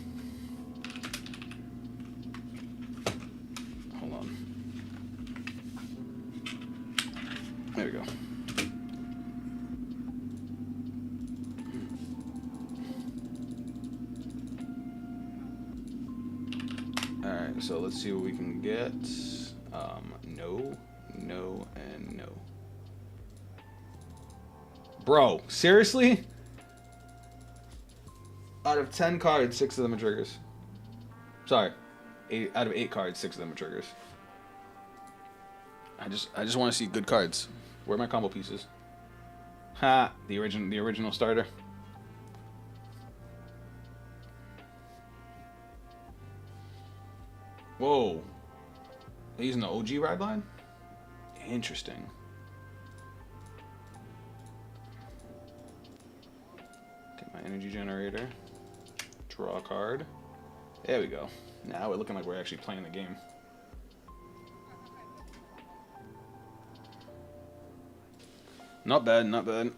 Hold on. There we go. Alright, so let's see what we can get. No, no, and no. Bro, seriously? Out of 10 cards, 6 of them are triggers. Sorry. Out of 8 cards, 6 of them are triggers. I just want to see good cards. Where are my combo pieces? Ha! The original starter. Whoa. They're using the OG ride line? Interesting. Get my energy generator. Draw a card. There we go. Now we're looking like we're actually playing the game. Not bad, not bad.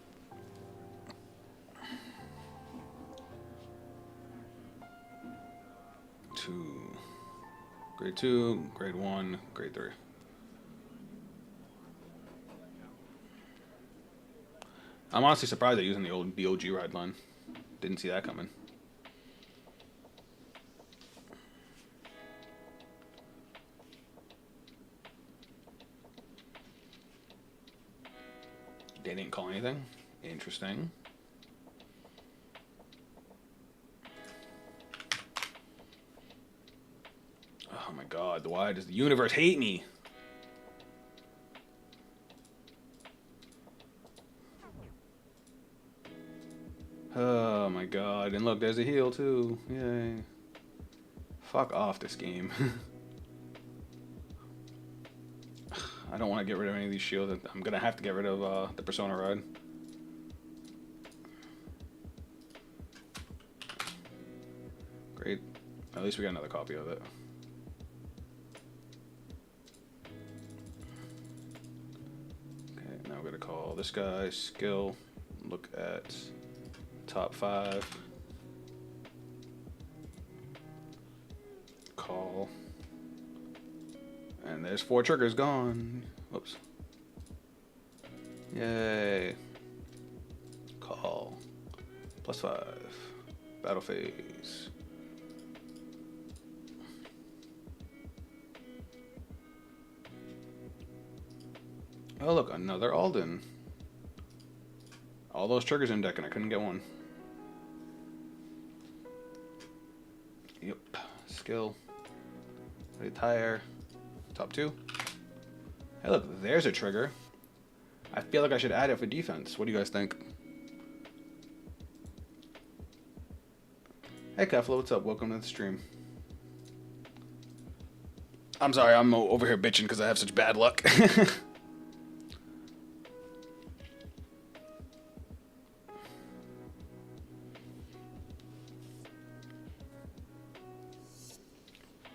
Grade 2, grade 1, grade 3. I'm honestly surprised they're using the OG ride line. Didn't see that coming. They didn't call anything. Interesting. Oh my god, why does the universe hate me? Oh my god, and look, there's a heal too. Yay. Fuck off this game. I don't want to get rid of any of these shields. I'm gonna have to get rid of the Persona ride. Great. At least we got another copy of it. Okay, now we're gonna call this guy skill. Look at top 5. Call. And there's 4 triggers gone. Whoops. Yay. Call. +5. Battle phase. Oh look, another Alden. All those triggers in deck and I couldn't get one. Yep. Skill. Retire. Top 2. Hey look, there's a trigger. I feel like I should add it for defense. What do you guys think? Hey Kefla, what's up? Welcome to the stream. I'm sorry, I'm over here bitching because I have such bad luck.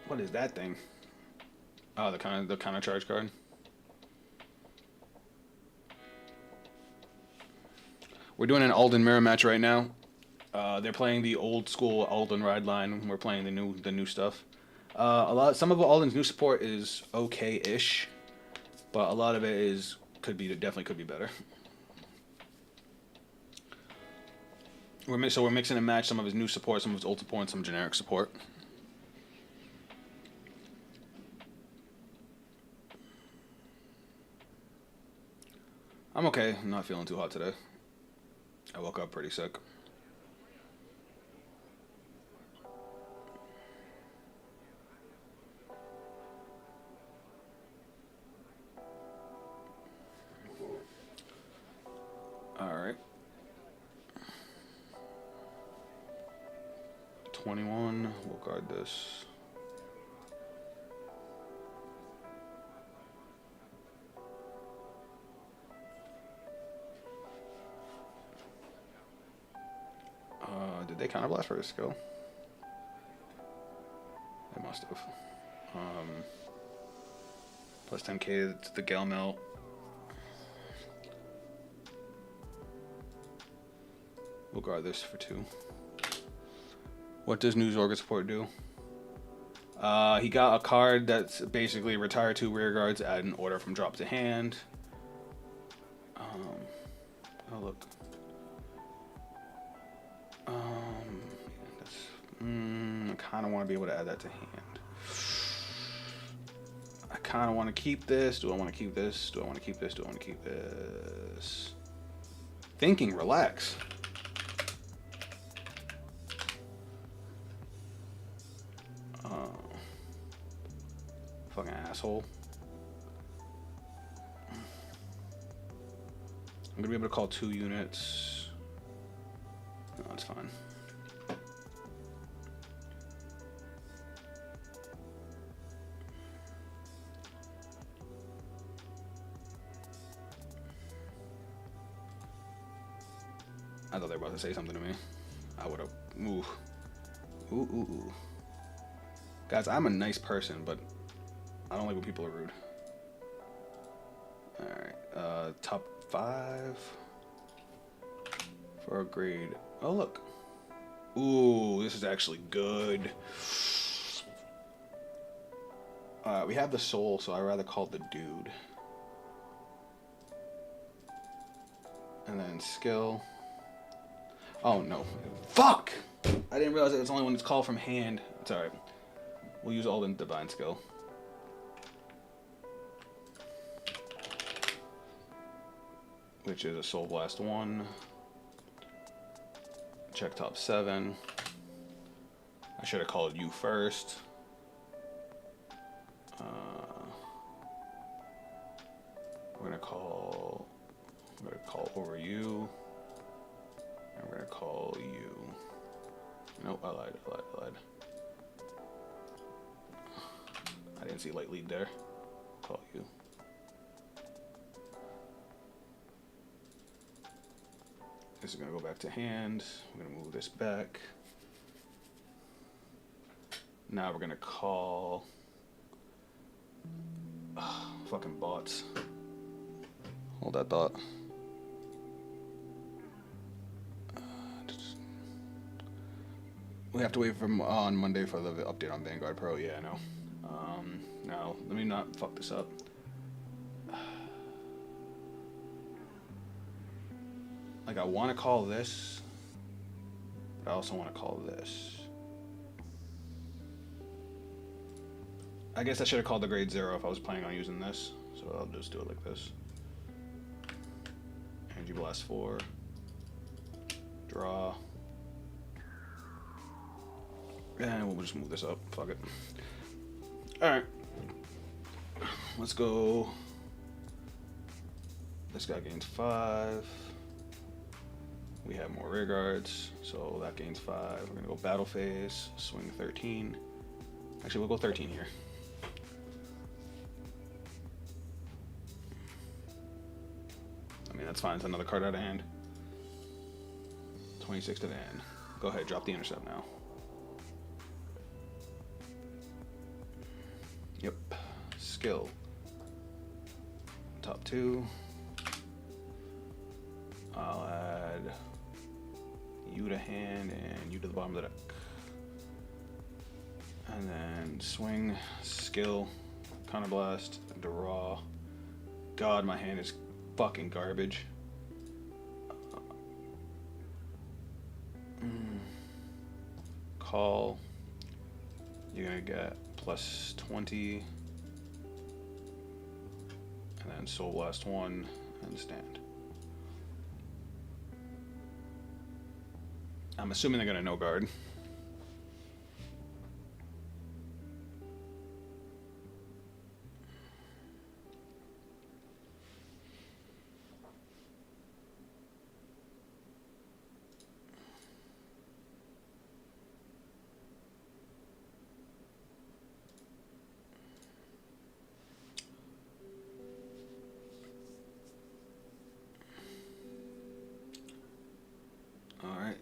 What is that thing? Oh, the counter charge card. We're doing an Alden mirror match right now. They're playing the old school Alden ride line. We're playing the new stuff. Some of Alden's new support is okay-ish, but a lot of it definitely could be better. We're mixing and match some of his new support, some of his old support, and some generic support. I'm okay. I'm not feeling too hot today. I woke up pretty sick. Alright. 21. We'll guard this. Did they counterblast for his skill? They must have. Plus 10k to the Gale Melt. We'll guard this for 2. What does New Zorga support do? He got a card that's basically retire 2 rear guards, add an order from drop to hand. Oh look. I kind of want to be able to add that to hand. I kind of want to keep this. Do I want to keep this? Do I want to keep this? Do I want to keep this? Thinking, relax. Fucking asshole. I'm gonna be able to call 2 units. No, that's fine. I thought they were about to say something to me. I would have. Ooh. Ooh. Guys, I'm a nice person, but I don't like when people are rude. Alright. Top 5 for a grade. Oh, look. Ooh, this is actually good. We have the soul, so I'd rather call the dude. And then skill. Oh, no. Fuck! I didn't realize that it's only when it's called from hand. It's alright. We'll use Alden Divine Skill. Which is a Soul Blast 1. Check top 7. I should have called you first. We're gonna call over you. And we're gonna call you. Nope, I lied. I didn't see light lead there. Call you. This is gonna go back to hand. We're gonna move this back. Now we're gonna call fucking bots. Hold that thought. We have to wait for on Monday for the update on Vanguard Pro. Yeah, I know. Now let me not fuck this up. Like, I want to call this, but I also want to call this. I guess I should have called the grade 0 if I was planning on using this. So I'll just do it like this. Energy Blast 4. Draw. And we'll just move this up. Fuck it. Alright. Let's go. This guy gains 5. We have more rear guards, so that gains 5. We're gonna go battle phase, swing 13. Actually, we'll go 13 here. I mean, that's fine. It's another card out of hand. 26 to van. Go ahead, drop the intercept now. Yep. Skill. Top 2. I'll add you to hand and you to the bottom of the deck. And then swing, skill, counterblast, draw. God, my hand is fucking garbage. Call. You're gonna get plus 20. And then Soul Blast 1 and stand. I'm assuming they're gonna no guard.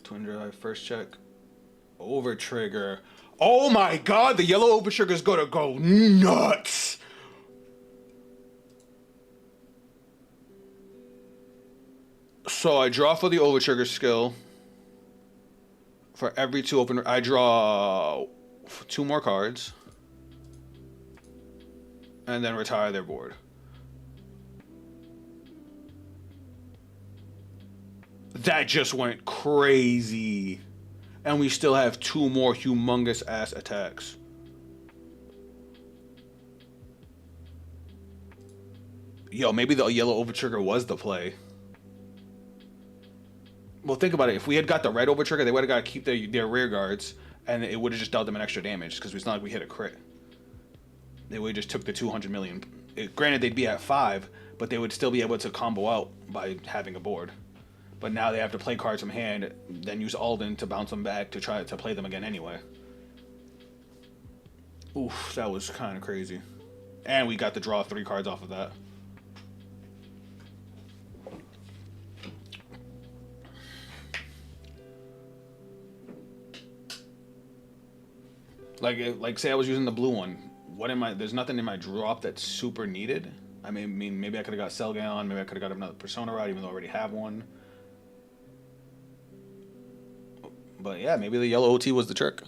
Twin drive, first check. Over trigger. Oh my god, the yellow over trigger is gonna go nuts. So I draw for the over trigger skill. For every 2 open, I draw 2 more cards, and then retire their board. That just went crazy, and we still have 2 more humongous ass attacks. Yo, maybe the yellow overtrigger was the play. Well, think about it. If we had got the red overtrigger, they would have got to keep their rear guards, and it would have just dealt them an extra damage because it's not like we hit a crit. They would have just took the 200 million. Granted, they'd be at 5, but they would still be able to combo out by having a board. But now they have to play cards from hand, then use Alden to bounce them back to try to play them again anyway. Oof, that was kind of crazy. And we got to draw 3 cards off of that. Like say I was using the blue one. What am I? There's nothing in my drop that's super needed. I mean, maybe I could have got Selgaon. Maybe I could have got another Persona Rod, even though I already have one. But yeah, maybe the yellow OT was the trick.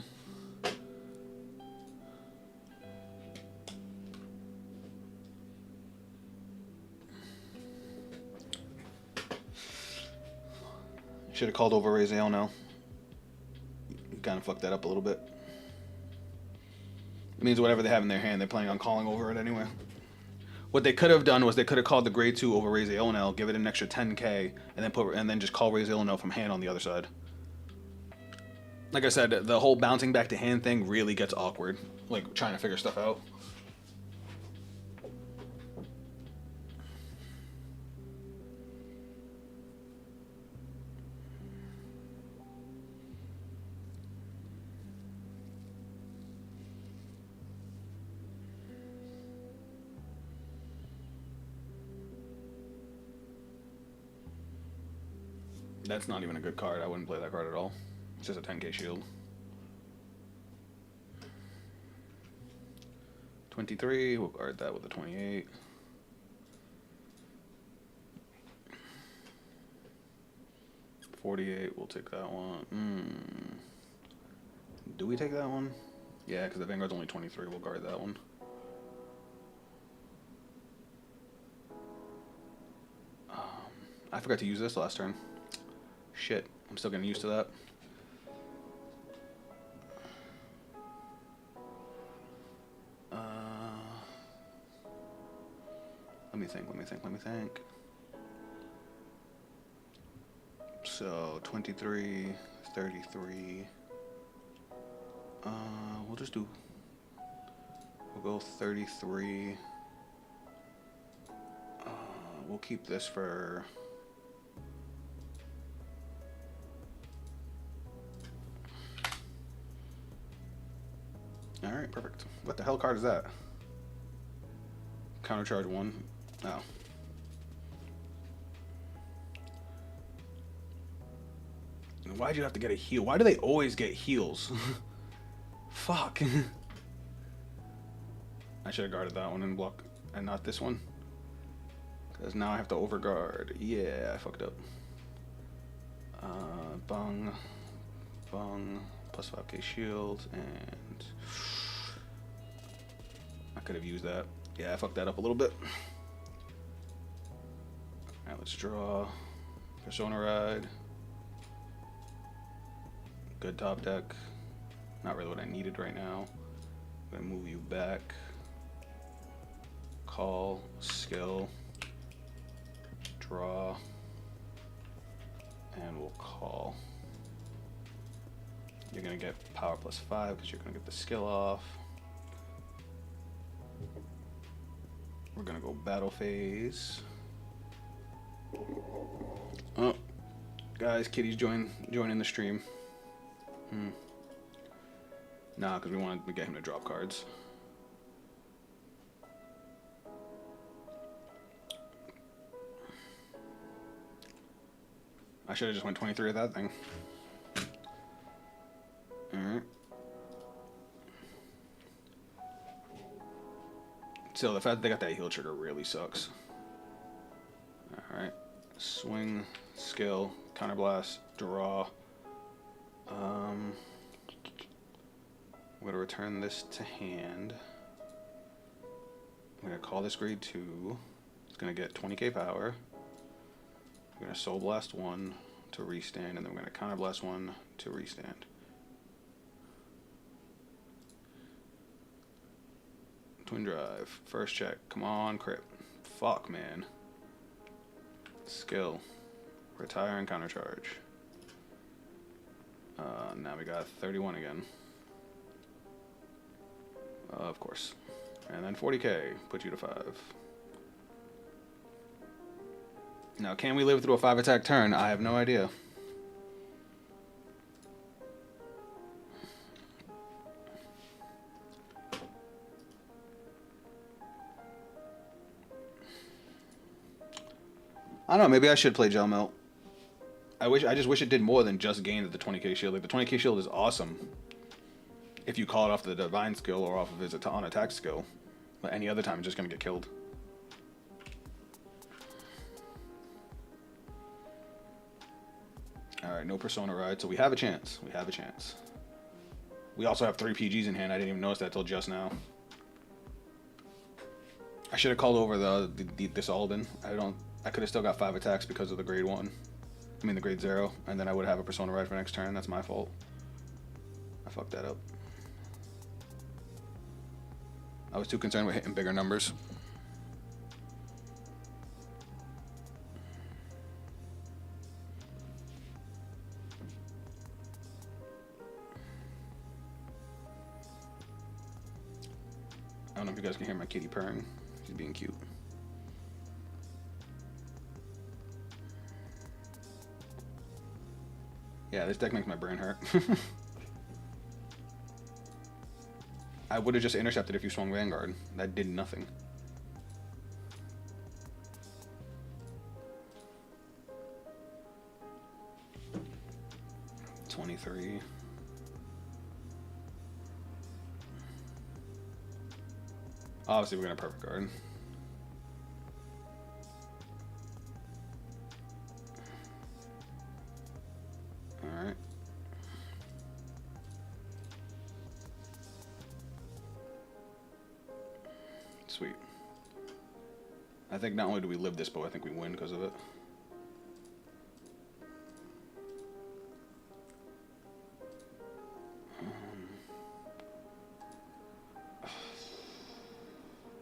Should have called over Raziel now. Kind of fucked that up a little bit. It means whatever they have in their hand, they're planning on calling over it anyway. What they could have done was they could have called the grade 2 over Raziel, give it an extra 10k, and then just call Raziel from hand on the other side. Like I said, the whole bouncing back to hand thing really gets awkward, like trying to figure stuff out. That's not even a good card. I wouldn't play that card at all. It's just a 10k shield. 23, we'll guard that with a 28. $48, we'll take that one. Do we take that one? Yeah, because the Vanguard's only 23, we'll guard that one. I forgot to use this last turn. Shit, I'm still getting used to that. Let me think. So, 23, 33. We'll go 33. We'll keep this for... Alright, perfect. What the hell card is that? Countercharge 1. Oh. Why'd you have to get a heal? Why do they always get heals? Fuck. I should have guarded that one and block, and not this one. Because now I have to overguard. Yeah, I fucked up. Bung. Plus 5k shield, and... I could have used that. Yeah, I fucked that up a little bit. Alright, let's draw. Persona Ride. Good top deck. Not really what I needed right now. I'm gonna move you back. Call, skill, draw, and we'll call. You're gonna get power plus 5 because you're gonna get the skill off. We're gonna go battle phase. Oh, guys, Kitty's joining the stream. Nah, because we wanted to get him to drop cards. I should have just went 23 with that thing. Alright. So the fact that they got that heal trigger really sucks. Alright. Swing, skill, counterblast, draw. I'm going to return this to hand. I'm going to call this grade 2. It's going to get 20k power. I'm going to Soul Blast 1 to restand, and then we're going to Counter Blast 1 to restand. Twin Drive. First check. Come on, crit. Fuck, man. Skill. Retire and counter charge. Now we got 31 again. Of course. And then 40k. Put you to 5. Now, can we live through a 5 attack turn? I have no idea. I don't know, maybe I should play Gel Melt. I just wish it did more than just gain the 20k shield. Like, the 20k shield is awesome if you call it off the divine skill or off of his on attack skill. But any other time it's just gonna get killed. Alright, no Persona Ride, so we have a chance. We have a chance. We also have 3 PGs in hand. I didn't even notice that till just now. I should have called over this Alden. I could have still got 5 attacks because of the grade 1. I mean the grade 0, and then I would have a Persona Ride for next turn. That's my fault. I fucked that up. I was too concerned with hitting bigger numbers. I don't know if you guys can hear my kitty purring. She's being cute. Yeah, this deck makes my brain hurt. I would have just intercepted if you swung Vanguard. That did nothing. $23. Obviously, we're gonna perfect guard. All right. Sweet. I think not only do we live this, but I think we win because of it.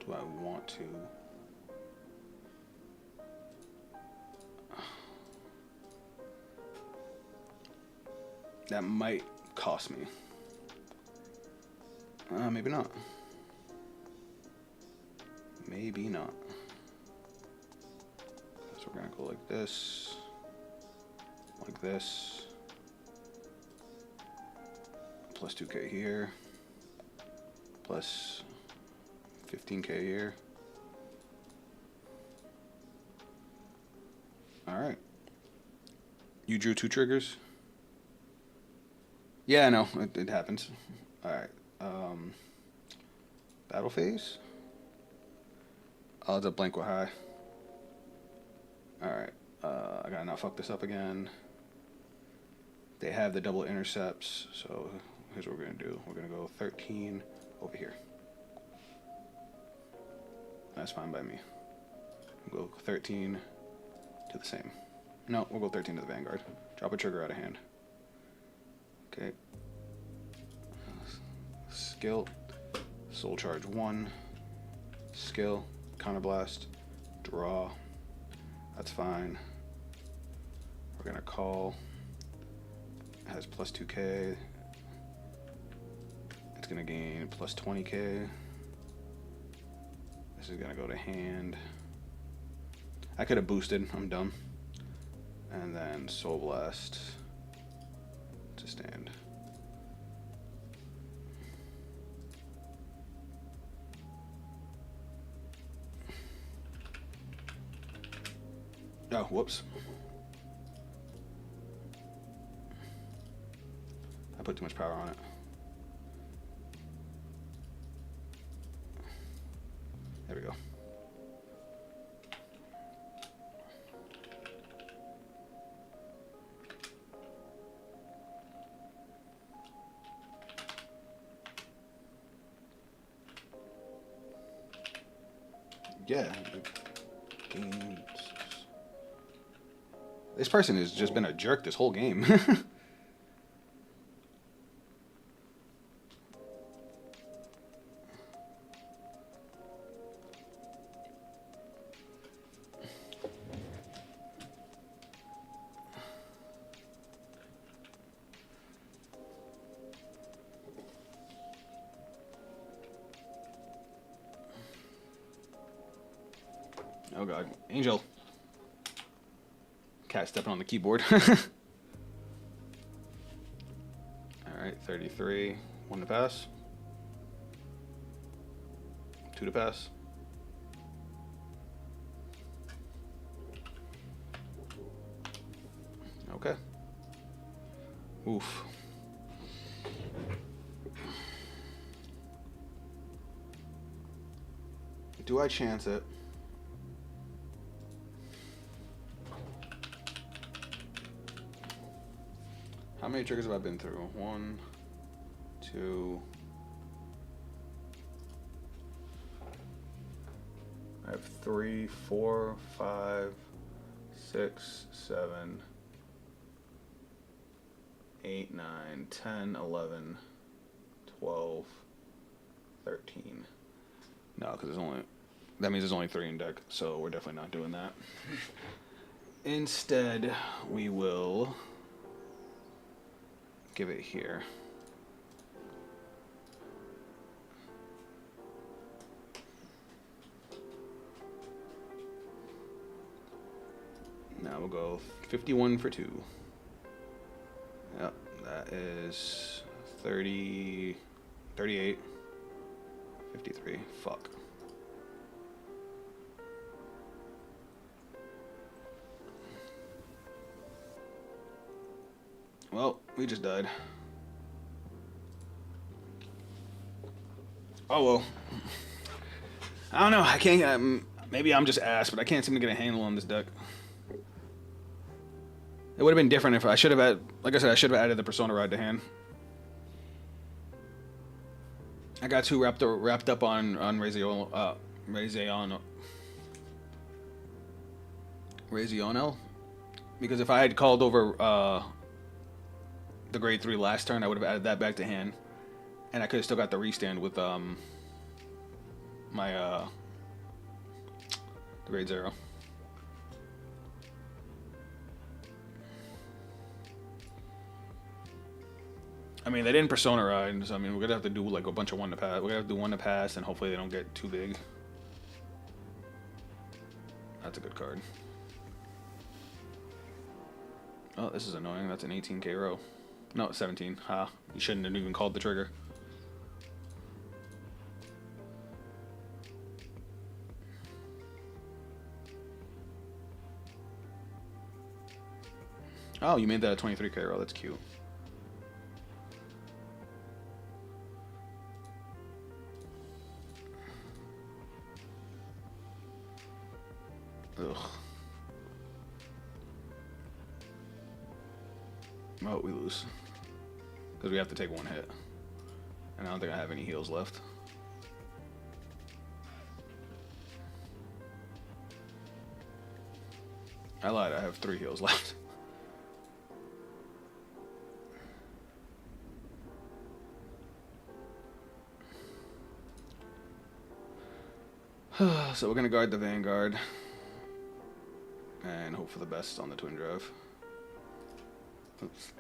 Do I want to? That might cost me. Maybe not. Maybe not. So we're gonna go like this, like this. Plus 2k here. Plus 15k here. Alright. You drew 2 triggers? Yeah, I know. It happens. Alright. Battle phase? Oh, it's a blank with high. Alright. I gotta not fuck this up again. They have the double intercepts, so here's what we're gonna do. We're gonna go 13 over here. That's fine by me. We'll go 13 to the same. No, we'll go 13 to the Vanguard. Drop a trigger out of hand. Okay. Skill. Soul Charge 1. Skill. Counterblast. Draw. That's fine. We're gonna call. It has plus 2k. It's gonna gain plus 20k. This is gonna go to hand. I could have boosted. I'm dumb. And then Soul Blast to stand. Oh, whoops. I put too much power on it. There we go. Yeah. This person has just been a jerk this whole game. Oh god. Angel. Cat stepping on the keyboard. Alright, 33. 1 to pass. 2 to pass. Okay. Oof. Do I chance it? How many triggers have I been through? 1, 2. I have 3, 4, 5, 6, 7, 8, 9, 10, 11, 12, 13. No, because that means there's only 3 in deck, so we're definitely not doing that. Instead, we will give it here. Now we'll go 51 for 2. Yep, that is 30, 38, 53. Fuck. Well, we just died. Oh well. I don't know. I can't. Maybe I'm just ass, but I can't seem to get a handle on this deck. It would have been different if I should have had. Like I said, I should have added the Persona Ride to hand. I got too wrapped up on Razionel, because if I had called over the grade 3 last turn, I would have added that back to hand, and I could have still got the restand with my the grade 0. I mean, they didn't Persona Ride, so I mean, we're gonna have to do like a bunch of 1 to pass. We're gonna have to do 1 to pass, and hopefully they don't get too big. That's a good card. Oh, this is annoying. That's an 18k row. No, 17. Ha. You shouldn't have even called the trigger. Oh, you made that a 23k row. That's cute. Ugh. Oh, we lose. Because we have to take 1 hit. And I don't think I have any heals left. I lied, I have 3 heals left. So we're gonna guard the Vanguard. And hope for the best on the Twin Drive. Oops.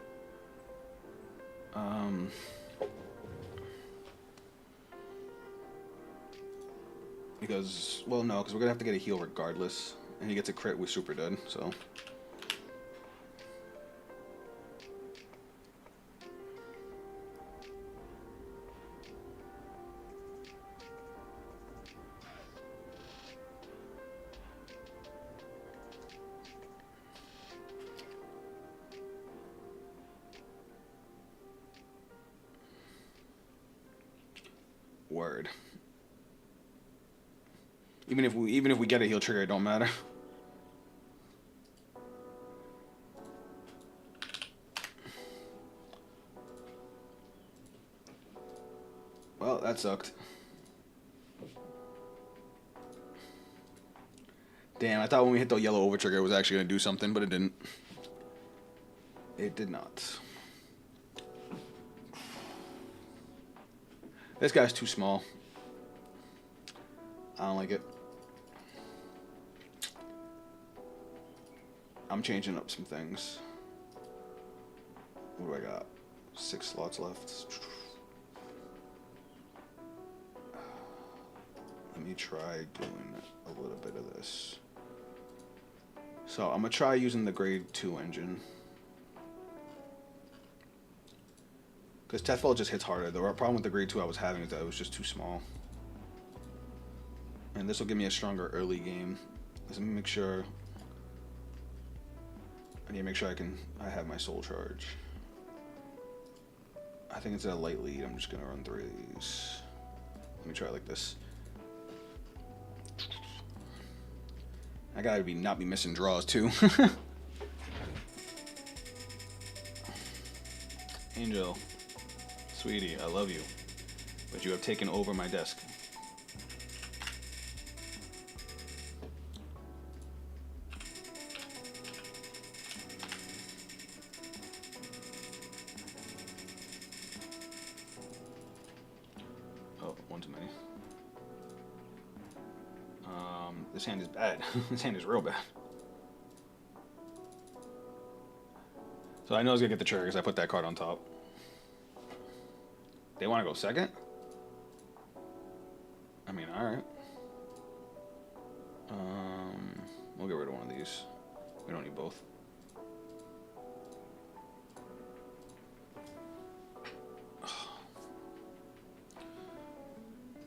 Because, well, no, because we're gonna have to get a heal regardless, and he gets a crit with Super Dead, so. Word. Even if we get a heal trigger, it don't matter. Well, that sucked. Damn, I thought when we hit the yellow over trigger it was actually going to do something, but it didn't. It did not. This guy's too small. I don't like it. I'm changing up some things. What do I got? 6 slots left. Let me try doing a little bit of this. So I'm gonna try using the grade 2 engine. Because Tethfall just hits harder. The problem with the grade 2 I was having is that it was just too small. And this will give me a stronger early game. Let me make sure. I need to make sure I have my soul charge. I think it's a light lead. I'm just gonna run 3 of these. Let me try it like this. I gotta not be missing draws too. Angel, sweetie, I love you, but you have taken over my desk. Oh, one too many. This hand is bad. This hand is real bad. So I know I was gonna get the trigger because I put that card on top. They want to go second? I mean, alright. We'll get rid of one of these. We don't need both.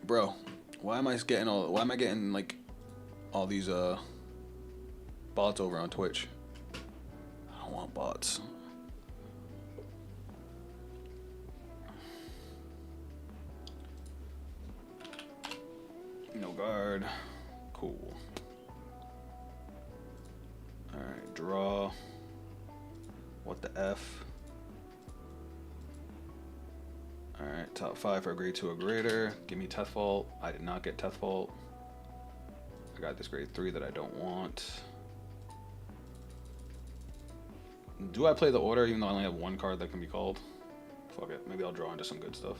Bro, why am I getting like all these bots over on Twitch? I don't want bots. No guard. Cool. Alright, draw. What the F? Alright, top 5 for grade 2 or greater. Give me Tethfall. I did not get Tethfall. I got this grade 3 that I don't want. Do I play the order even though I only have 1 card that can be called? Fuck it. Maybe I'll draw into some good stuff.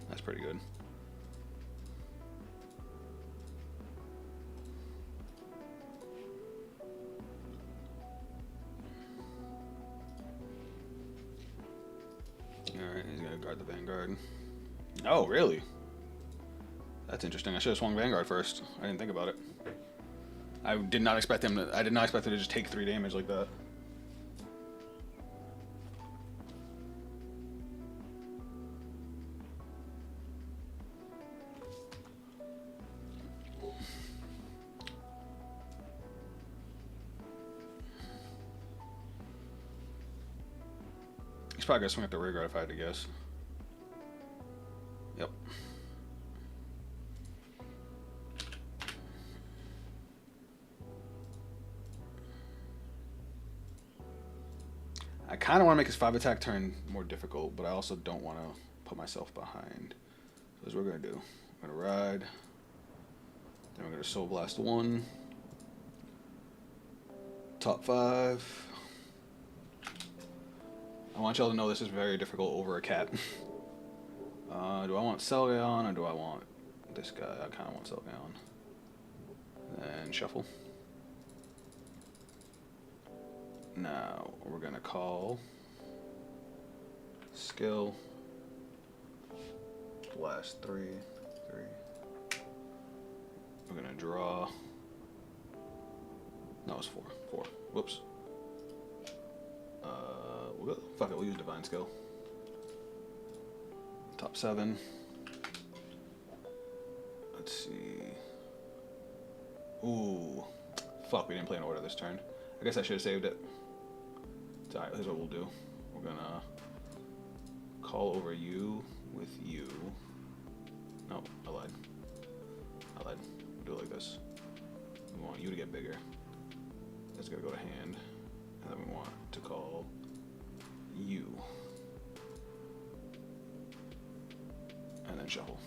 That's pretty good. Alright, he's gonna guard the Vanguard. Oh, really? That's interesting. I should have swung Vanguard first. I didn't think about it. I did not expect him to just take 3 damage like that. He's probably gonna swing at the rear guard if I had to guess. Yep. I kind of want to make his 5 attack turn more difficult, but I also don't want to put myself behind. So that's what we're gonna do. We're gonna ride. Then we're gonna Soul Blast 1. Top 5. I want y'all to know this is very difficult over a cat. Do I want Selgaon or do I want this guy? I kind of want Selgaon. And shuffle. Now we're gonna call skill. Blast 3. We're gonna draw. No, it's 4. Whoops. Fuck it, we'll use Divine Skill. Top 7. Let's see. Ooh. Fuck, we didn't play an order this turn. I guess I should have saved it. It's alright, here's what we'll do. We're gonna call over you with you. No, I lied. We'll do it like this. We want you to get bigger. That's gonna go to hand. And then we want to call you. And then shuffle.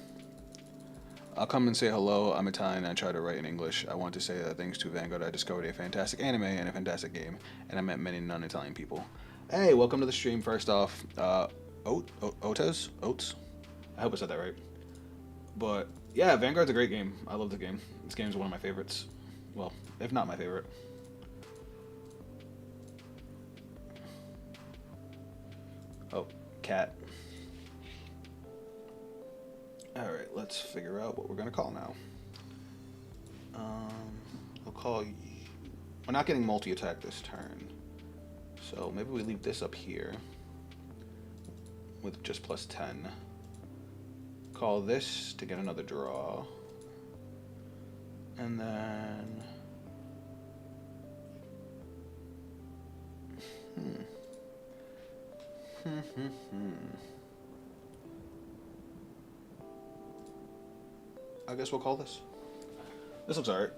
I'll come and say hello. I'm Italian and I try to write in English. I want to say that thanks to Vanguard, I discovered a fantastic anime and a fantastic game, and I met many non-Italian people. Hey, welcome to the stream. First off, Otes? Oats? I hope I said that right. But yeah, Vanguard's a great game. I love the game. This game's one of my favorites. Well, if not my favorite. Oh, cat. Alright, let's figure out what we're gonna call now. We'll call you. We're not getting multi-attack this turn. So maybe we leave this up here with just plus 10. Call this to get another draw. And then I guess we'll call this. This looks alright.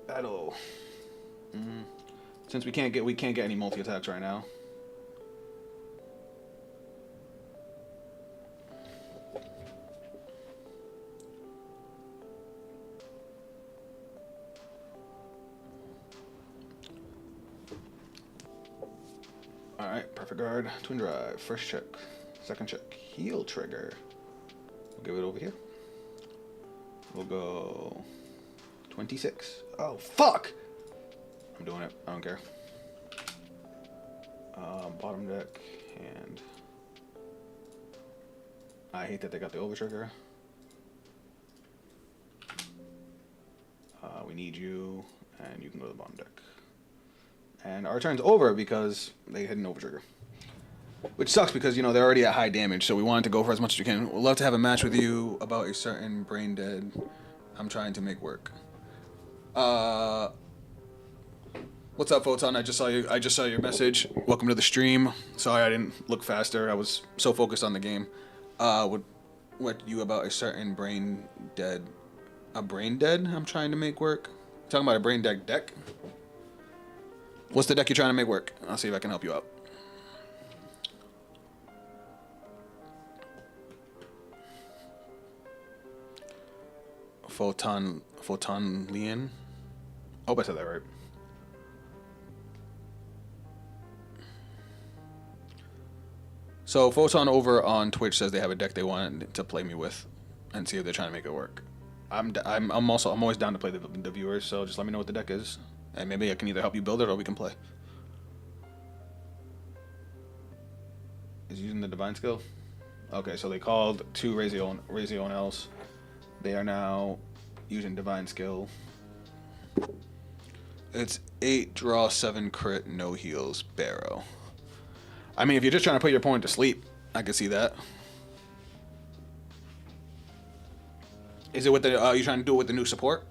Battle. Since we can't get any multi attacks right now. Alright, perfect guard, twin drive, first check, second check, heal trigger. We'll give it over here. We'll go 26. Oh, fuck! I'm doing it. I don't care. Bottom deck, and I hate that they got the over trigger. We need you, and you can go to the bottom deck. And our turn's over because they hit an over trigger. Which sucks because, you know, they're already at high damage, so we wanted to go for as much as we can. We'd love to have a match with you about a certain brain dead I'm trying to make work. What's up, Photon? I just saw your message. Welcome to the stream. Sorry I didn't look faster. I was so focused on the game. What you about a certain brain dead? A brain dead I'm trying to make work? Talking about a brain dead deck? What's the deck you're trying to make work? I'll see if I can help you out. Photon Lian. I hope I said that right. So Photon over on Twitch says they have a deck they want to play me with, and see if they're trying to make it work. I'm always down to play the viewers, so just let me know what the deck is, and maybe I can either help you build it or we can play. Is using the divine skill? Okay, so they called 2 Razionels. They are now using divine skill. It's 8 draw, 7 crit, no heals, Barrow. I mean, if you're just trying to put your opponent to sleep, I can see that. Is it with the you trying to do it with the new support?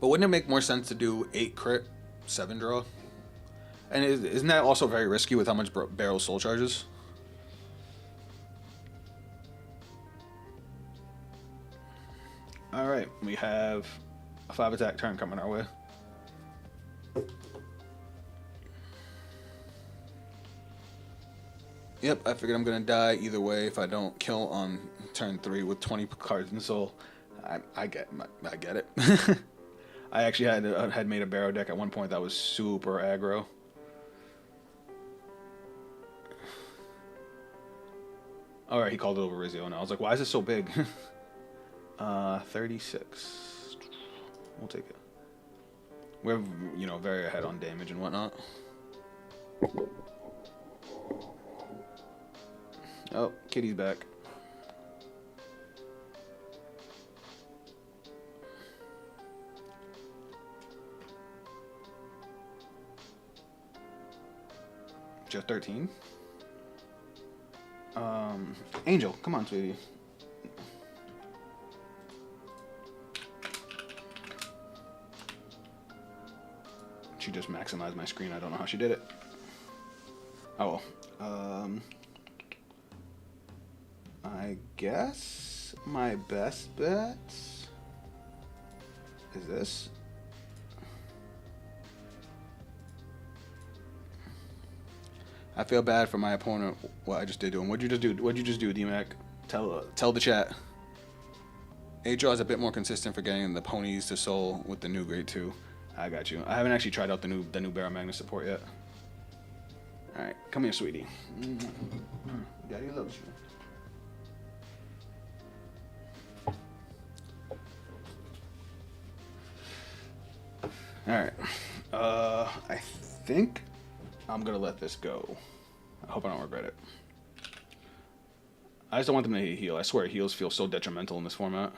But wouldn't it make more sense to do 8 crit, 7 draw? And isn't that also very risky with how much Barrow soul charges? Alright, we have a 5 attack turn coming our way. Yep, I figured I'm gonna die either way if I don't kill on turn 3 with 20 cards in soul. I get it. I actually had made a Barrow deck at one point that was super aggro. Alright, he called it over Rizio, and I was like, why is it so big? 36. We'll take it. We're, you know, very ahead on damage and whatnot. Oh, Kitty's back. Just 13. Angel, come on, sweetie. She just maximized my screen. I don't know how she did it. Oh well. I guess my best bet is this. I feel bad for my opponent. What I just did to him. What'd you just do? What'd you just do, D-Mac? Tell the chat. A-Draw is a bit more consistent for getting the ponies to soul with the new grade 2. I got you. I haven't actually tried out the new Barrow Magnus support yet. All right, come here, sweetie. Daddy loves you. All right. I think I'm gonna let this go. I hope I don't regret it. I just don't want them to heal. I swear heals feel so detrimental in this format.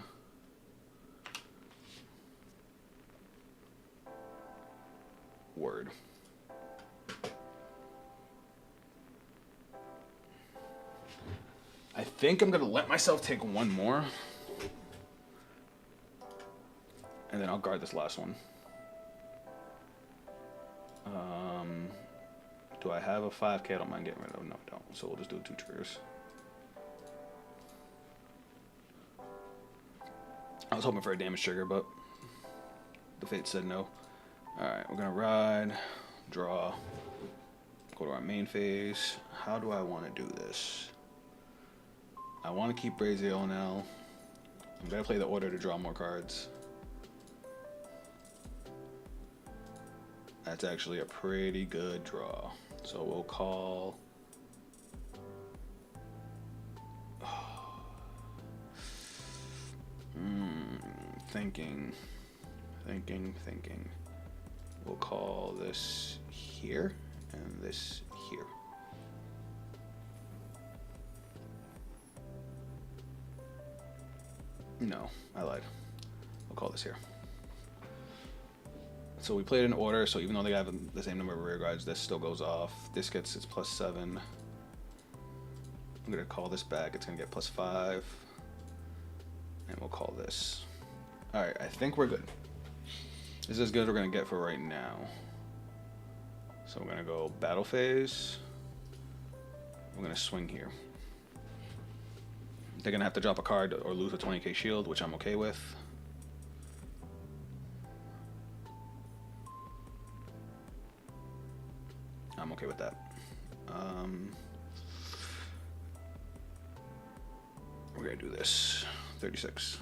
Word. I think I'm gonna let myself take one more. And then I'll guard this last one. Do I have a 5k? I don't mind getting rid of. No, I don't. So we'll just do 2 triggers. I was hoping for a damage trigger, but the fate said no. Alright, we're gonna ride, draw, go to our main phase. How do I want to do this? I want to keep Braziel now. I'm gonna play the order to draw more cards. That's actually a pretty good draw. So we'll call... Thinking. We'll call this here and this here. No, I lied. We'll call this here. So we played in order, so even though they have the same number of rear guards, this still goes off. This gets its +7. I'm gonna call this back, it's gonna get +5. And we'll call this. Alright, I think we're good. This is as good as we're gonna get for right now. So we're gonna go battle phase. We're gonna swing here. They're gonna have to drop a card or lose a 20k shield, which I'm okay with. I'm okay with that. We're gonna do this. 36.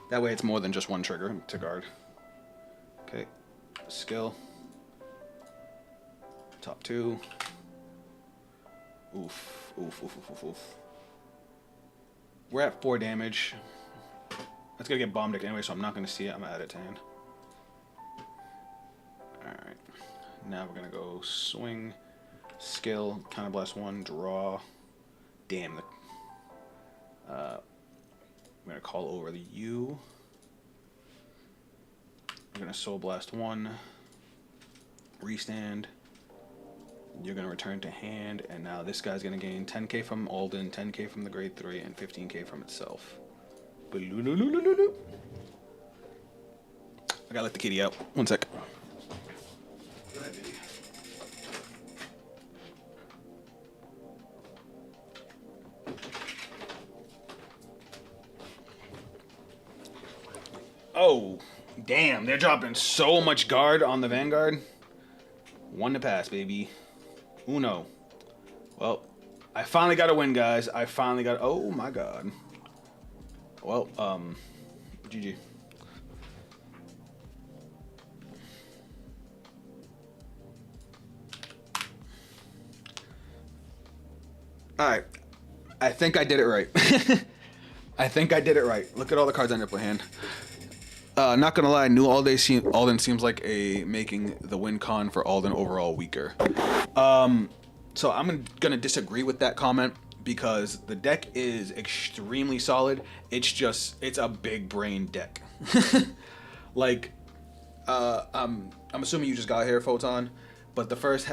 That way it's more than just one trigger to guard. Okay. Skill. Top 2. Oof. We're at 4 damage. That's gonna get bomb deck anyway, so I'm not gonna see it. I'm gonna add it to hand. Alright. Now we're gonna go swing, skill, counterblast 1, draw. Damn. I'm gonna call over the U. I'm gonna soul blast 1, restand. You're gonna return to hand, and now this guy's gonna gain 10k from Alden, 10k from the grade 3, and 15k from itself. I gotta let the kitty out. One sec. Go ahead, baby. Oh, damn, they're dropping so much guard on the Vanguard. 1 to pass, baby. Uno. Well, I finally got a win, guys. I finally got... Oh, my God. Well, GG. Alright. I think I did it right. I think I did it right. Look at all the cards I ended up with hand. Not gonna lie, new Alden seems like making the win con for Alden overall weaker. So I'm gonna disagree with that comment because the deck is extremely solid. It's a big brain deck. Like, I'm assuming you just got here, Photon, but the first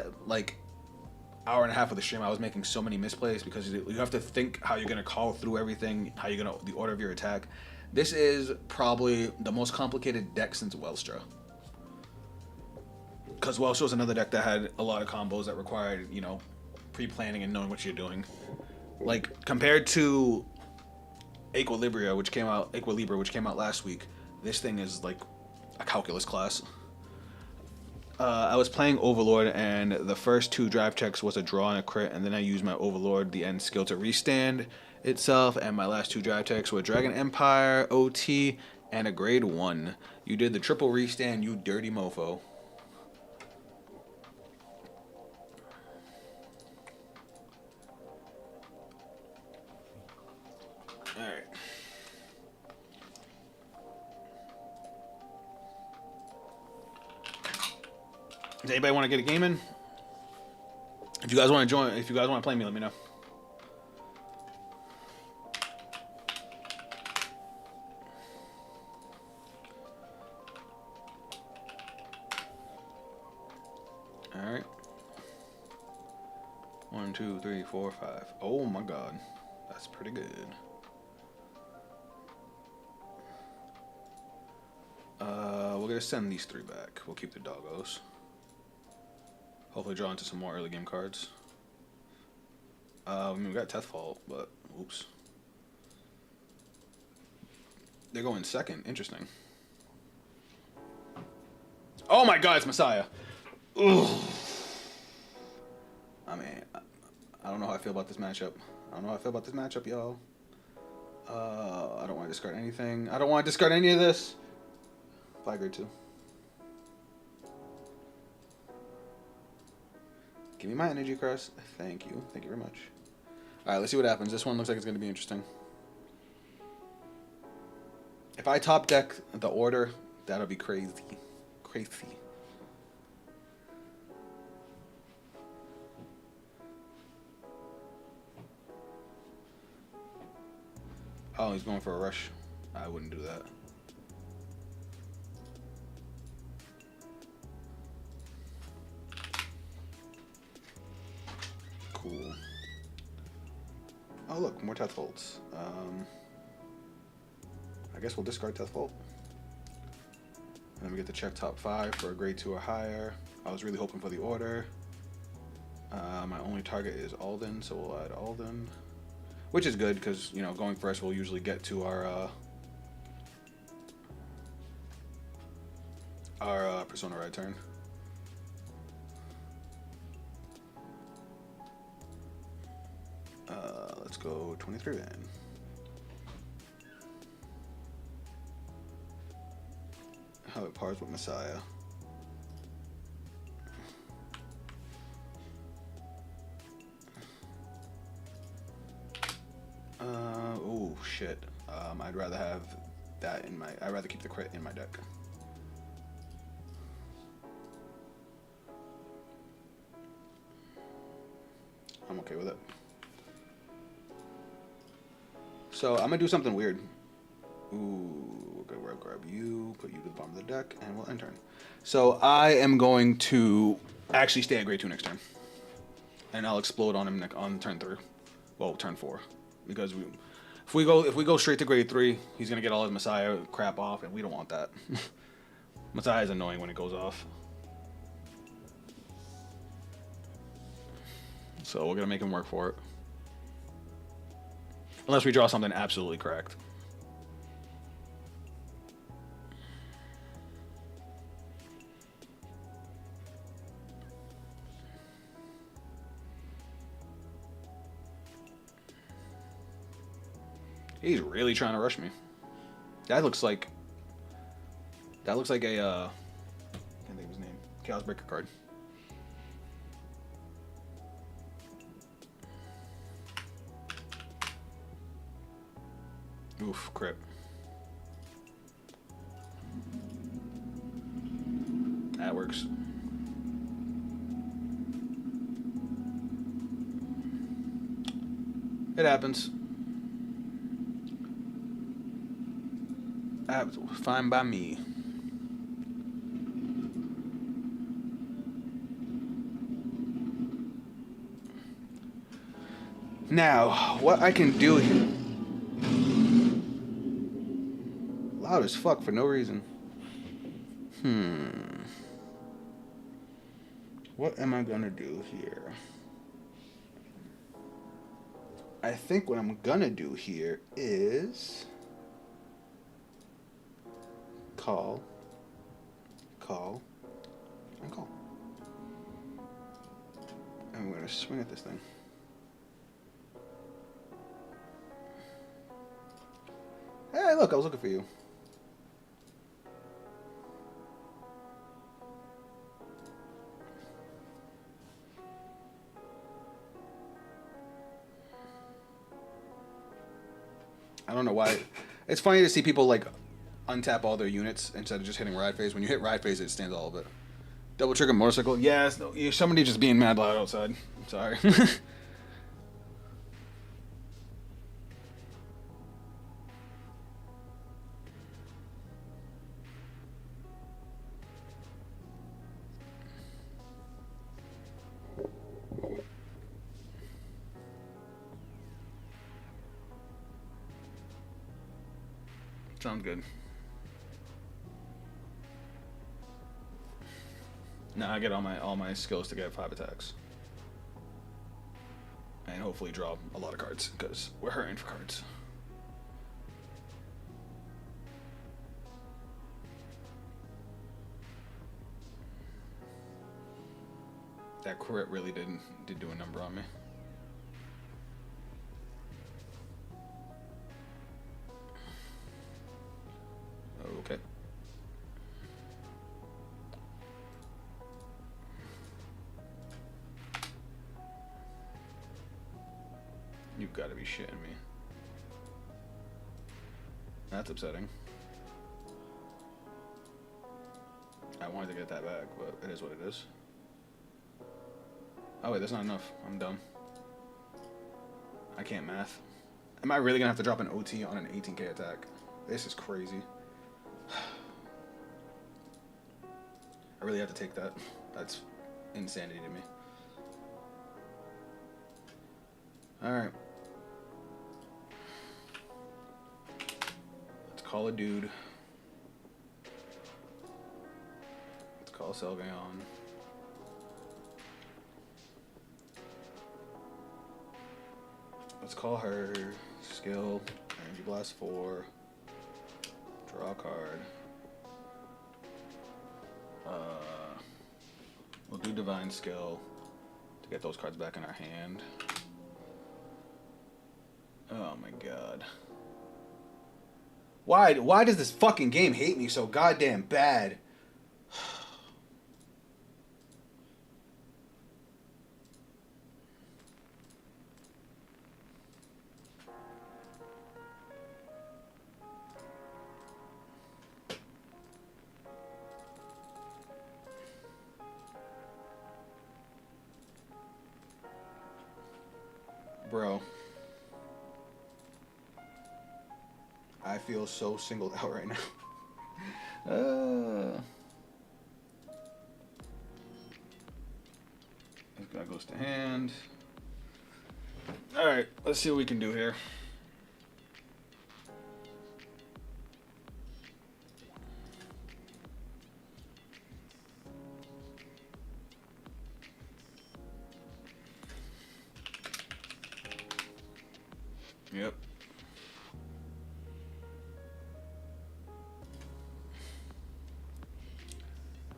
hour and a half of the stream, I was making so many misplays because you have to think how you're gonna call through everything, the order of your attack. This is probably the most complicated deck since Welstra. Because Welstra was another deck that had a lot of combos that required, pre-planning and knowing what you're doing. Like, compared to Equilibra, which came out last week, this thing is like a calculus class. I was playing Overlord, and the first two drive checks was a draw and a crit, and then I used my Overlord, the end skill, to restand itself, and my last two drive checks were Dragon Empire, OT, and a grade 1. You did the triple restand, you dirty mofo. Alright. Does anybody want to get a game in? If you guys want to join, if you guys want to play me, let me know. Alright. 1, 2, 3, 4, 5. Oh my god. That's pretty good. We're gonna send these 3 back. We'll keep the doggos. Hopefully draw into some more early game cards. I mean, we got Teth Fault, but oops. They're going second. Interesting. Oh my god, it's Messiah. Ugh. I mean, I don't know how I feel about this matchup. Y'all. I don't want to discard anything. I don't want to discard any of this. 5 grade 2. Give me my energy crest. Thank you. Thank you very much. Alright, let's see what happens. This one looks like it's going to be interesting. If I top deck the order, that'll be crazy. Crazy. Oh, he's going for a rush. I wouldn't do that. Cool. Oh look, more Teth Faults. I guess we'll discard Teth Fault. And then we get to check top 5 for a grade 2 or higher. I was really hoping for the order. My only target is Alden, so we'll add Alden. Which is good, because, you know, going first we'll usually get to our Persona Ride turn. Let's go 23 then. How it pars with Messiah. Oh shit. I'd rather have that in my. I'd rather keep the crit in my deck. I'm okay with it. So I'm gonna do something weird. Ooh, okay, we'll grab you, put you to the bottom of the deck, and we'll end turn. So I am going to actually stay at grade 2 next turn, and I'll explode on him on turn 3. Well, turn 4, because if we go straight to grade 3, he's gonna get all his Messiah crap off, and we don't want that. Messiah is annoying when it goes off. So we're gonna make him work for it. Unless we draw something absolutely cracked. He's really trying to rush me. That looks like a can't think of his name. Chaos Breaker card. Oof, crap. That works. It happens. That's fine by me. Now, what I can do here. Loud as fuck for no reason. What am I gonna do here? I think what I'm gonna do here is call, And call. And we're gonna swing at this thing. Hey, look, I was looking for you. I don't know why. It's funny to see people like untap all their units instead of just hitting ride phase. When you hit ride phase, it stands all of it. Double trigger motorcycle. Yes, somebody just being mad loud outside. I'm sorry. Sounds good. Now I get all my skills to get 5 attacks. And hopefully draw a lot of cards, because we're hurting for cards. That crit really did do a number on me. Okay. You've got to be shitting me. That's upsetting. I wanted to get that back, but it is what it is. Oh wait, that's not enough. I'm dumb. I can't math. Am I really gonna have to drop an OT on an 18k attack? This is crazy. I really have to take that. That's insanity to me. Alright. Let's call a dude. Let's call Selgayon. Let's call her. Skill. Energy Blast 4. Draw a card. We'll do Divine Skill to get those cards back in our hand. Oh my god. Why does this fucking game hate me so goddamn bad? Bro. I feel so singled out right now. This guy goes to hand. Alright, let's see what we can do here. Yep.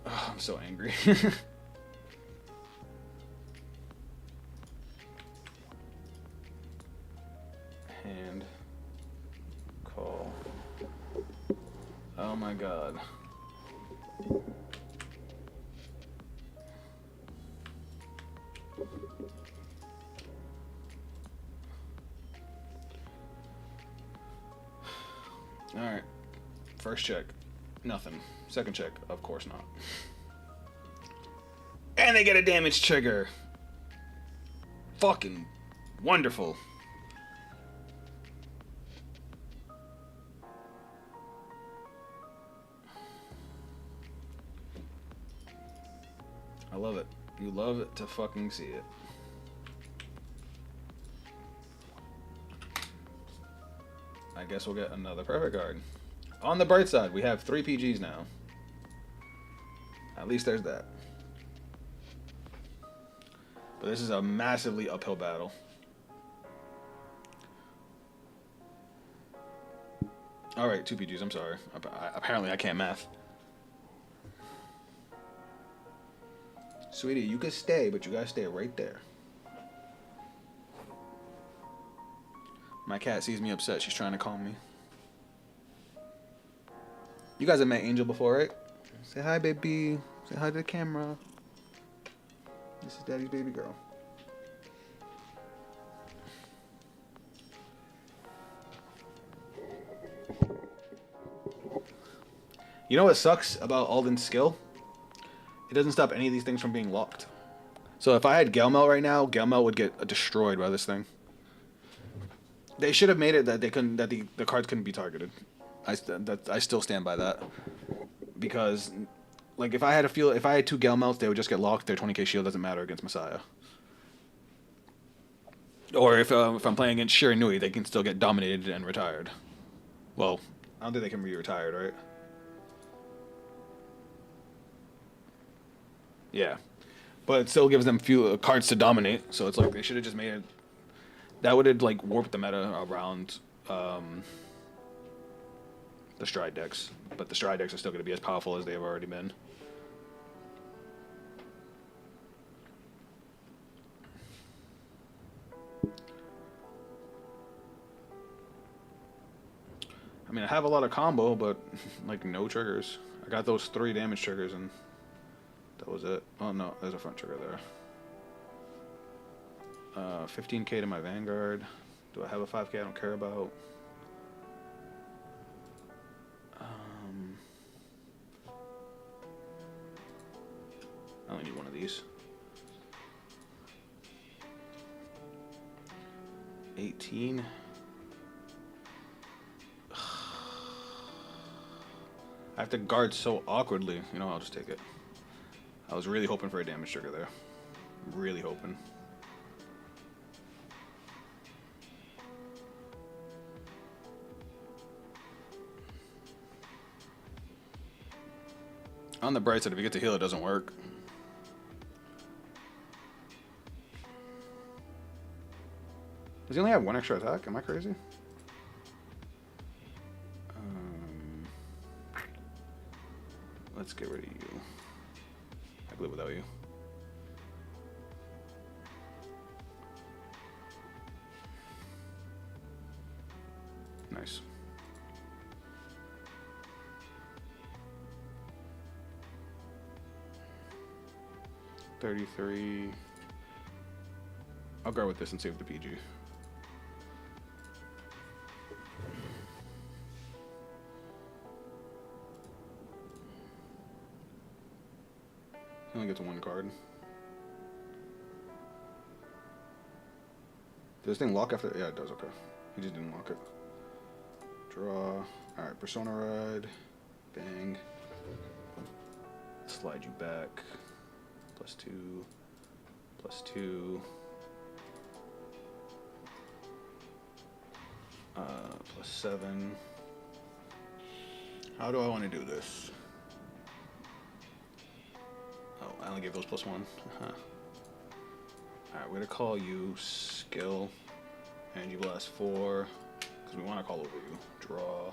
Oh, I'm so angry. Hand. Call. Oh my god. Alright. First check. Nothing. Second check. Of course not. And they get a damage trigger. Fucking wonderful. I love it. You love it to fucking see it. I guess we'll get another perfect card. On the bright side, we have 3 PGs now. At least there's that. But this is a massively uphill battle. Alright, 2 PGs, I'm sorry. Apparently I can't math. Sweetie, you can stay, but you gotta stay right there. My cat sees me upset. She's trying to calm me. You guys have met Angel before, right? Say hi, baby. Say hi to the camera. This is Daddy's baby girl. You know what sucks about Alden's skill? It doesn't stop any of these things from being locked. So if I had Gelmel right now, Gelmel would get destroyed by this thing. They should have made it that they couldn't, that the cards couldn't be targeted. I still stand by that, because like if I had 2 Gelmels, they would just get locked. Their 20k shield doesn't matter against Messiah. Or if I'm playing against Shiranui, they can still get dominated and retired. Well, I don't think they can be retired, right? Yeah, but it still gives them few cards to dominate. So it's like they should have just made it. That would have like warped the meta around the Stride decks, but the Stride decks are still going to be as powerful as they've already been. I mean, I have a lot of combo, but like no triggers. I got those 3 damage triggers, and that was it. Oh no, there's a front trigger there. 15k to my Vanguard. Do I have a 5k I don't care about? I only need one of these. 18. I have to guard so awkwardly. You know, I'll just take it. I was really hoping for a damage trigger there. Really hoping. On the bright side, if you get to heal, it doesn't work. Does he only have 1 extra attack? Am I crazy? Let's get rid of you. I can live without you. Nice. $33. I'll guard with this and save the PG. He only gets 1 card. Does this thing lock after? Yeah, it does. Okay. He just didn't lock it. Draw. Alright, Persona Ride. Bang. Slide you back. +2. +2. +7. How do I want to do this? Oh, I only gave those +1. Alright, we're going to call you Skill. And you blast 4. Because we want to call over you. Draw.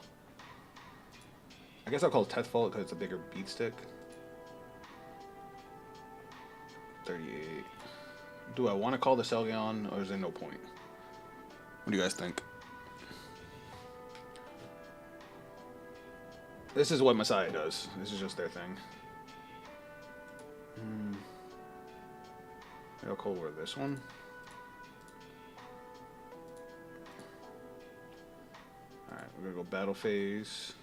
I guess I'll call Tethfault because it's a bigger beat stick. 38. Do I want to call the Selgion, or is there no point? What do you guys think? This is what Messiah does. This is just their thing. I'll call over this one. Alright, we're gonna go battle phase.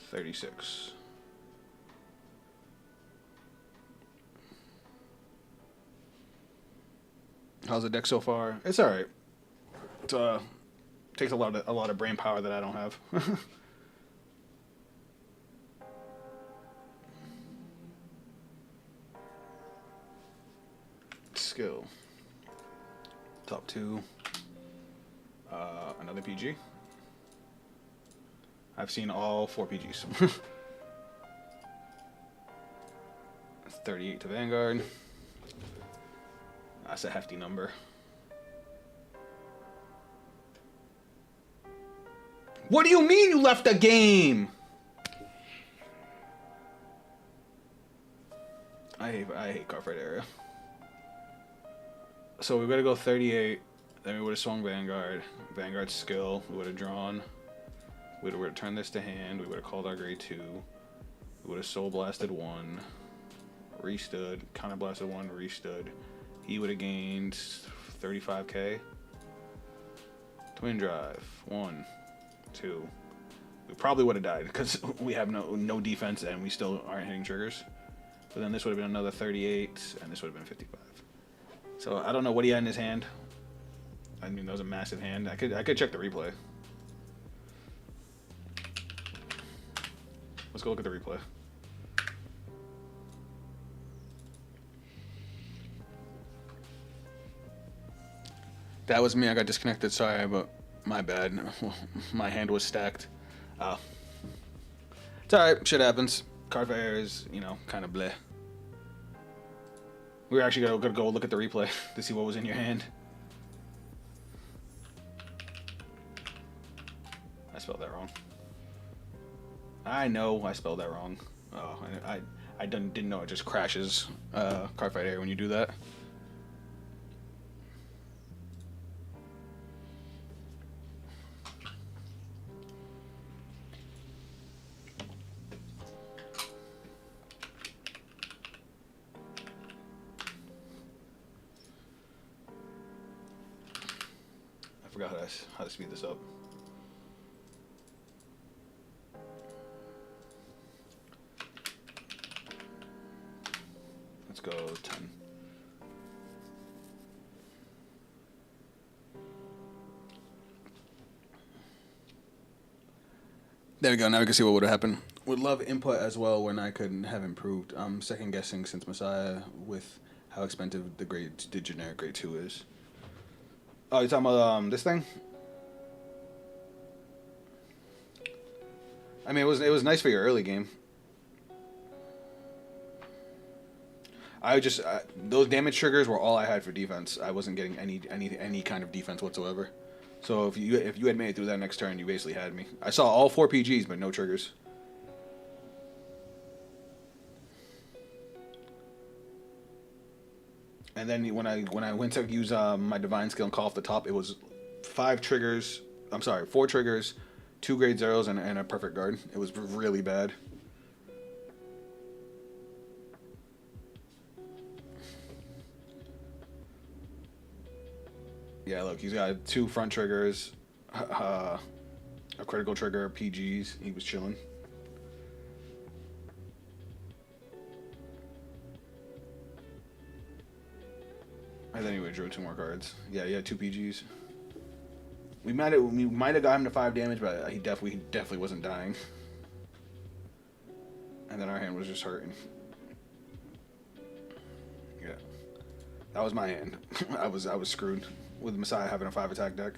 36. How's the deck so far? It's alright. It takes a lot of brain power that I don't have. Skill. Top 2. Another PG. I've seen all 4 PGs. 38 to Vanguard. That's a hefty number. What do you mean you left the game? I hate Cardfight area. So we would have go 38. Then we would have swung Vanguard. Vanguard skill. We would have drawn. We would have turned this to hand. We would have called our grade 2. We would have soul blasted 1. Restood. Counter blasted 1. Restood. He would have gained 35k. Twin drive. 1, 2. We probably would have died because we have no defense and we still aren't hitting triggers. But then this would have been another 38, and this would have been 55. So I don't know what he had in his hand. I mean, that was a massive hand. I could check the replay. Let's go look at the replay. That was me. I got disconnected. Sorry, but my bad. My hand was stacked. It's alright. Shit happens. Cardfight area is, you know, kind of bleh. We were actually gonna go look at the replay to see what was in your hand. I spelled that wrong. I know I spelled that wrong. Oh, I didn't know it just crashes Cardfight area when you do that. I forgot how to speed this up. Let's go 10. There we go. Now we can see what would have happened. Would love input as well when I could have improved. I'm second guessing since Messiah with how expensive the generic grade 2 is. Oh, you talking about this thing? I mean, it was nice for your early game. Those damage triggers were all I had for defense. I wasn't getting any kind of defense whatsoever. So if you had made it through that next turn, you basically had me. I saw all 4 PGs, but no triggers. And then when I went to use my divine skill and call off the top, it was 4 triggers, 2 grade 0s, and a perfect guard. It was really bad. Yeah, look, he's got 2 front triggers, a critical trigger, PGs. He was chilling. And then he would drew 2 more cards. Yeah, he had 2 PGs. We might have got him to 5 damage, but he definitely wasn't dying. And then our hand was just hurting. Yeah, that was my hand. I was screwed with Messiah having a 5 attack deck.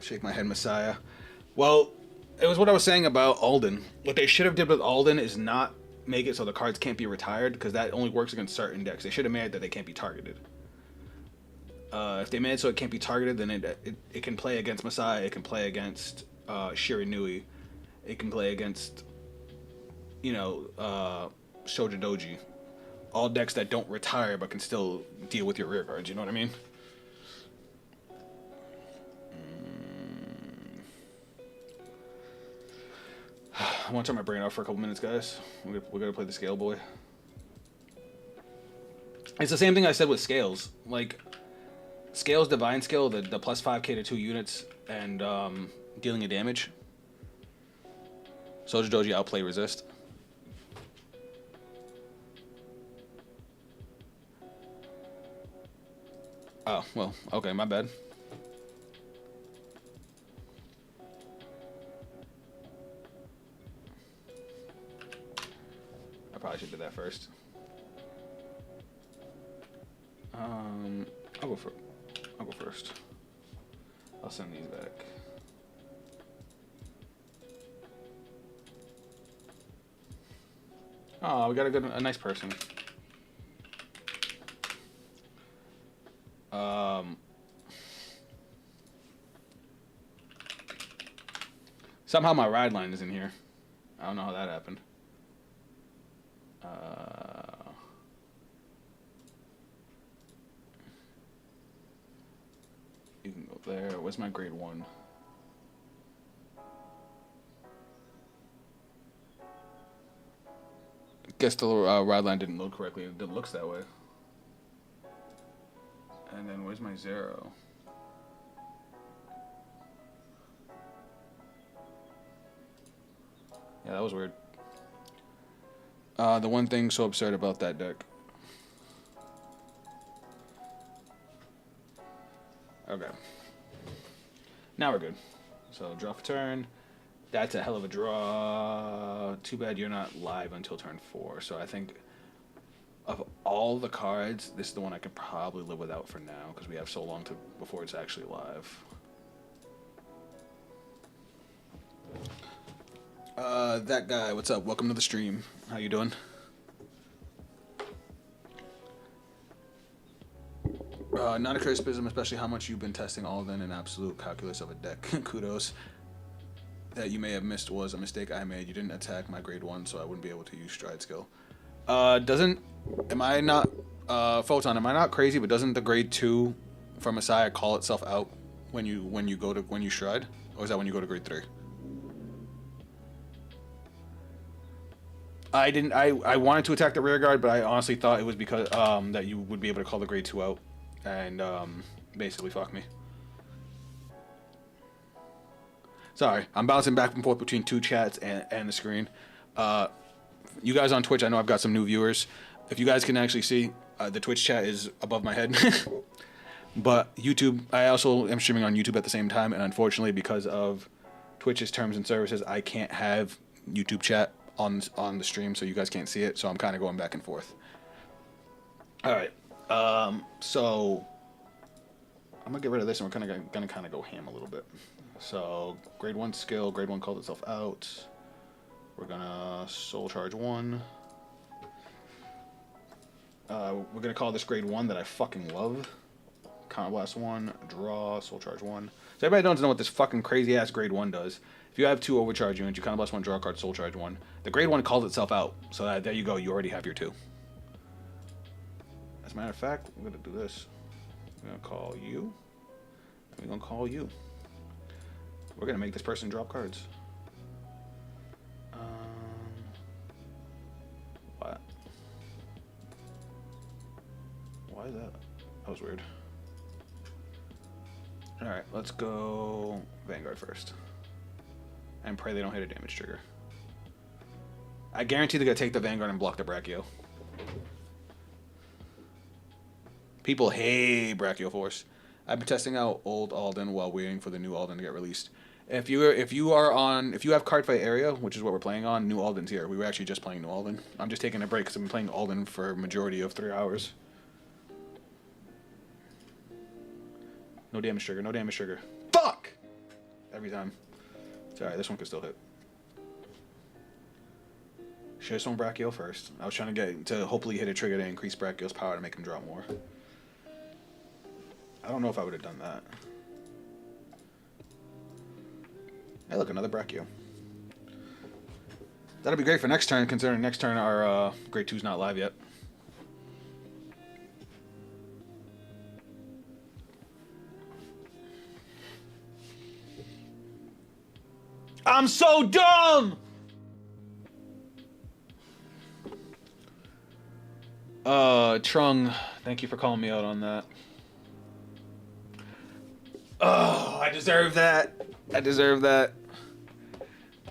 Shake my head, Messiah. Well, it was what I was saying about Alden. What they should have did with Alden is not make it so the cards can't be retired, because that only works against certain decks. They should have made it that they can't be targeted. If they made it so it can't be targeted, then it can play against Messiah, it can play against Shiranui, it can play against, you know, Shoujo Doji. All decks that don't retire but can still deal with your rear cards, you know what I mean? I want to turn my brain off for a couple minutes, guys. We're gonna play the Scale Boy. It's the same thing I said with Scales. Like, Scales Divine Skill, the plus 5k to 2 units, and dealing a damage. Shoujo Doji outplay resist. Oh, well, okay, my bad. I probably should do that first. I'll go first. I'll send these back. Oh, we got a nice person. Somehow my ride line is in here. I don't know how that happened. You can go there. Where's my grade 1? Guess the ride line didn't load correctly. It looks that way. And then where's my 0? Yeah, that was weird. The one thing so absurd about that deck. Okay. Now we're good. So draw for turn. That's a hell of a draw. Too bad you're not live until turn 4. So I think of all the cards, this is the one I could probably live without for now because we have so long before it's actually live. That guy, what's up? Welcome to the stream. How you doing? Not a criticism, especially how much you've been testing Alden and absolute calculus of a deck. Kudos. That you may have missed was a mistake I made. You didn't attack my grade 1, so I wouldn't be able to use stride skill. Am I not, Photon, am I not crazy, but doesn't the grade 2 from Messiah call itself out when you stride? Or is that when you go to grade 3? I wanted to attack the rear guard, but I honestly thought it was because that you would be able to call the grade 2 out and basically fuck me. Sorry, I'm bouncing back and forth between 2 chats and the screen. You guys on Twitch, I know I've got some new viewers. If you guys can actually see, the Twitch chat is above my head. But YouTube, I also am streaming on YouTube at the same time, and unfortunately, because of Twitch's terms and services, I can't have YouTube chat on the stream, so you guys can't see it. So I'm kind of going back and forth. All right, so I'm gonna get rid of this, and we're gonna kind of go ham a little bit. So grade 1 skill, grade 1 called itself out. We're gonna soul charge 1. We're gonna call this grade 1 that I fucking love. Counter blast 1, draw, soul charge 1. So everybody doesn't know what this fucking crazy ass grade 1 does. If you have 2 overcharge units, you counter blast 1, draw a card, soul charge 1. The grade 1 calls itself out. So there you go. You already have your 2. As a matter of fact, we're gonna do this. We're gonna call you. We're gonna call you. We're gonna make this person drop cards. What? Why is that? That was weird. Alright, let's go Vanguard first. And pray they don't hit a damage trigger. I guarantee they're gonna take the Vanguard and block the Brachio. People hate Brachio Force. I've been testing out old Alden while waiting for the new Alden to get released. If you have Cardfight area, which is what we're playing on, new Alden's here. We were actually just playing new Alden. I'm just taking a break because I've been playing Alden for a majority of 3 hours. No damage trigger, no damage trigger. Fuck! Every time. It's alright, this one could still hit. Should have swung Brachio first. I was trying to get to hopefully hit a trigger to increase Brachio's power to make him drop more. I don't know if I would have done that. Hey, look, another Brachio. That'll be great for next turn, considering next turn our grade 2's not live yet. I'm so dumb! Trung, thank you for calling me out on that. Oh, I deserve that. I deserve that.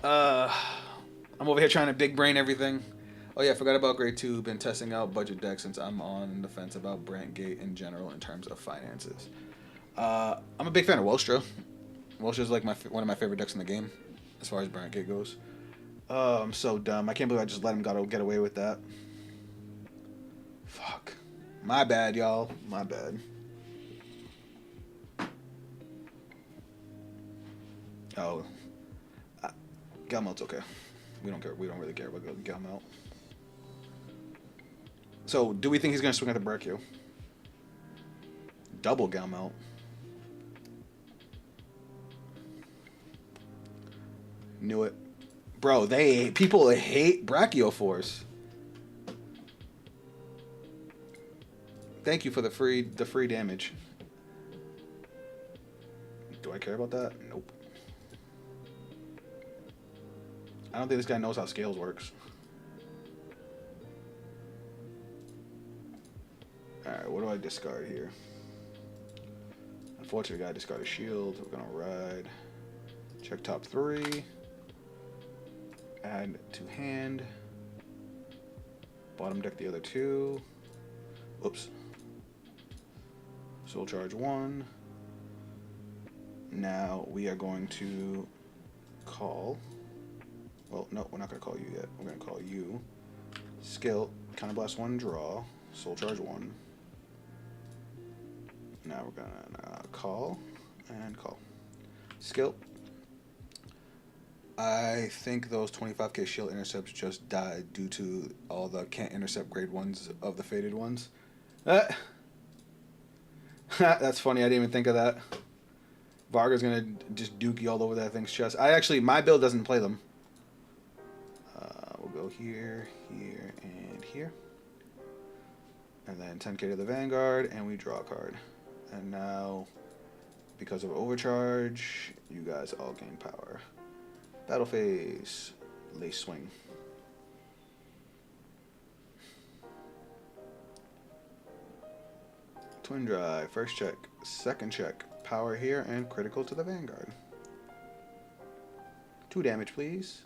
I'm over here trying to big brain everything. Oh yeah, I forgot about grade 2. Been testing out budget decks since I'm on the fence about Brantgate in general in terms of finances. I'm a big fan of Welstra. Welstra's like one of my favorite decks in the game, as far as Brantgate goes. I'm so dumb. I can't believe I just let him get away with that. Fuck. My bad, y'all. My bad. Oh. Galmelt's okay. We don't care. We don't really care about Galmelt. So, do we think he's going to swing at the Brachio? Double Galmelt. Knew it. Bro, people hate Brachioforce. Thank you for the free damage. Do I care about that? Nope. I don't think this guy knows how scales works. Alright, what do I discard here? Unfortunately, I gotta discard a shield. We're gonna ride. Check top 3. Add to hand. Bottom deck the other 2. Oops. Soul charge 1. Now we are going to call. Well, no, we're not going to call you yet. We're going to call you. Skill, Counterblast 1, draw. Soul charge 1. Now we're going to call and call. Skill. I think those 25k shield intercepts just died due to all the can't intercept grade 1s of the faded ones. That's funny, I didn't even think of that. Varga's gonna just dookie all over that thing's chest. My build doesn't play them. We'll go here, here, and here. And then 10k to the Vanguard, and we draw a card. And now, because of overcharge, you guys all gain power. Battle phase, lace swing. Twin drive, first check, second check, power here, and critical to the Vanguard. 2 damage, please.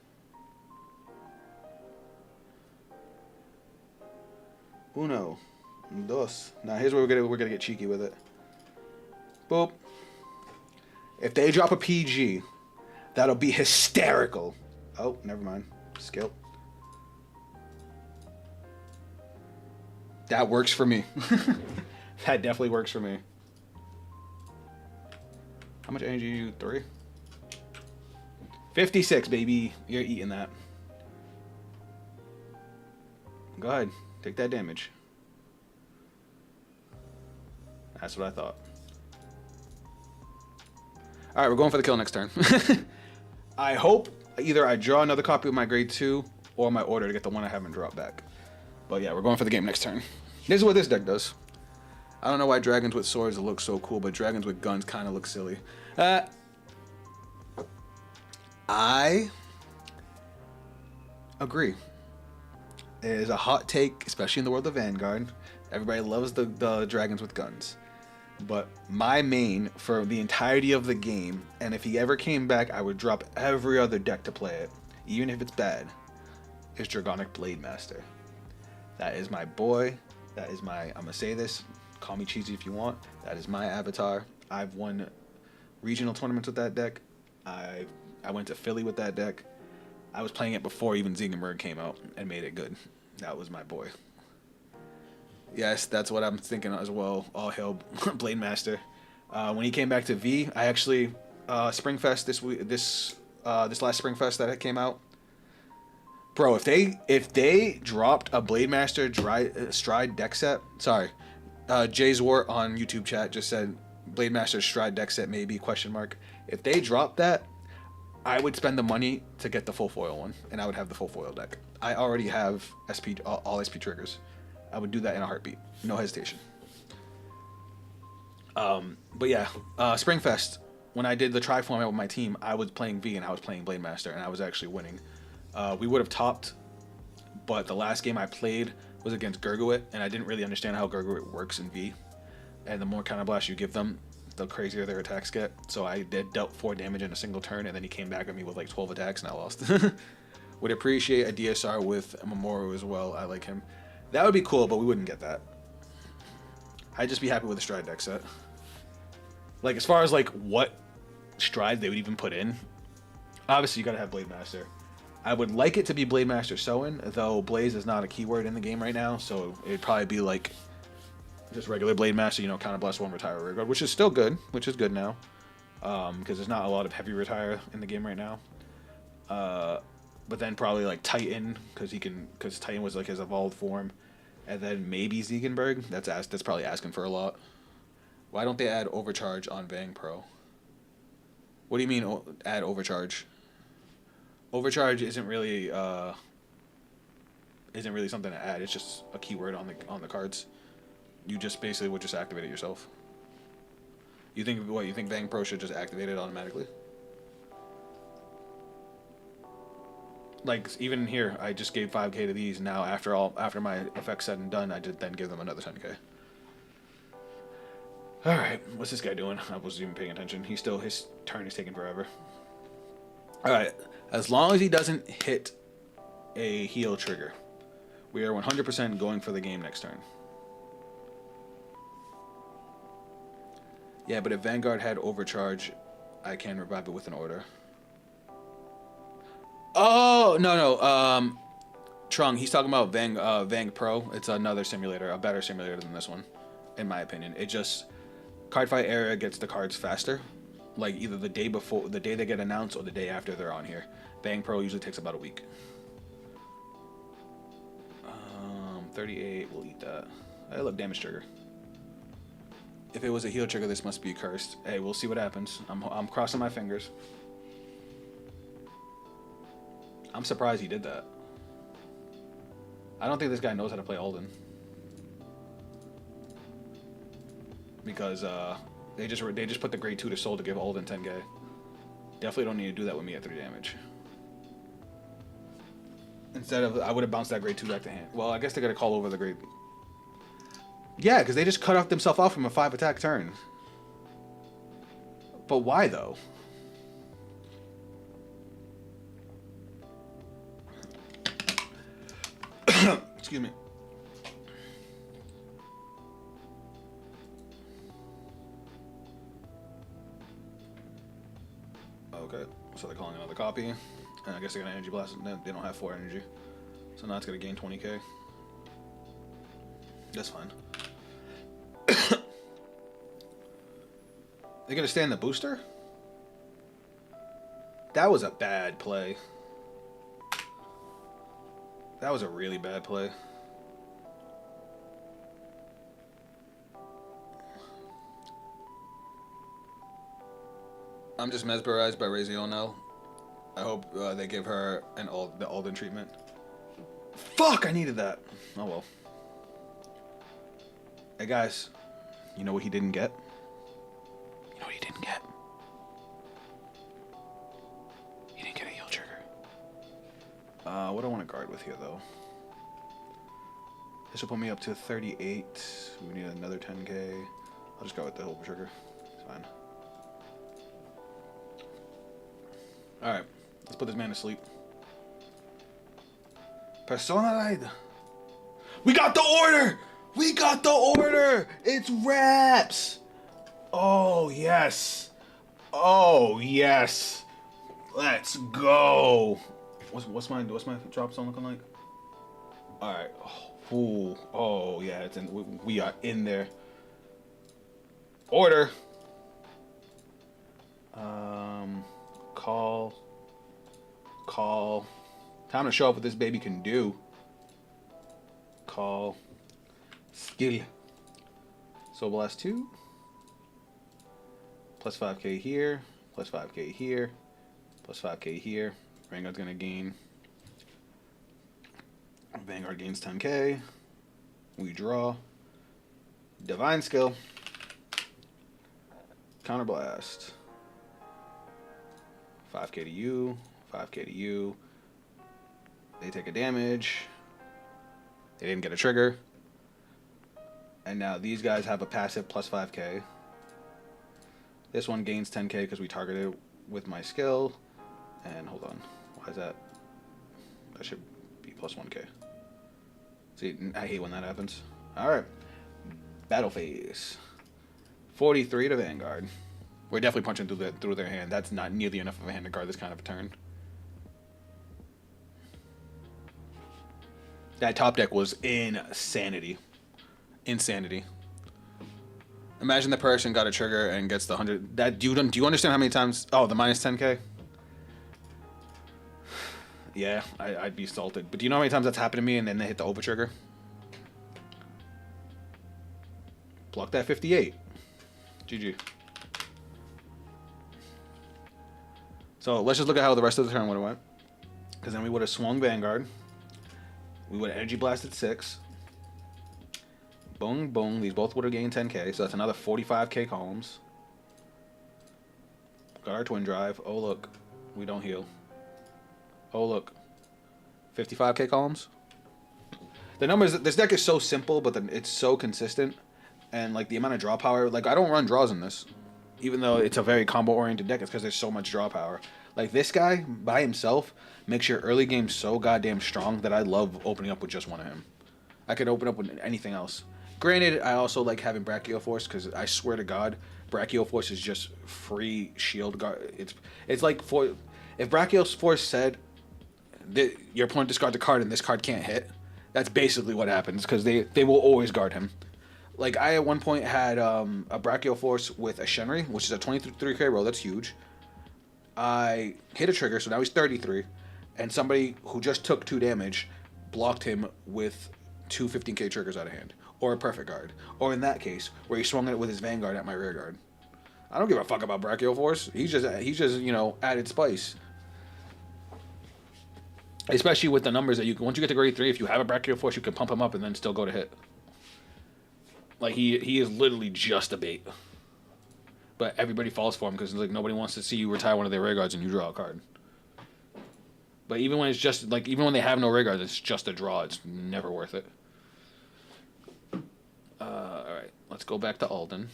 Uno, dos. Now here's where we're gonna get cheeky with it. Boop. If they drop a PG, that'll be hysterical. Oh, never mind. Skill. That works for me. That definitely works for me. How much energy do you do? 3? 56, baby. You're eating that. Go ahead. Take that damage. That's what I thought. Alright, we're going for the kill next turn. I hope either I draw another copy of my grade 2 or my order to get the one I haven't dropped back. But yeah, we're going for the game next turn. This is what this deck does. I don't know why dragons with swords look so cool, but dragons with guns kind of look silly. I agree. It is a hot take, especially in the world of Vanguard. Everybody loves the dragons with guns. But my main for the entirety of the game, and if he ever came back, I would drop every other deck to play it, even if it's bad, is Dragonic Blade Master. That is my boy. That is my, I'm going to say this, call me cheesy if you want, that is my avatar. I've won regional tournaments with that deck. I went to Philly with that deck. I was playing it before even Zingenberg came out and made it good. That was my boy. Yes, that's what I'm thinking as well. All hail Blade Master. When he came back to V, I actually Springfest this last Springfest that came out. Bro, if they dropped a Blade Master Stride deck set, sorry, Jay's War on YouTube chat just said Blade Master Stride deck set maybe ? If they dropped that, I would spend the money to get the full foil one, and I would have the full foil deck. I already have all SP triggers. I would do that in a heartbeat, no hesitation. But yeah, Springfest, when I did the tri format with my team, I was playing V and I was playing Blade Master, and I was actually winning. We would have topped, but the last game I played was against Gurguit, and I didn't really understand how Gurguit works in V. And the more counterblast you give them, the crazier their attacks get. So I dealt 4 damage in a single turn, and then he came back at me with like 12 attacks, and I lost. Would appreciate a DSR with a Mamoru as well. I like him. That would be cool, but we wouldn't get that. I'd just be happy with a Stride deck set. Like, as far as like what Stride they would even put in, obviously you gotta have Blade Master. I would like it to be Blade Master Soin, though Blaze is not a keyword in the game right now, so it'd probably be like just regular Blade Master, you know, Counterblast 1, retire Rearguard, which is still good, which is good now, because there's not a lot of heavy retire in the game right now. But then probably like Titan, because Titan was like his evolved form, and then maybe Zingenberg. That's probably asking for a lot. Why don't they add overcharge on Vang Pro? What do you mean add overcharge? Overcharge isn't really something to add. It's just a keyword on the cards. You just basically would just activate it yourself. You think what? You think Vang Pro should just activate it automatically? Like even here, I just gave 5K to these. Now after my effects said and done, I did then give them another 10K. All right, what's this guy doing? I wasn't even paying attention. His turn is taking forever. All right, as long as he doesn't hit a heal trigger, we are 100% going for the game next turn. Yeah, but if Vanguard had overcharge, I can revive it with an order. Oh, no. Trung, he's talking about Vang Pro. It's another simulator, a better simulator than this one, in my opinion. It just, Cardfight Era gets the cards faster. Like either the day they get announced or the day after they're on here. Vang Pro usually takes about a week. 38, we'll eat that. Hey, look, damage trigger. If it was a heal trigger, this must be cursed. Hey, we'll see what happens. I'm crossing my fingers. I'm surprised he did that. I don't think this guy knows how to play Alden. Because they just put the grade 2 to soul to give Alden 10k. Definitely don't need to do that with me at 3 damage. Instead of, I would have bounced that grade 2 back to hand. Well, I guess they gotta call over the grade. Yeah, because they just cut off themselves off from a 5 attack turn. But why though? Excuse me. Okay, so they're calling another copy. And I guess they're gonna energy blast. They don't have 4 energy. So now it's gonna gain 20k. That's fine. They're gonna stay in the booster? That was a bad play. That was a really bad play. I'm just mesmerized by Razionel. I hope they give her the Alden treatment. Fuck, I needed that. Oh well. Hey guys, you know what he didn't get? You know what he didn't get? He didn't get a heal trigger. What do I want to guard with here though? This will put me up to 38. We need another 10k. I'll just go with the heal trigger. It's fine. Alright, let's put this man to sleep. Personalide! We got the order! We got the order! It's Raps! Oh, yes. Oh, yes. Let's go. What's my drop zone looking like? Alright. Ooh. Oh, yeah, it's in, we are in there. Order. Call. Time to show off what this baby can do. Call. Skill. Soul Blast 2. Plus 5k here. Plus 5k here. Plus 5k here. Vanguard's gonna gain. Vanguard gains 10k. We draw. Divine Skill. Counter Blast. 5k to you. 5k to you. They take a damage. They didn't get a trigger. And now these guys have a passive plus 5k. This one gains 10k because we targeted with my skill. And hold on. Why is that? That should be plus 1k. See, I hate when that happens. Alright. Battle phase. 43 to Vanguard. We're definitely punching through their hand. That's not nearly enough of a hand to guard this kind of a turn. That top deck was insanity. Insanity. Imagine the person got a trigger and gets the 100. That do you understand how many times? Oh, the minus 10k. Yeah, I'd be salted. But do you know how many times that's happened to me and then they hit the over trigger? Block that 58. GG. So let's just look at how the rest of the turn would have went. Because then we would have swung Vanguard. We would have Energy Blasted 6. Boom, boom. These both would have gained 10k, so that's another 45k columns. Got our Twin Drive. Oh, look. We don't heal. Oh, look. 55k columns. The numbers... This deck is so simple, but it's so consistent. And, like, the amount of draw power... Like, I don't run draws in this. Even though it's a very combo-oriented deck, it's because there's so much draw power. Like, this guy, by himself, makes your early game so goddamn strong that I love opening up with just one of him. I could open up with anything else. Granted, I also like having Brachio Force, because I swear to God, Brachio Force is just free shield guard. It's like, if Brachio Force said, your opponent discards a card and this card can't hit, that's basically what happens, because they will always guard him. Like, I at one point had a Brachio Force with a Shenry, which is a 23k roll. That's huge. I hit a trigger, so now he's 33. And somebody who just took 2 damage blocked him with 2 15k triggers out of hand. Or a perfect guard. Or in that case, where he swung it with his Vanguard at my rear guard. I don't give a fuck about Brachio Force. He's just you know, added spice. Especially with the numbers that once you get to grade 3, if you have a Brachio Force, you can pump him up and then still go to hit. Like, he is literally just a bait. But everybody falls for him because like nobody wants to see you retire one of their rear guards and you draw a card. But even when it's just like even when they have no rear guards, it's just a draw. It's never worth it. All right, let's go back to Alden.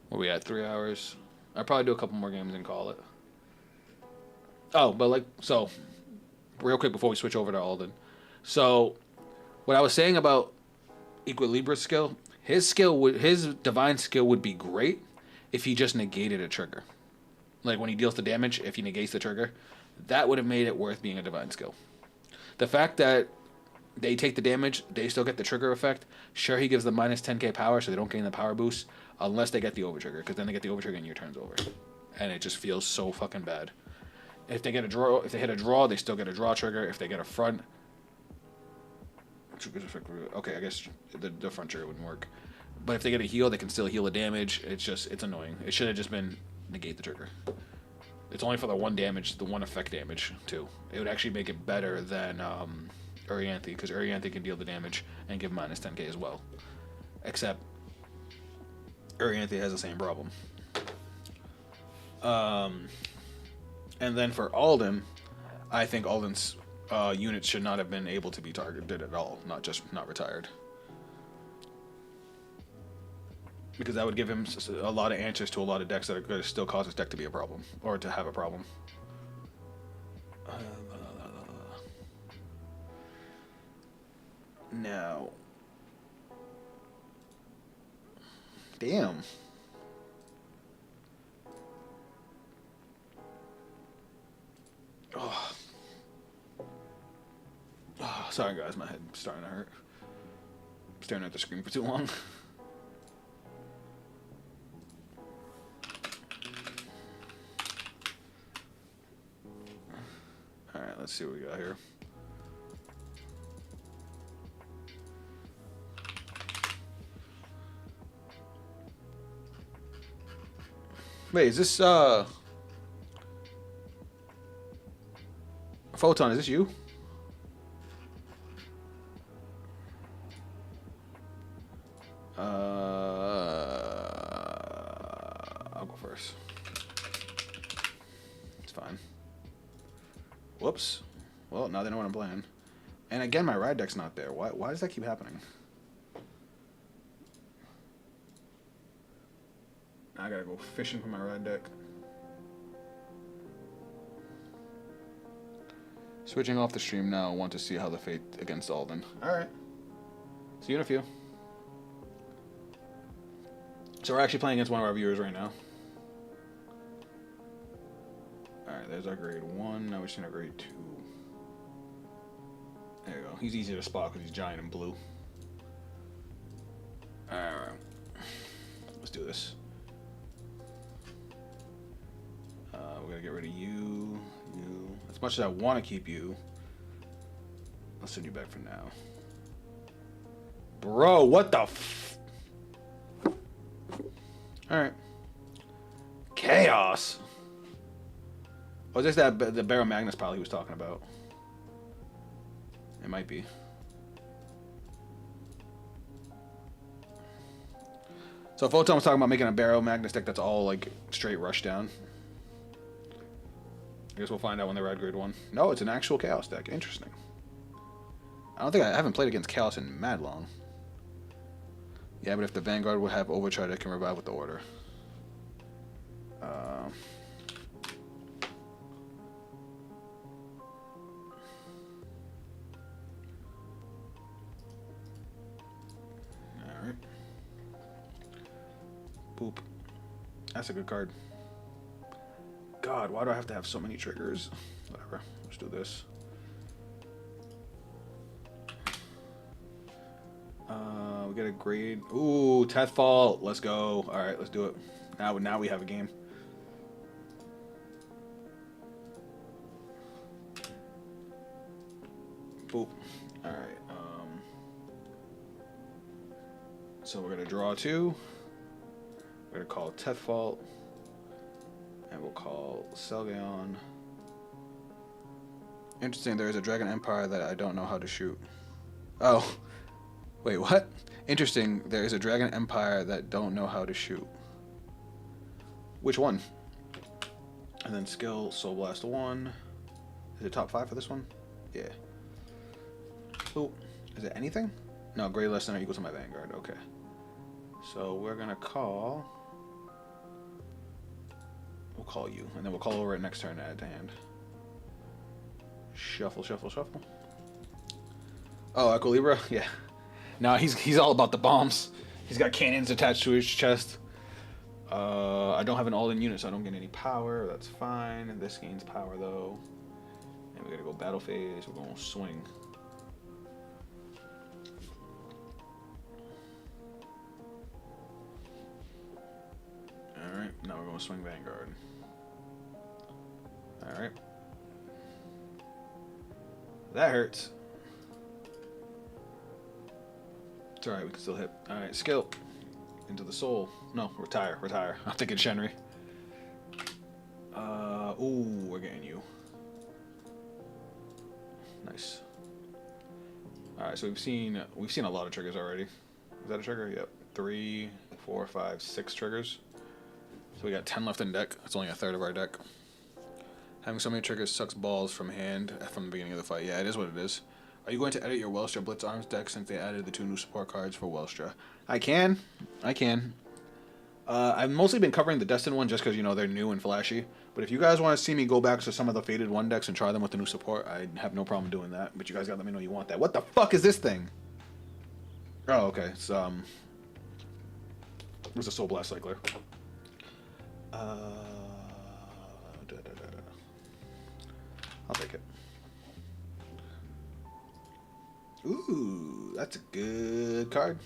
Where we at? 3 hours. I'll probably do a couple more games and call it. Oh, but like so, real quick before we switch over to Alden. So, what I was saying about Equilibria's skill. His divine skill would be great if he just negated a trigger. Like when he deals the damage, if he negates the trigger, that would have made it worth being a divine skill. The fact that they take the damage, they still get the trigger effect. Sure, he gives them minus 10k power, so they don't gain the power boost unless they get the over trigger, because then they get the over trigger and your turn's over, and it just feels so fucking bad. If they get a draw, if they hit a draw, they still get a draw trigger. If they get a front. Okay, I guess the front trigger wouldn't work. But if they get a heal, they can still heal the damage. It's annoying. It should have just been negate the trigger. It's only for the one damage, the one effect damage, too. It would actually make it better than Urianthe, because Urianthe can deal the damage and give minus 10k as well. Except Urianthe has the same problem. And then for Alden, I think Alden's units should not have been able to be targeted at all, not retired. Because that would give him a lot of answers to a lot of decks that are going to still cause his deck to be a problem, or to have a problem. Now, damn. Oh. Oh, sorry guys, my head's starting to hurt. Staring at the screen for too long. Alright, let's see what we got here. Wait, is this Photon, is this you? I'll go first. It's fine. Whoops. Well, now they know what I'm playing. And again, my ride deck's not there. Why does that keep happening? Now I gotta go fishing for my ride deck. Switching off the stream now. I want to see how the fate against Alden. Alright. See you in a few. So we're actually playing against one of our viewers right now. Alright, there's our grade 1. Now we're seeing our grade 2. There you go. He's easy to spot because he's giant and blue. Alright. Let's do this. We're going to get rid of you. As much as I want to keep you, I'll send you back for now. Bro, what the f... Alright. Chaos. Oh, is this that the Barrow Magnus pile he was talking about? It might be. So Photon was talking about making a Barrow Magnus deck that's all like straight rush down. I guess we'll find out when they ride grade 1. No, it's an actual Chaos deck. Interesting. I haven't played against Chaos in mad long. Yeah, but if the Vanguard would have Overcharge, it can revive with the order. Alright. Boop. That's a good card. God, why do I have to have so many triggers? Whatever. Let's do this. We get a grade. Ooh, Tethfall. Let's go. All right, let's do it. Now we have a game. Boop. All right. So we're gonna draw 2. We're gonna call Tethfall, and we'll call Selgaon. Interesting. There is a Dragon Empire that I don't know how to shoot. Oh. Wait, what? Interesting, there is a Dragon Empire that don't know how to shoot. Which one? And then skill, Soul Blast 1. Is it top 5 for this one? Yeah. Oh, is it anything? No, grade less than or equal to my Vanguard. Okay. So we're gonna call... We'll call you, and then we'll call over it next turn to add to hand. Shuffle, shuffle, shuffle. Oh, Equilibra? Yeah. No, he's all about the bombs. He's got cannons attached to his chest. I don't have an Alden unit, so I don't get any power. That's fine. And this gains power, though. And we're going to go battle phase. We're going to swing. Alright, now we're going to swing Vanguard. Alright. That hurts. It's alright, we can still hit. Alright, skill. Into the soul. No, retire, retire. I'm thinking Shenry. Ooh, we're getting you. Nice. Alright, so we've seen a lot of triggers already. Is that a trigger? Yep. 3, 4, 5, 6 triggers. So we got 10 left in deck. That's only a third of our deck. Having so many triggers sucks balls from hand from the beginning of the fight. Yeah, it is what it is. Are you going to edit your Welstra Blitz Arms deck since they added the 2 new support cards for Welstra? I can. I've mostly been covering the Destined one just because, you know, they're new and flashy. But if you guys want to see me go back to some of the Faded 1 decks and try them with the new support, I have no problem doing that. But you guys gotta let me know you want that. What the fuck is this thing? Oh, okay. It's a Soul Blast Cycler. I'll take it. Ooh, that's a good card.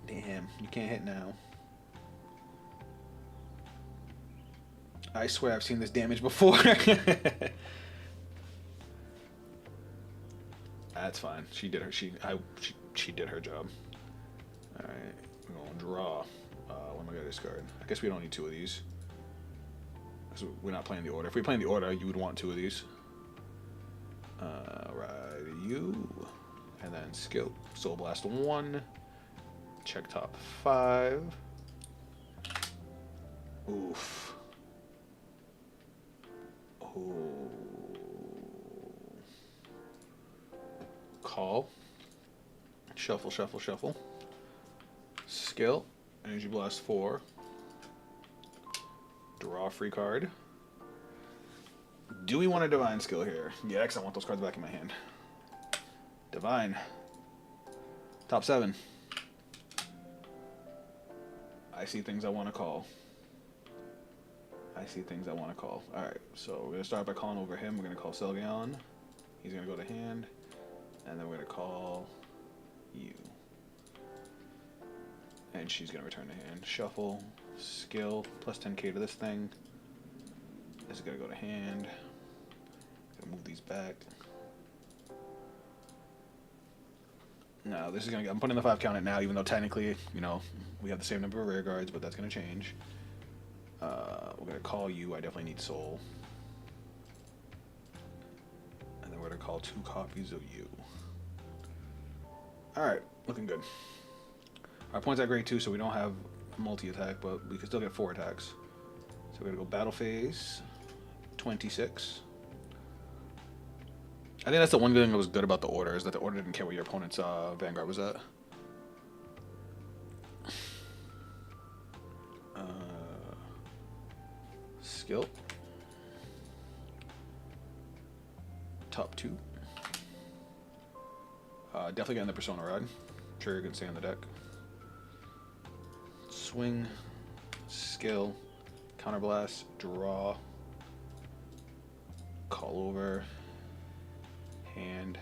Damn, you can't hit now. I swear I've seen this damage before. That's fine. She did her job. All right, we're gonna draw. What am I gonna discard? I guess we don't need 2 of these. So we're not playing the order. If we play in the order, you would want 2 of these. Ride you, and then skill. Soul Blast 1. Check top 5. Oof. Oh. Call. Shuffle, shuffle, shuffle. Skill. Energy Blast 4. Draw a free card. Do we want a Divine skill here? Yeah, because I want those cards back in my hand. Divine. Top 7. I see things I want to call. Alright, so we're going to start by calling over him. We're going to call Selgaon. He's going to go to hand. And then we're going to call you. And she's going to return to hand. Shuffle. Skill. Plus 10k to this thing. This is going to go to hand. Gonna move these back. No, this is gonna. I'm putting the 5 count it now, even though technically, you know, we have the same number of rear guards, but that's gonna change. We're gonna call you. I definitely need soul. And then we're gonna call 2 copies of you. Alright, looking good. Our points at grade 2, so we don't have multi-attack, but we can still get 4 attacks. So we're gonna go battle phase 26. I think that's the one thing that was good about the order, is that the order didn't care what your opponent's Vanguard was at. Skill. Top 2. Definitely getting the Persona Rod. Trigger can stay on the deck. Swing. Skill. Counterblast. Draw. Call over. Hand.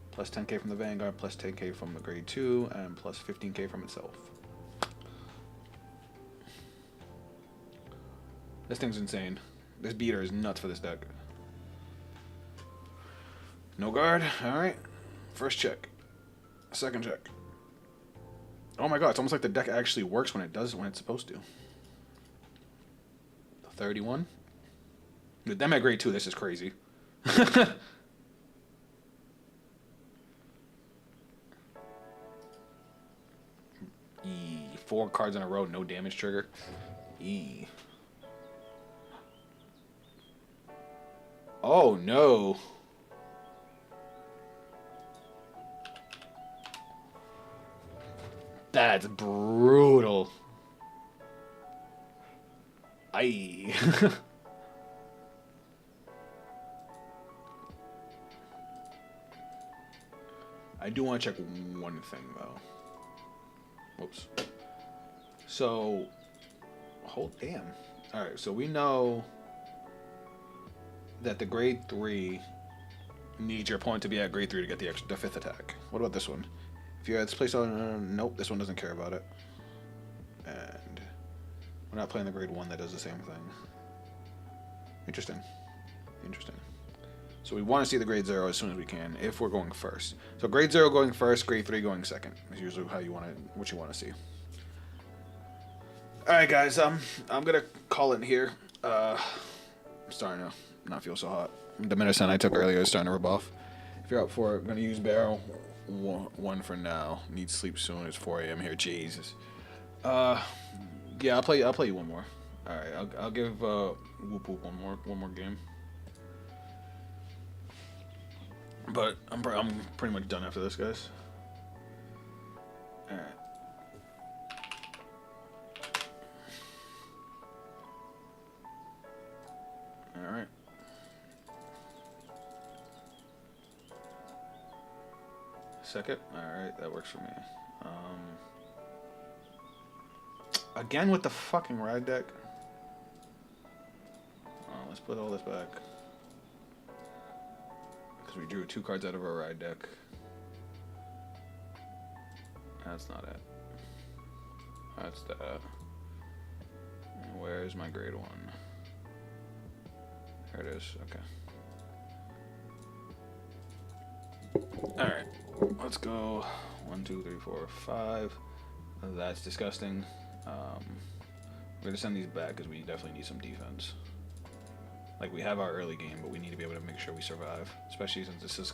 Plus 10k from the Vanguard, plus 10k from the grade 2, and plus 15k from itself. This thing's insane. This beater is nuts for this deck. No guard. Alright. First check. Second check. Oh my god, it's almost like the deck actually works when it does when it's supposed to. 31. With them at grade 2, this is crazy. 4 cards in a row, no damage trigger. Oh no. That's brutal. Aye. I do want to check one thing though. Whoops. So, damn. Alright, so we know that the grade 3 needs your opponent to be at grade 3 to get the 5th attack. What about this one? If you're at this place on, nope, this one doesn't care about it. And we're not playing the grade 1 that does the same thing. Interesting. Interesting. So we want to see the grade 0 as soon as we can, if we're going first. So grade 0 going first, grade 3 going second. Is usually how you want to, what you want to see. Alright guys, I'm gonna call it here. I'm starting to not feel so hot. The medicine I took earlier is starting to rub off. If you're up for it, I'm gonna use barrel 1 for now. Need sleep soon. It's 4 a.m. here. Jesus. Yeah, I'll play you one more. Alright, I'll give Whoop Whoop one more game. But I'm pretty much done after this, guys. Alright. Alright. Second? Alright, that works for me. Again with the fucking ride deck? Let's put all this back. Because we drew 2 cards out of our ride deck. That's not it. That's that. And where's my grade 1? There it is. Okay. Alright. Let's go. 1, 2, 3, 4, 5. That's disgusting. We're going to send these back because we definitely need some defense. Like, we have our early game, but we need to be able to make sure we survive. Especially since this is...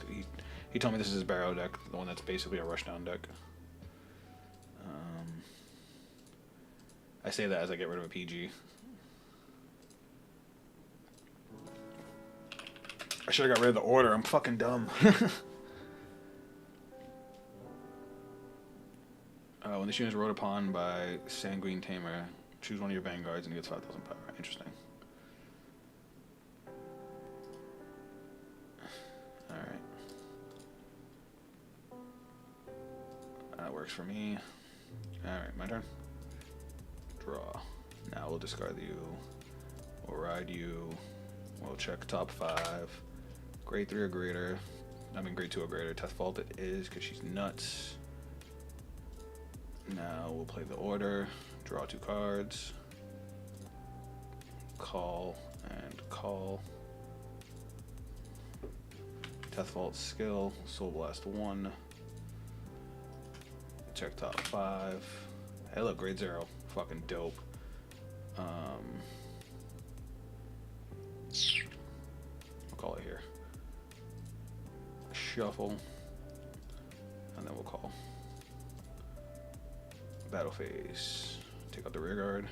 He told me this is his barrow deck, the one that's basically a rushdown deck. I say that as I get rid of a PG. I should have got rid of the order. I'm fucking dumb. When this unit is rode upon by Sanguine Tamer, choose one of your vanguards and it gets 5,000 power. Interesting. Alright. That works for me. Alright, my turn. Draw. Now we'll discard you. We'll ride you. We'll check top 5. Grade 3 or greater. I mean grade 2 or greater. Test fault it is because she's nuts. Now we'll play the order. Draw 2 cards. Call and call. Test fault skill. Soul Blast 1. Check top 5. Hey look, grade 0. Fucking dope. We'll call it here. Shuffle. And then we'll call. Battle phase. Take out the rear guard.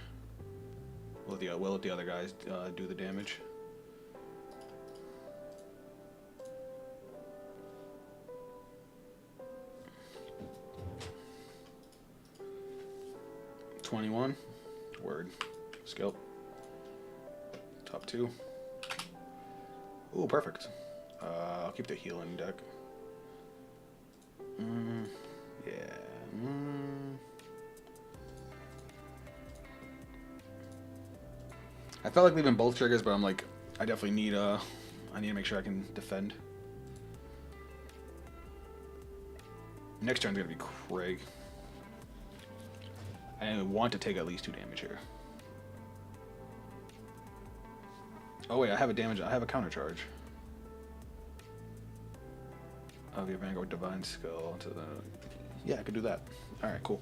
We'll let the other guys do the damage. $21. Word. Skill. Top 2. Ooh, perfect. I'll keep the healing deck. Yeah. I felt like leaving both triggers, but I'm like, I definitely need I need to make sure I can defend. Next turn's gonna be Craig. I want to take at least 2 damage here. Oh wait, I have a counter charge. Of your Vanguard Divine skill to the... Yeah, I could do that. Alright, cool.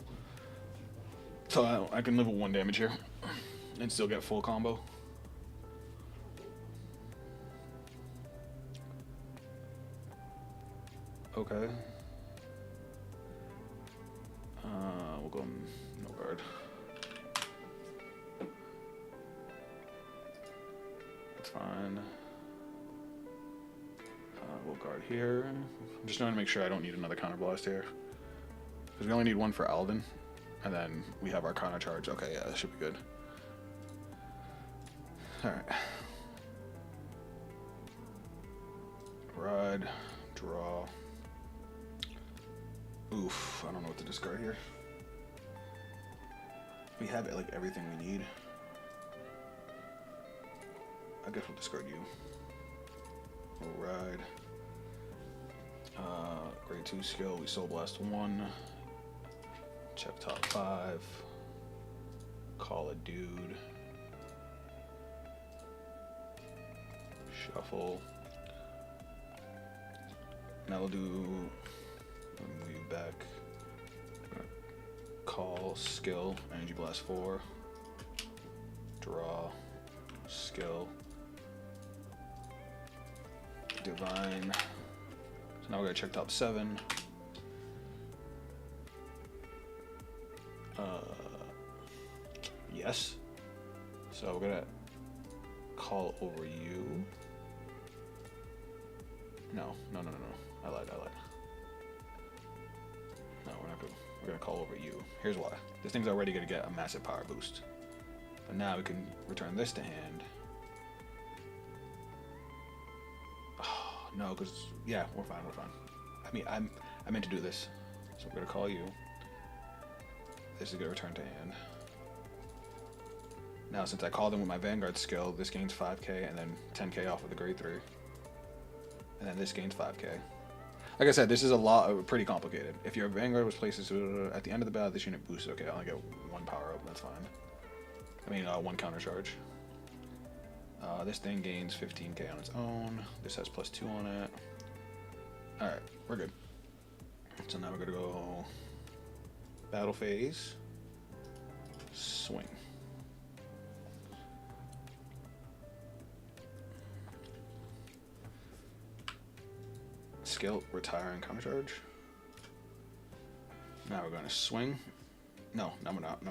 So I can live with 1 damage here. And still get full combo. Okay. We'll go no guard. That's fine. We'll guard here. I'm just trying to make sure I don't need another counter blast here. Because we only need 1 for Alden. And then we have our counter charge. Okay, yeah, that should be good. Alright. Ride. Draw. Oof, I don't know what to discard here. We have like everything we need. I guess we'll discard you. We'll ride. Grade 2 skill, we Soul Blast 1. Check top 5. Call a dude. Shuffle. Now we'll do... move back. Call, skill, Energy Blast 4. Draw, skill. Divine. So now we're gonna check top 7. Yes. So we're gonna call over you. No. I lied. No, we're gonna call over you. Here's why. This thing's already gonna get a massive power boost. But now we can return this to hand. Oh, no, because yeah, we're fine. I mean, I meant to do this. So we're gonna call you. This is gonna return to hand. Now, since I called him with my Vanguard skill, this gains 5k and then 10k off of the grade 3. And then this gains 5k. Like I said, this is pretty complicated. If your Vanguard was placed at the end of the battle, this unit boosts. Okay, I only get 1 power up, that's fine. I mean, 1 counter charge. This thing gains 15k on its own. This has +2 on it. Alright, we're good. So now we're gonna go battle phase. Swing. Skill, retire, and counter charge. Now we're going to swing. No, we're not.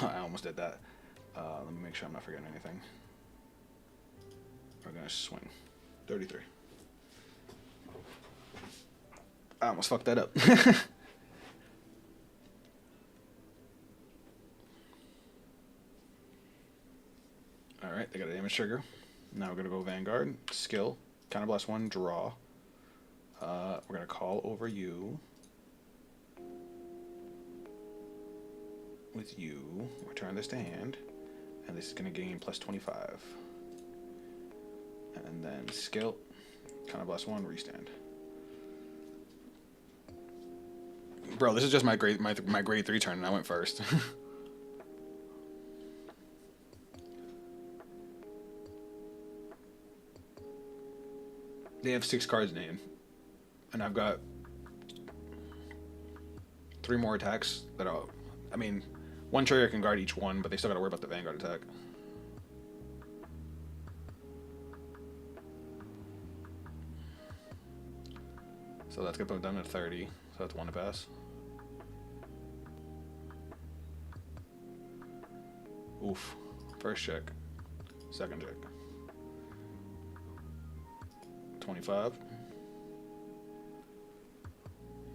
I almost did that. Let me make sure I'm not forgetting anything. We're going to swing. 33. I almost fucked that up. Alright, they got a damage trigger. Now we're going to go Vanguard. Skill. Counterblast 1, draw. We're going to call over you. With you. Return this to hand. And this is going to gain +25. And then skill. Counterblast 1, restand. Bro, this is just my grade 3 turn and I went first. They have 6 cards in hand. And I've got 3 more attacks that are... I mean, One trigger can guard each one, but they still gotta worry about the Vanguard attack. So that's gonna put them at 30. So that's one to pass. Oof. First check. Second check. 25.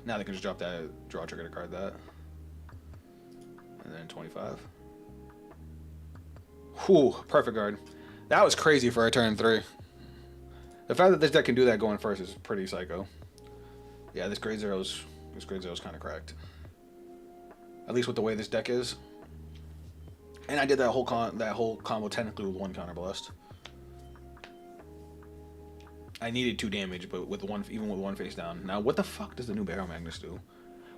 Now they can just drop that draw trigger to card that. And then 25. Whew, perfect guard. That was crazy for a turn 3. The fact that this deck can do that going first is pretty psycho. Yeah, this grade zero's kind of cracked. At least with the way this deck is. And I did that whole combo technically with one counterblast. I needed 2 damage, but with one, even with one face down. Now, what the fuck does the new Barrel Magnus do?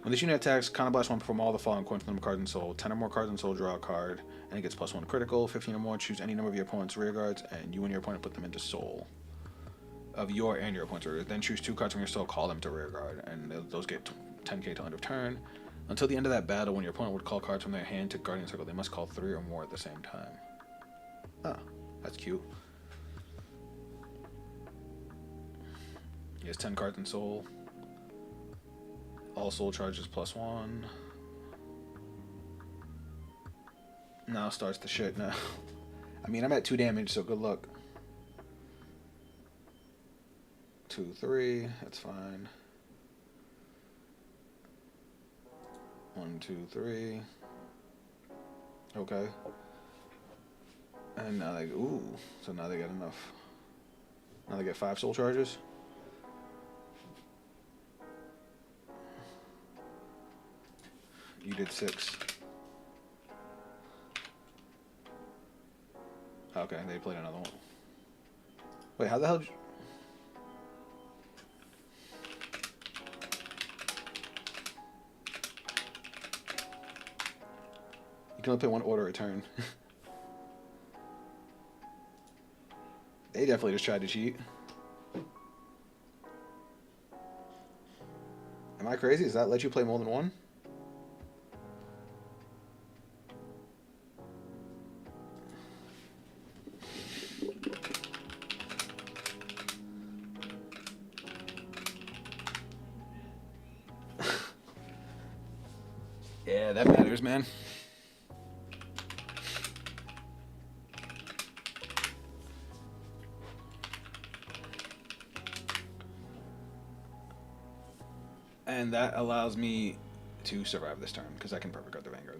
When this unit attacks, counterblast 1 from all the following coins from the cards in Soul. 10 or more cards in Soul, draw a card, and it gets +1 critical. 15 or more, choose any number of your opponent's rear guards, and you and your opponent put them into Soul. Of your and your opponent's rear guards. Then choose 2 cards from your Soul, call them to rear guard, and those get 10k till end of turn. Until the end of that battle, when your opponent would call cards from their hand to Guardian Circle, they must call 3 or more at the same time. Ah, that's cute. He has 10 cards in Soul. All Soul charges +1. Now starts the shit now. I mean, I'm at 2 damage, so good luck. 2, 3, that's fine. 1, 2, 3. Okay. And now they, ooh, so now they get enough. Now they get 5 soul charges. You did 6. Okay, they played another one. Wait, how the hell did you... You can only play 1 order a turn. They definitely just tried to cheat. Am I crazy? Does that let you play more than 1? Yeah, that matters, man. And that allows me to survive this turn, because I can perfect guard the Vanguard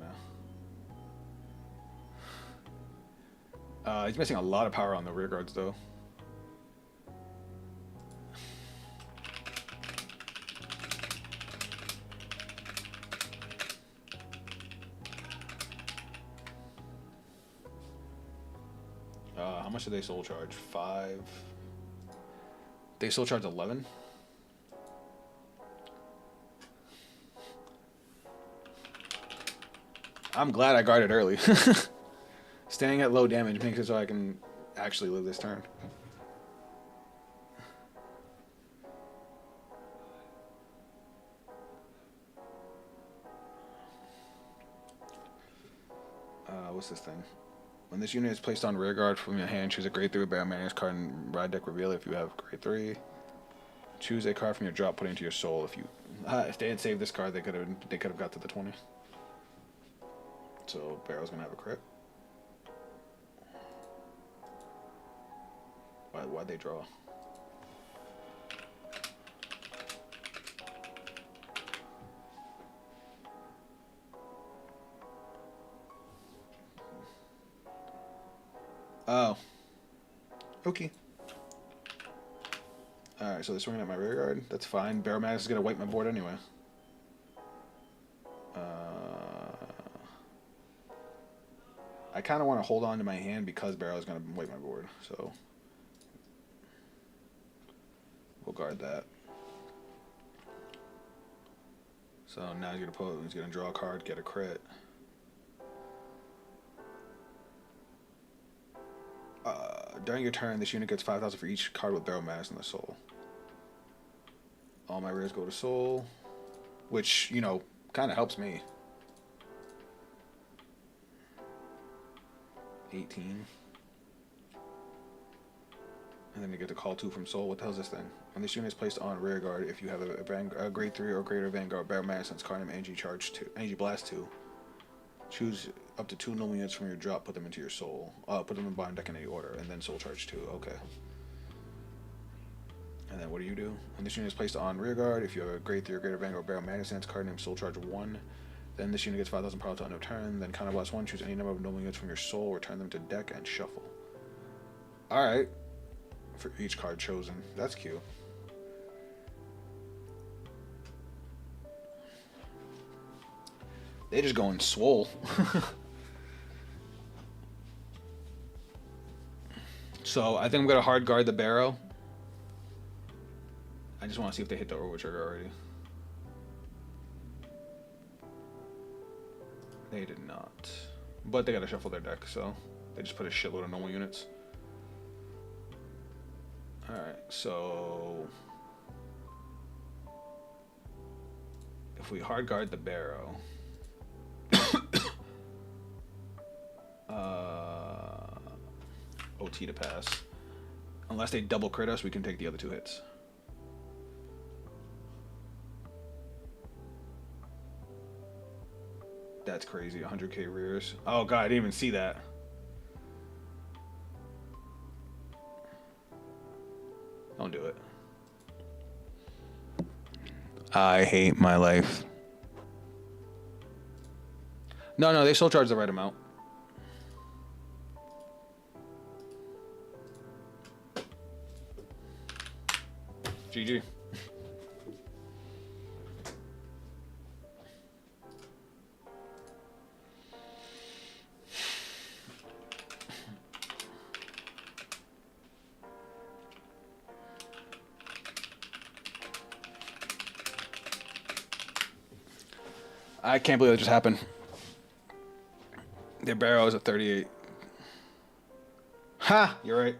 now. He's missing a lot of power on the rear guards, though. How much do they soul charge? 5. They soul charge 11. I'm glad I guarded early. Staying at low damage makes it so I can actually live this turn. What's this thing? When this unit is placed on rear guard from your hand, choose a grade 3 Barrel Magnus card and ride deck reveal if you have grade 3. Choose a card from your drop, put it into your soul. If they had saved this card, they could have got to the 20. So Barrel's gonna have a crit. Why'd they draw? Oh. Okay. Alright, so they're swinging at my rear guard. That's fine. Barrel Magnus is gonna wipe my board anyway. I kind of want to hold on to my hand because Barrel is going to wipe my board, so we'll guard that. So now he's going to draw a card, get a crit. During your turn, this unit gets 5,000 for each card with Barrel Magnus in the soul. All my rears go to soul, which, you know, kind of helps me. 18. And then you get to call 2 from Soul. What the hell is this thing? When this unit is placed on rear guard, if you have a grade 3 or greater Vanguard barrel mass and its card name energy charge 2, energy blast 2, choose up to 2 normal units from your drop, put them into your Soul. Put them in bottom deck in any order, and then Soul charge 2. Okay. And then what do you do? When this unit is placed on rear guard, if you have a grade 3 or greater Vanguard barrel mass and its card name Soul charge 1, then this unit gets 5,000 power to end of turn. Then counter blast 1, choose any number of normal units from your Soul, return them to deck, and shuffle. Alright. For each card chosen. That's cute. They just going swole. So I think I'm gonna hard guard the barrow. I just want to see if they hit the over trigger already. They did not. But they gotta shuffle their deck, so they just put a shitload of normal units. Alright, so if we hard guard the barrow, OT to pass. Unless they double crit us, we can take the other 2 hits. That's crazy, 100k rears. Oh god, I didn't even see that. Don't do it. I hate my life. No, they still charge the right amount. GG. I can't believe that just happened. Their barrel is at 38. Ha! You're right.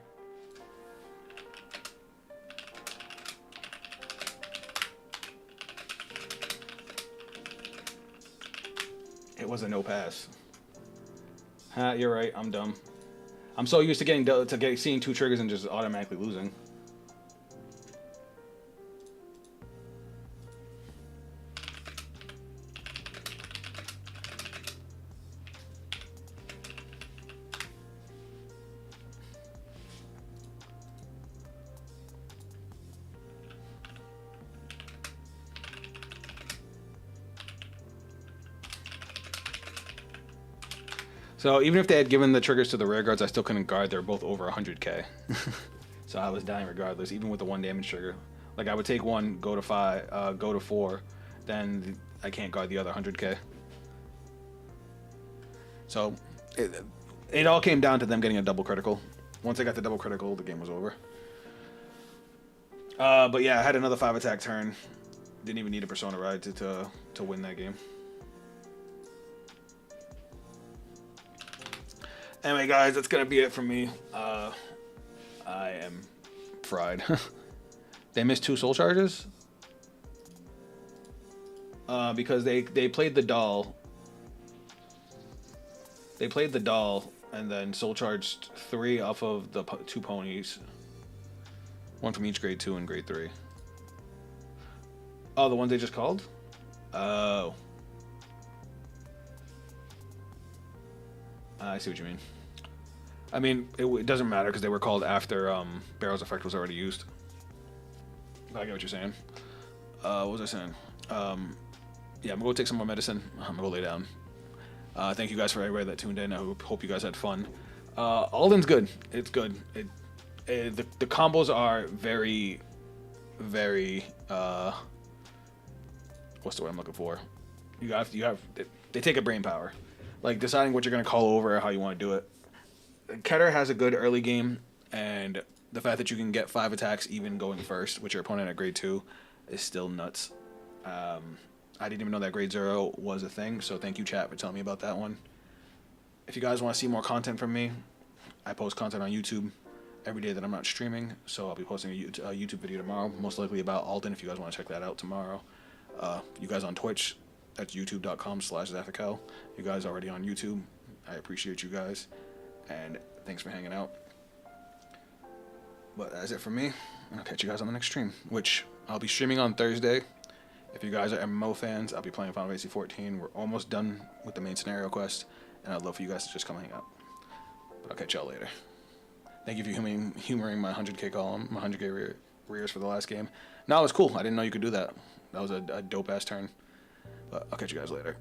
It was a no pass. Ha! You're right. I'm dumb. I'm so used to seeing 2 triggers and just automatically losing. So even if they had given the triggers to the rear guards, I still couldn't guard. They're both over 100k. So I was dying regardless, even with the 1 damage trigger. Like I would take 1, go to 5, go to 4, then I can't guard the other 100k. So it all came down to them getting a double critical. Once I got the double critical, the game was over. But yeah, I had another 5 attack turn. Didn't even need a Persona ride to win that game. Anyway, guys, that's gonna be it from me. I am fried. They missed 2 soul charges because they played the doll. They played the doll and then soul charged 3 off of the 2 ponies. 1 from each grade 2 and grade 3. Oh, the ones they just called? Oh. I see what you mean. I mean, it doesn't matter because they were called after Barrow's effect was already used. I get what you're saying. What was I saying? Yeah, I'm gonna go take some more medicine. I'm gonna go lay down. Thank you guys for everybody that tuned in. I hope you guys had fun. Alden's good. It's good. The combos are very, very. What's the word I'm looking for? They take a brain power. Like deciding what you're gonna call over, how you want to do it. Keter has a good early game, and the fact that you can get 5 attacks even going first with your opponent at grade 2 is still nuts. I didn't even know that grade 0 was a thing, so thank you, chat, for telling me about that one. If you guys want to see more content from me, I post content on YouTube every day that I'm not streaming, so I'll be posting a YouTube video tomorrow, most likely about Alden, if you guys want to check that out tomorrow. You guys on Twitch, that's youtube.com/Zaffikel. You guys already on YouTube. I appreciate you guys. and thanks for hanging out. But that's it for me. I'll catch you guys on the next stream, which I'll be streaming on Thursday. If you guys are MMO fans, I'll be playing Final Fantasy 14. We're almost done with the main scenario quest, and I'd love for you guys to just come hang out. But I'll catch y'all later. Thank you for humoring my 100k column, my 100k rears for the last game. No, it was cool. I didn't know you could do that. That was a dope-ass turn. But I'll catch you guys later.